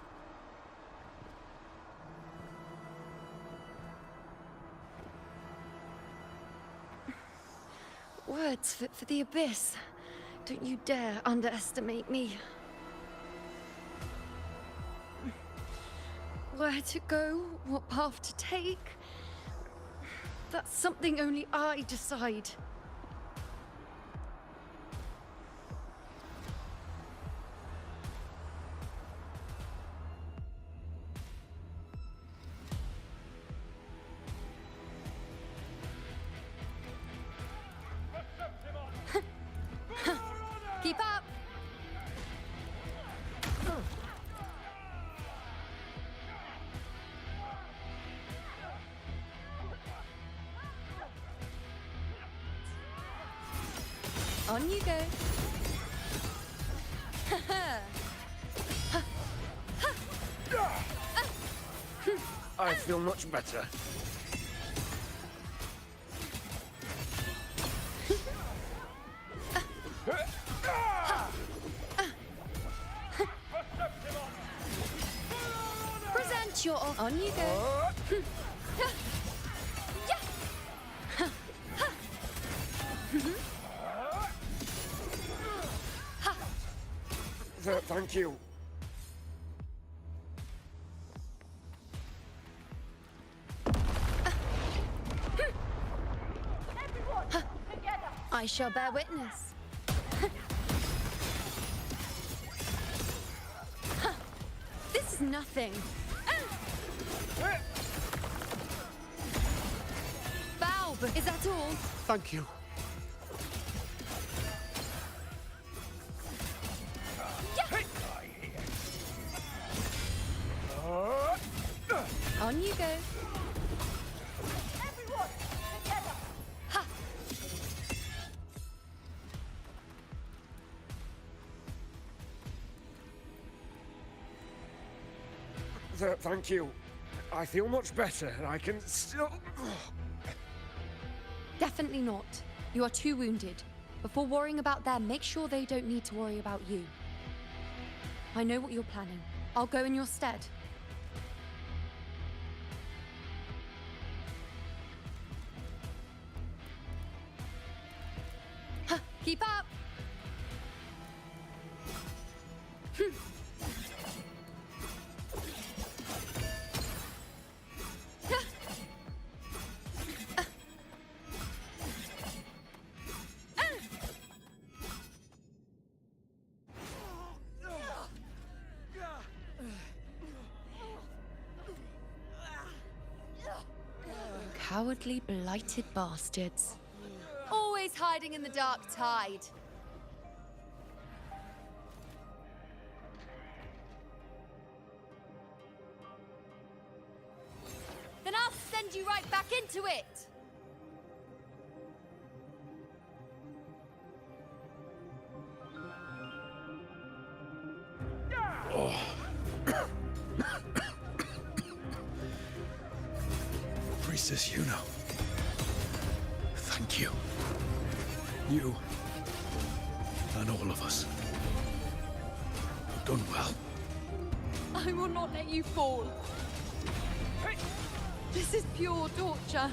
Words fit for the abyss. Don't you dare underestimate me. Where to go, what path to take, that's something only I decide. Keep up! On you go. I feel much better. Present your off. On you go. Thank you. I shall bear witness. This is nothing. Is that all? Thank you. On you go. Everyone, together! Ha! Thank you. I feel much better. I can still... Definitely not. You are too wounded. Before worrying about them, make sure they don't need to worry about you. I know what you're planning. I'll go in your stead. Ha! Keep up! Cowardly, blighted bastards. Always hiding in the dark tide. Then I'll send you right back into it! Priestess Yuno. Thank you. You and all of us have done well. I will not let you fall. This is pure torture.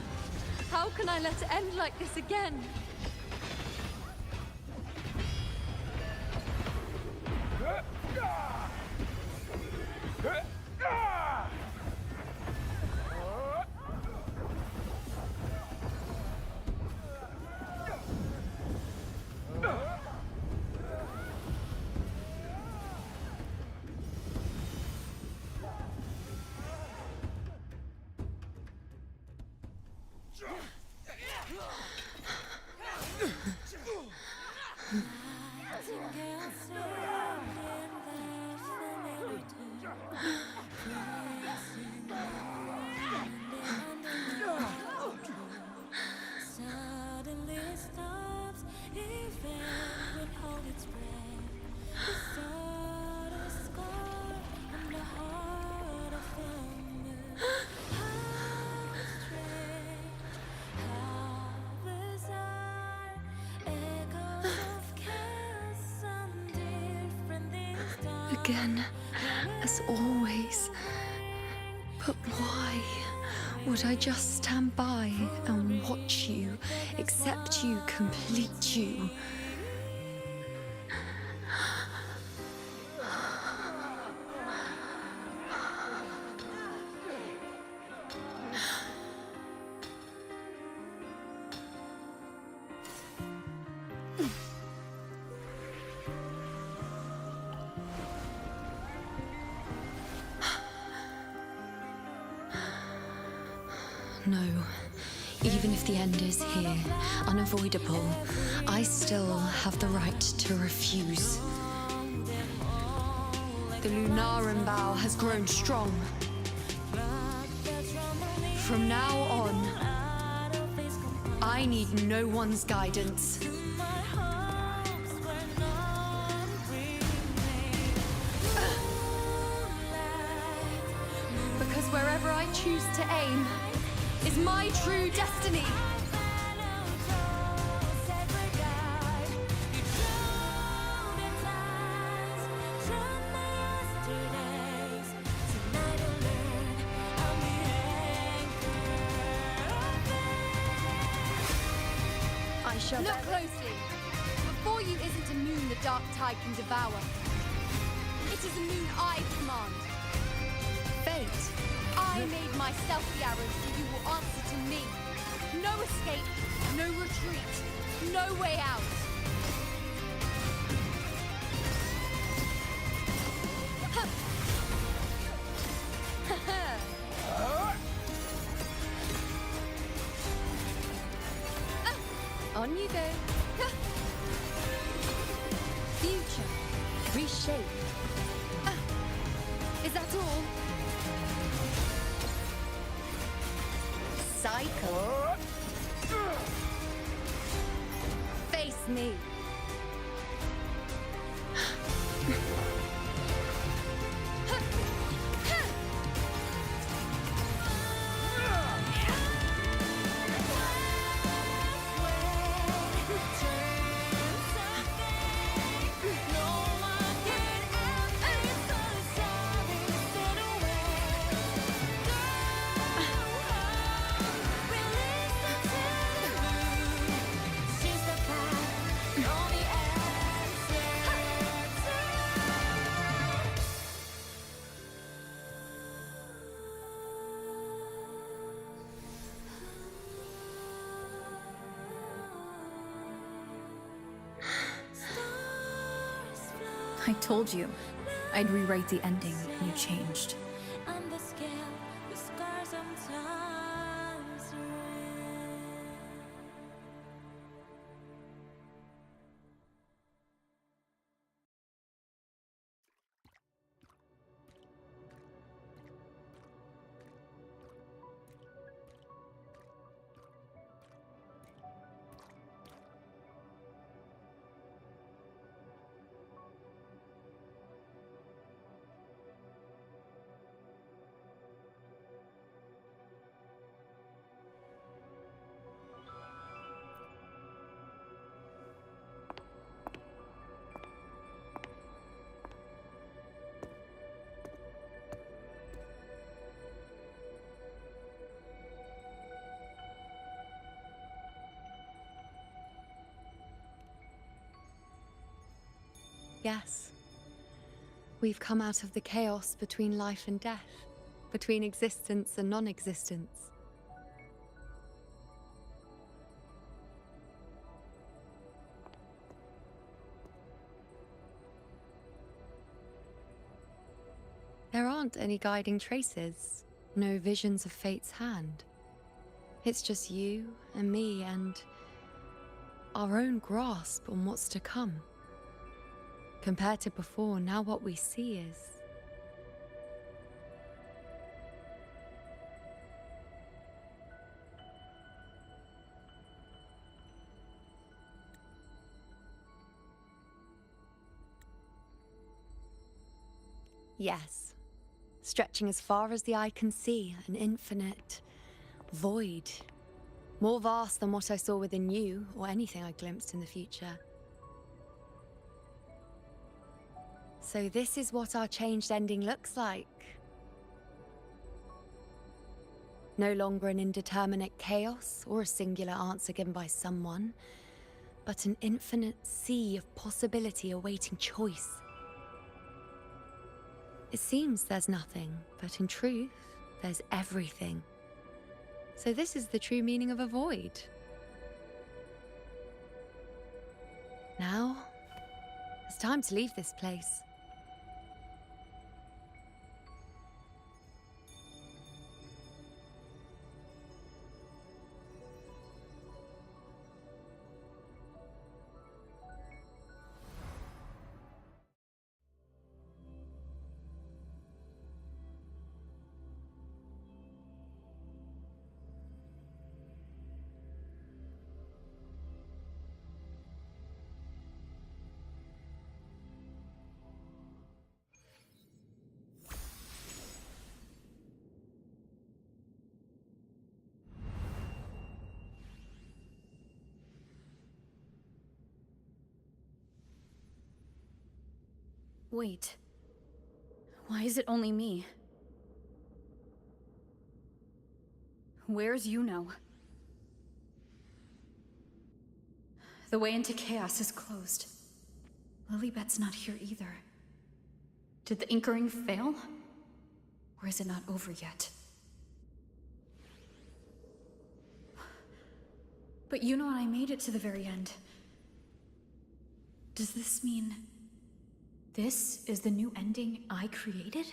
How can I let it end like this again? Again, as always. But why would I just stand by and watch you, accept you, complete you? No. Even if the end is here, unavoidable, I still have the right to refuse. The Lunaran bow has grown strong. From now on, I need no one's guidance. Because wherever I choose to aim is my true destiny. I shall look closely. Before you isn't a moon the dark tide can devour. It is a moon I command. Fate. I made myself the arrow, so you will answer to me. No escape, no retreat, no way out. On you go. Ha! Future. Reshape. Ah. Is that all? Cycle. Face me. I told you I'd rewrite the ending if you changed. Yes. We've come out of the chaos between life and death, between existence and non-existence. There aren't any guiding traces, no visions of fate's hand. It's just you and me and our own grasp on what's to come. Compared to before, now what we see is... Yes. Stretching as far as the eye can see, an infinite void. More vast than what I saw within you, or anything I glimpsed in the future. So this is what our changed ending looks like. No longer an indeterminate chaos or a singular answer given by someone, but an infinite sea of possibility awaiting choice. It seems there's nothing, but in truth, there's everything. So this is the true meaning of a void. Now, it's time to leave this place. Wait. Why is it only me? Where's Yuno? The way into chaos is closed. Lilybet's not here either. Did the Inkering fail? Or is it not over yet? But Yuno and I made it to the very end. Does this mean... this is the new ending I created?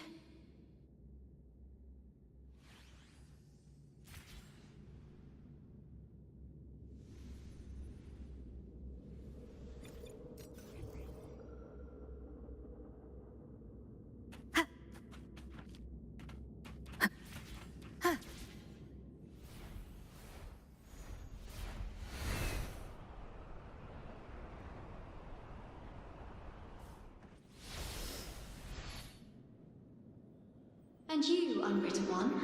And you, Unwritten One?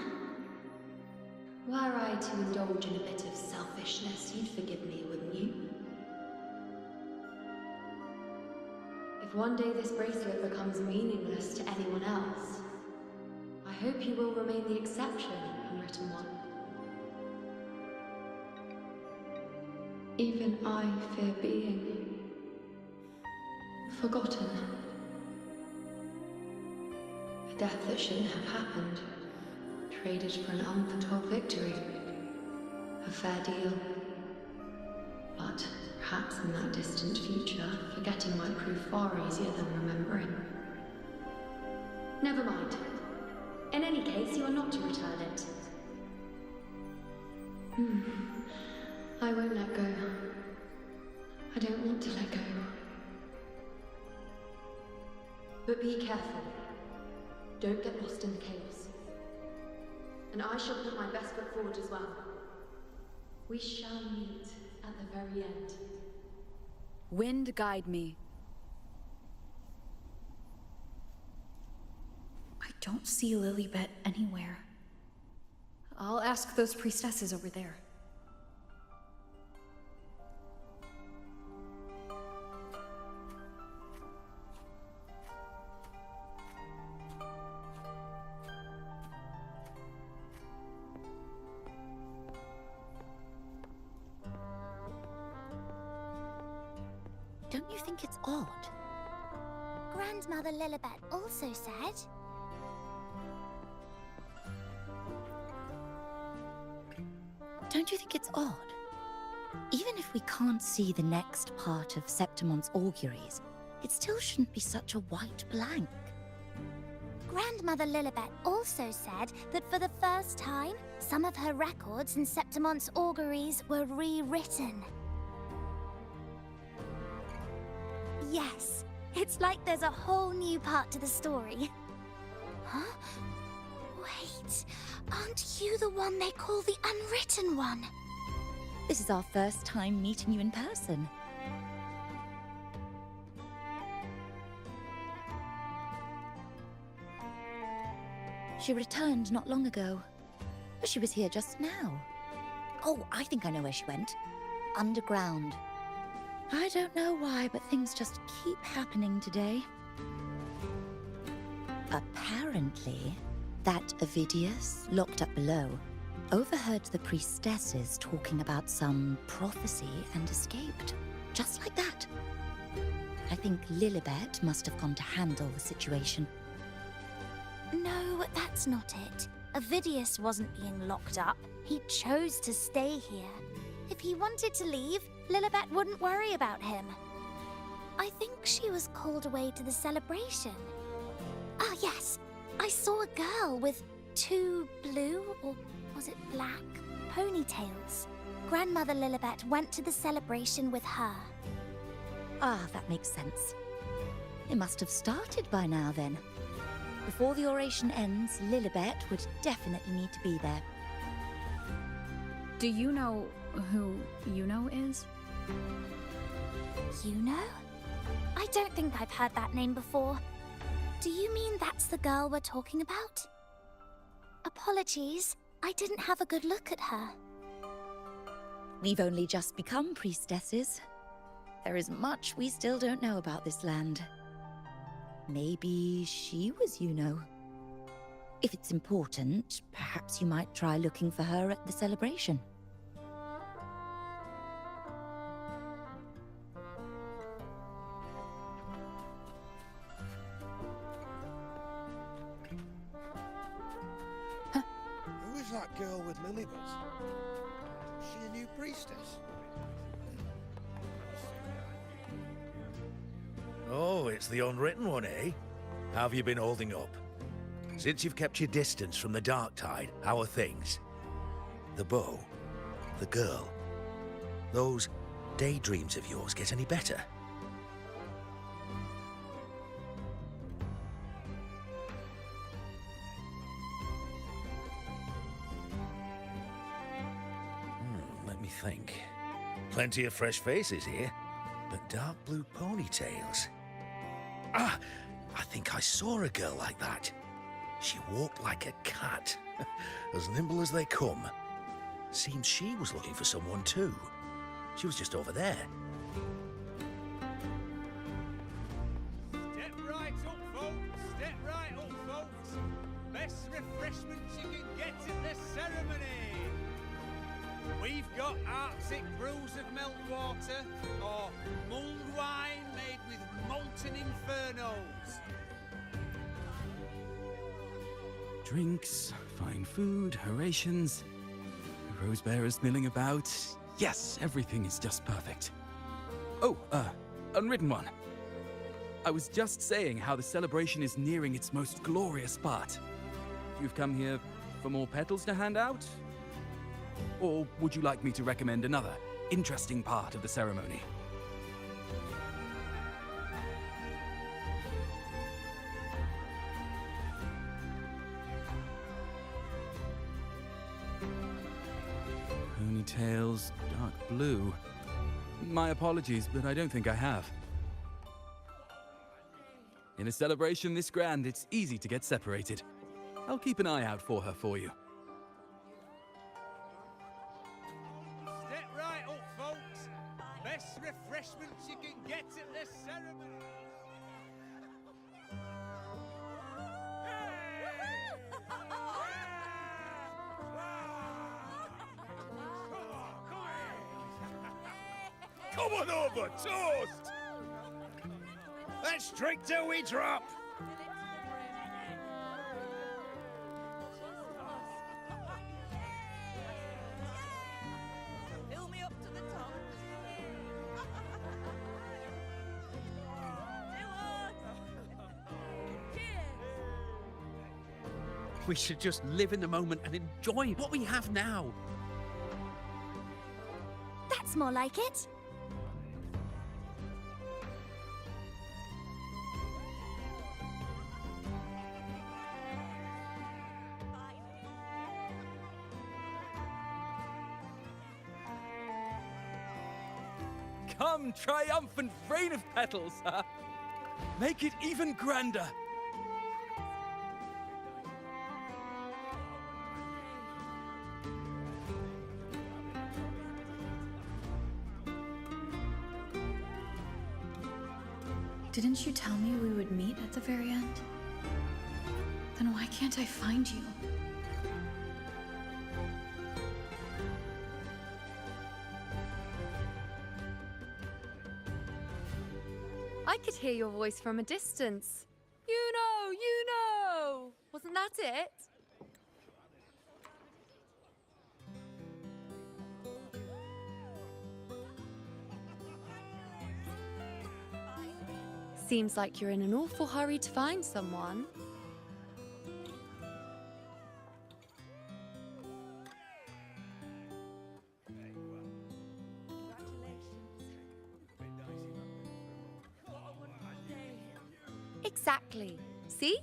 Were I to indulge in a bit of selfishness, you'd forgive me, wouldn't you? If one day this bracelet becomes meaningless to anyone else, I hope you will remain the exception, Unwritten One. Even I fear being forgotten. A death that shouldn't have happened, traded for an unforetold victory. A fair deal. But perhaps in that distant future, forgetting might prove far easier than remembering. Never mind. In any case, you are not to return it. I won't let go. I don't want to let go. But be careful. Don't get lost in the chaos. And I shall put my best foot forward as well. We shall meet at the very end. Wind guide me. I don't see Lilibet anywhere. I'll ask those priestesses over there. Don't you think it's odd? Grandmother Lilibet also said... Don't you think it's odd? Even if we can't see the next part of Septimon's auguries, it still shouldn't be such a white blank. Grandmother Lilibet also said that for the first time, some of her records in Septimon's auguries were rewritten. Yes, it's like there's a whole new part to the story. Huh? Wait, aren't you the one they call the Unwritten One? This is our first time meeting you in person. She returned not long ago, but she was here just now. Oh, I think I know where she went. Underground. I don't know why, but things just keep happening today. Apparently, that Ovidius, locked up below, overheard the priestesses talking about some prophecy and escaped. Just like that. I think Lilibet must have gone to handle the situation. No, that's not it. Ovidius wasn't being locked up. He chose to stay here. If he wanted to leave, Lilibet wouldn't worry about him. I think she was called away to the celebration. Ah, yes. I saw a girl with 2 blue, or was it black, ponytails. Grandmother Lilibet went to the celebration with her. Ah, that makes sense. It must have started by now, then. Before the oration ends, Lilibet would definitely need to be there. Do you know who Yuno is? Yuno? I don't think I've heard that name before. Do you mean that's the girl we're talking about? Apologies, I didn't have a good look at her. We've only just become priestesses. There is much we still don't know about this land. Maybe she was Yuno. If it's important, perhaps you might try looking for her at the celebration. Who is that girl with Lilibet? Is she a new priestess? Oh, it's the Unwritten One, eh? How have you been holding up? Since you've kept your distance from the Dark Tide, how are things? The bow? The girl? Those daydreams of yours get any better? Let me think. Plenty of fresh faces here, but dark blue ponytails. Ah! I think I saw a girl like that. She walked like a cat, as nimble as they come. Seems she was looking for someone too. She was just over there. Step right up, folks. Step right up, folks. Best refreshments you can get at the ceremony. We've got Arctic brews of meltwater or mulled wine made with molten infernos. Drinks, fine food, orations, rose bearers milling about. Yes, everything is just perfect. Oh, unwritten one. I was just saying how the celebration is nearing its most glorious part. You've come here for more petals to hand out? Or would you like me to recommend another interesting part of the ceremony? Ponytails, dark blue. My apologies, but I don't think I have. In a celebration this grand, it's easy to get separated. I'll keep an eye out for her for you. Step right up, folks. Best refreshments you can get at the ceremony. Come on over, toast! Let's drink till we drop. Fill me up to the top. We should just live in the moment and enjoy what we have now. That's more like it. Come, triumphant rain of petals! Make it even grander! Didn't you tell me we would meet at the very end? Then why can't I find you? I could hear your voice from a distance. You know! Wasn't that it? Seems like you're in an awful hurry to find someone. Exactly. See?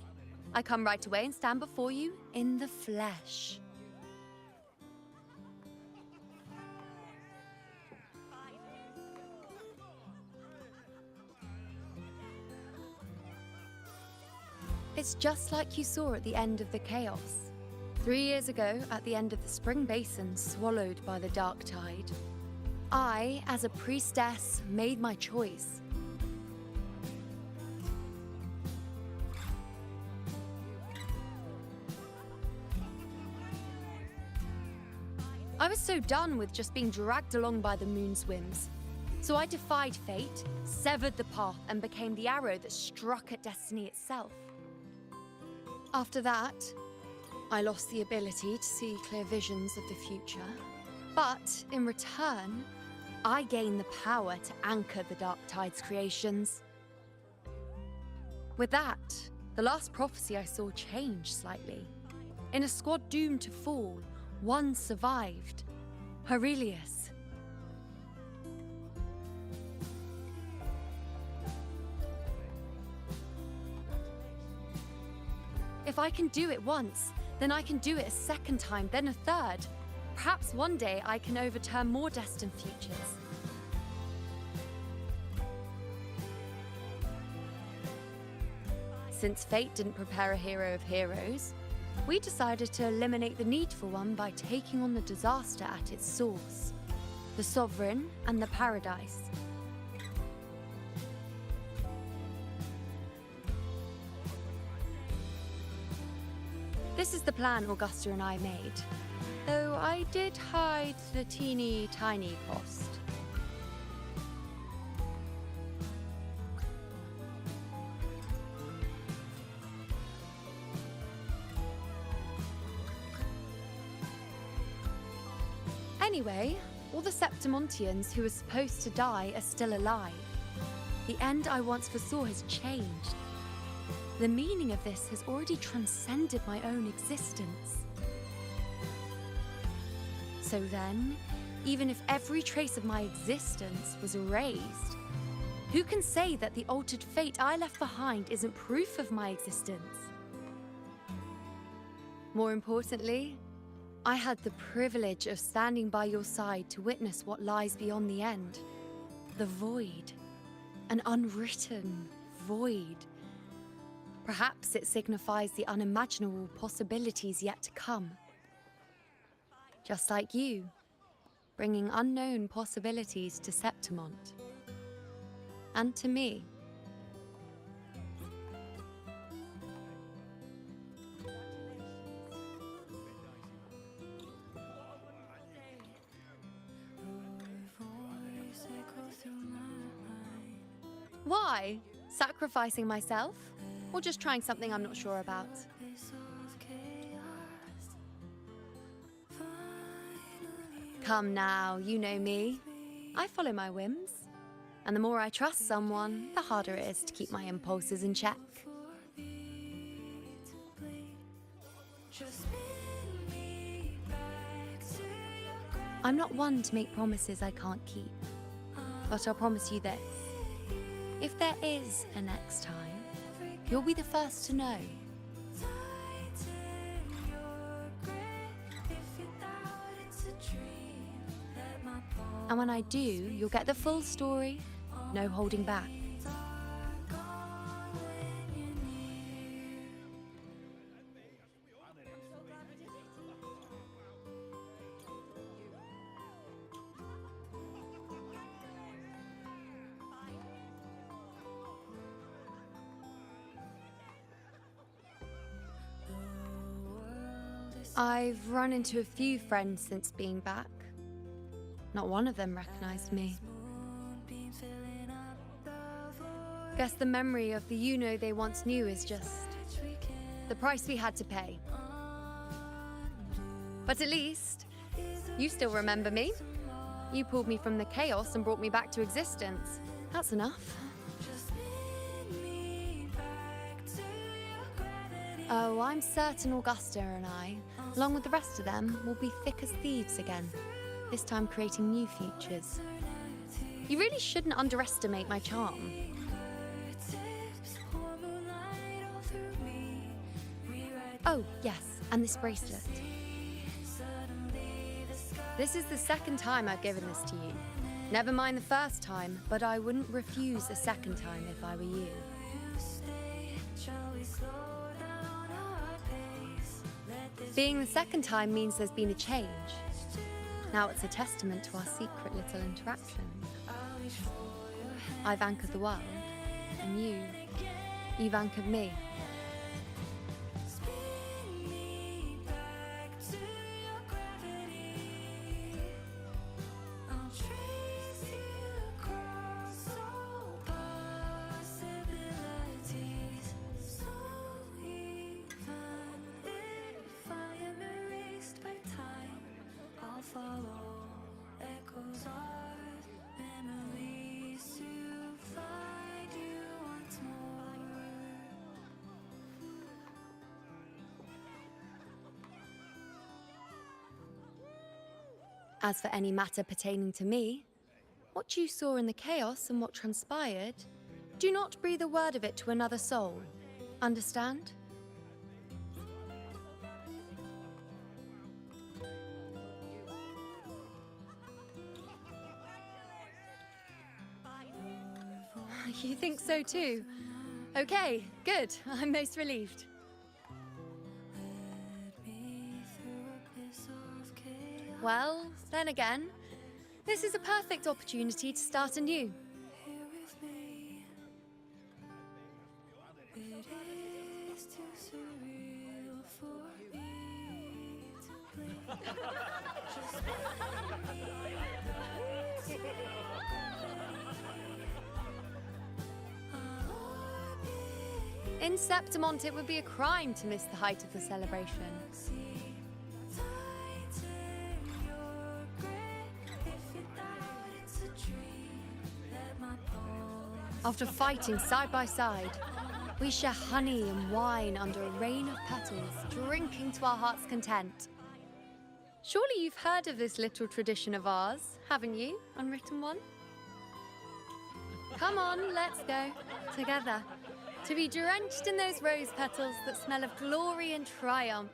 I come right away and stand before you in the flesh. It's just like you saw at the end of the chaos. 3 years ago, at the end of the spring basin swallowed by the dark tide, I, as a priestess, made my choice. I was so done with just being dragged along by the moon's whims. So I defied fate, severed the path, and became the arrow that struck at destiny itself. After that, I lost the ability to see clear visions of the future. But in return, I gained the power to anchor the Dark Tide's creations. With that, the last prophecy I saw changed slightly. In a squad doomed to fall, one survived. Aurelius. If I can do it once, then I can do it a second time, then a third. Perhaps one day I can overturn more destined futures. Since fate didn't prepare a hero of heroes, we decided to eliminate the need for one by taking on the disaster at its source. The Sovereign and the Paradise. This is the plan Augusta and I made, though I did hide the teeny tiny cost. Anyway, all the Septimontians who were supposed to die are still alive. The end I once foresaw has changed. The meaning of this has already transcended my own existence. So then, even if every trace of my existence was erased, who can say that the altered fate I left behind isn't proof of my existence? More importantly, I had the privilege of standing by your side to witness what lies beyond the end. The void. An unwritten void. Perhaps it signifies the unimaginable possibilities yet to come. Just like you, bringing unknown possibilities to Septimont. And to me. Why? Sacrificing myself? Or just trying something I'm not sure about? Come now, you know me. I follow my whims. And the more I trust someone, the harder it is to keep my impulses in check. I'm not one to make promises I can't keep. But I'll promise you this. If there is a next time, you'll be the first to know. And when I do, you'll get the full story, no holding back. I've run into a few friends since being back. Not one of them recognized me. Guess the memory of the you-know they once knew is just the price we had to pay. But at least, you still remember me. You pulled me from the chaos and brought me back to existence. That's enough. Oh, I'm certain Augusta and I, along with the rest of them, will be thick as thieves again, this time creating new futures. You really shouldn't underestimate my charm. Oh, yes, and this bracelet. This is the second time I've given this to you. Never mind the first time, but I wouldn't refuse a second time if I were you. Being the second time means there's been a change. Now it's a testament to our secret little interaction. I've anchored the world, and you've anchored me. As for any matter pertaining to me, what you saw in the chaos and what transpired, do not breathe a word of it to another soul. Understand? You think so too? Okay, good. I'm most relieved. Well, then again, this is a perfect opportunity to start anew. In Septimont, it would be a crime to miss the height of the celebration. After fighting side by side, we share honey and wine under a rain of petals, drinking to our heart's content. Surely you've heard of this little tradition of ours, haven't you, Unwritten One? Come on, let's go. Together. To be drenched in those rose petals that smell of glory and triumph.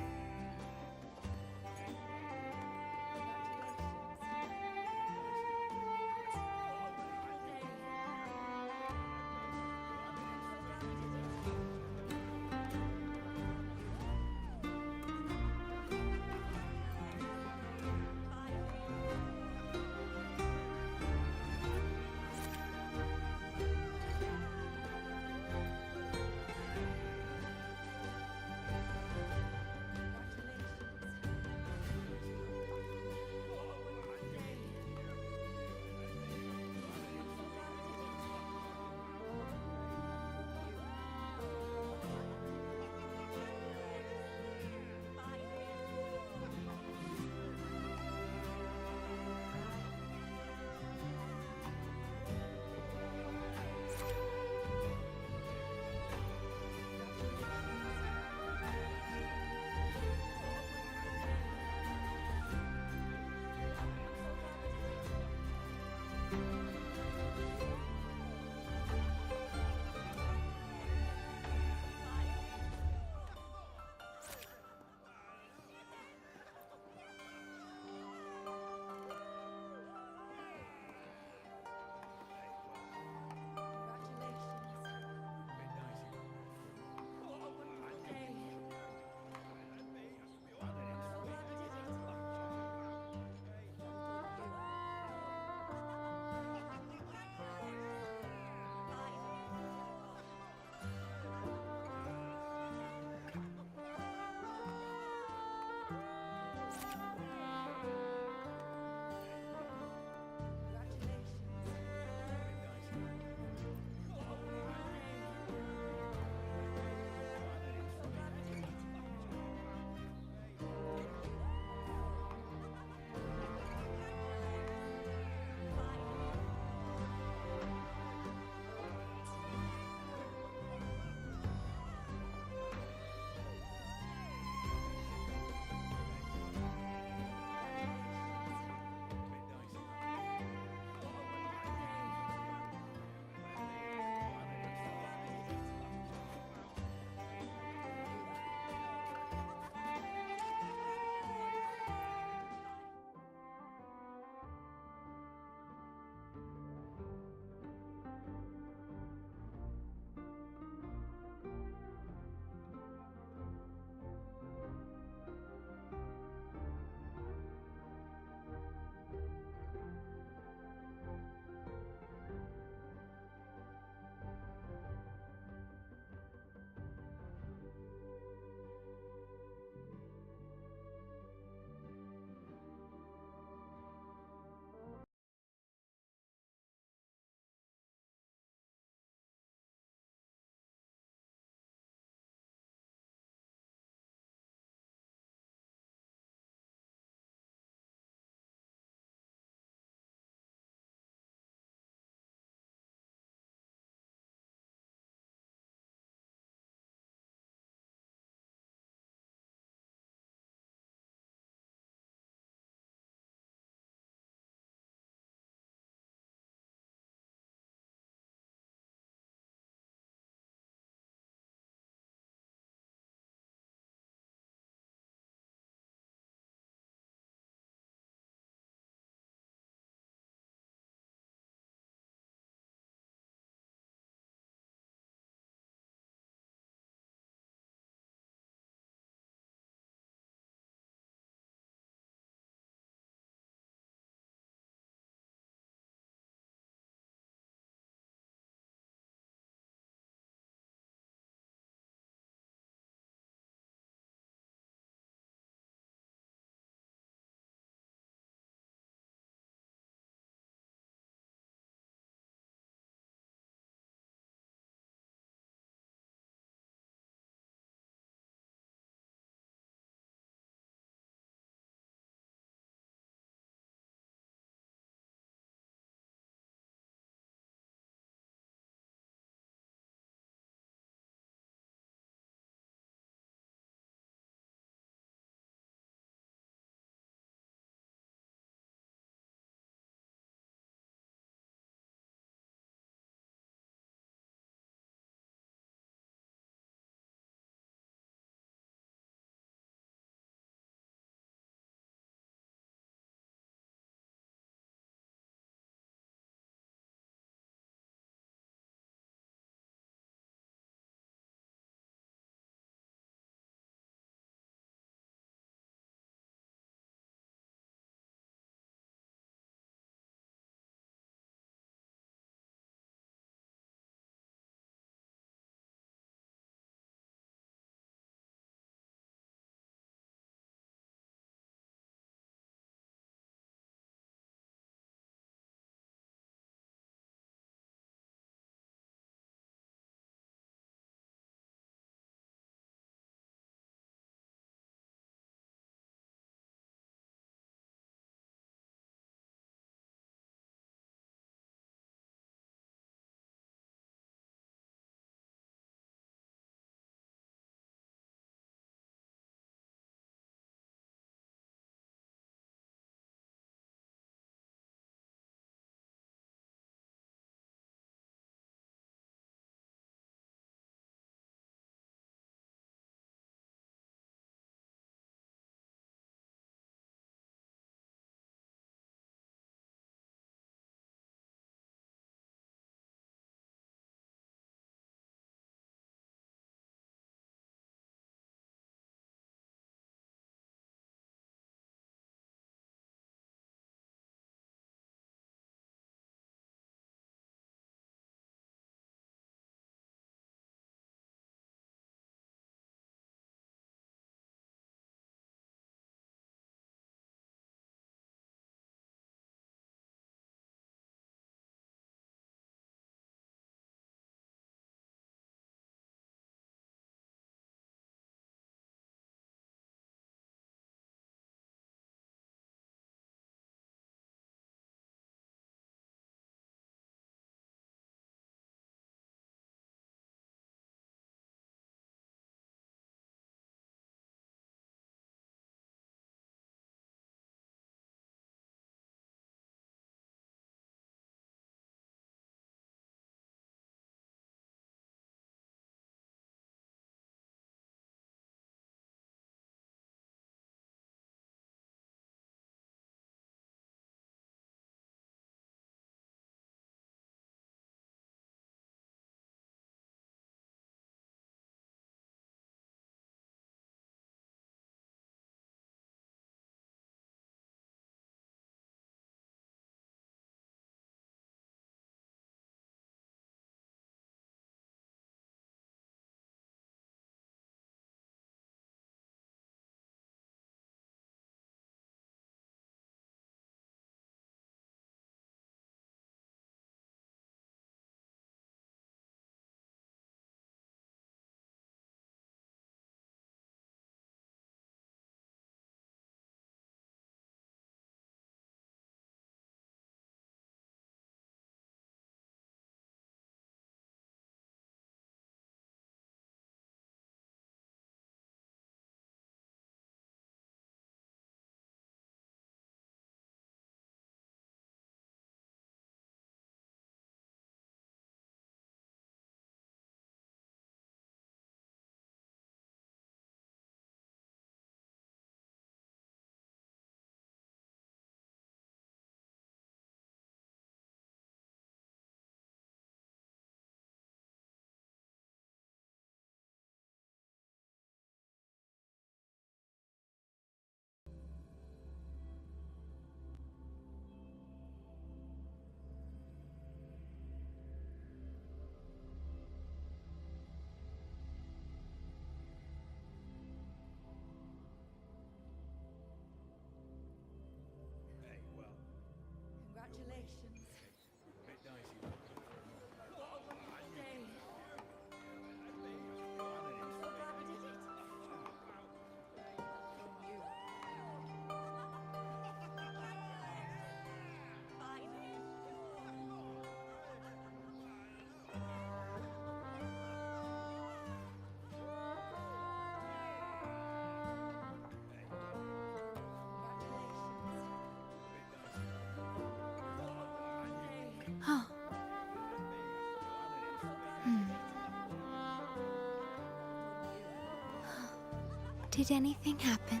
Did anything happen?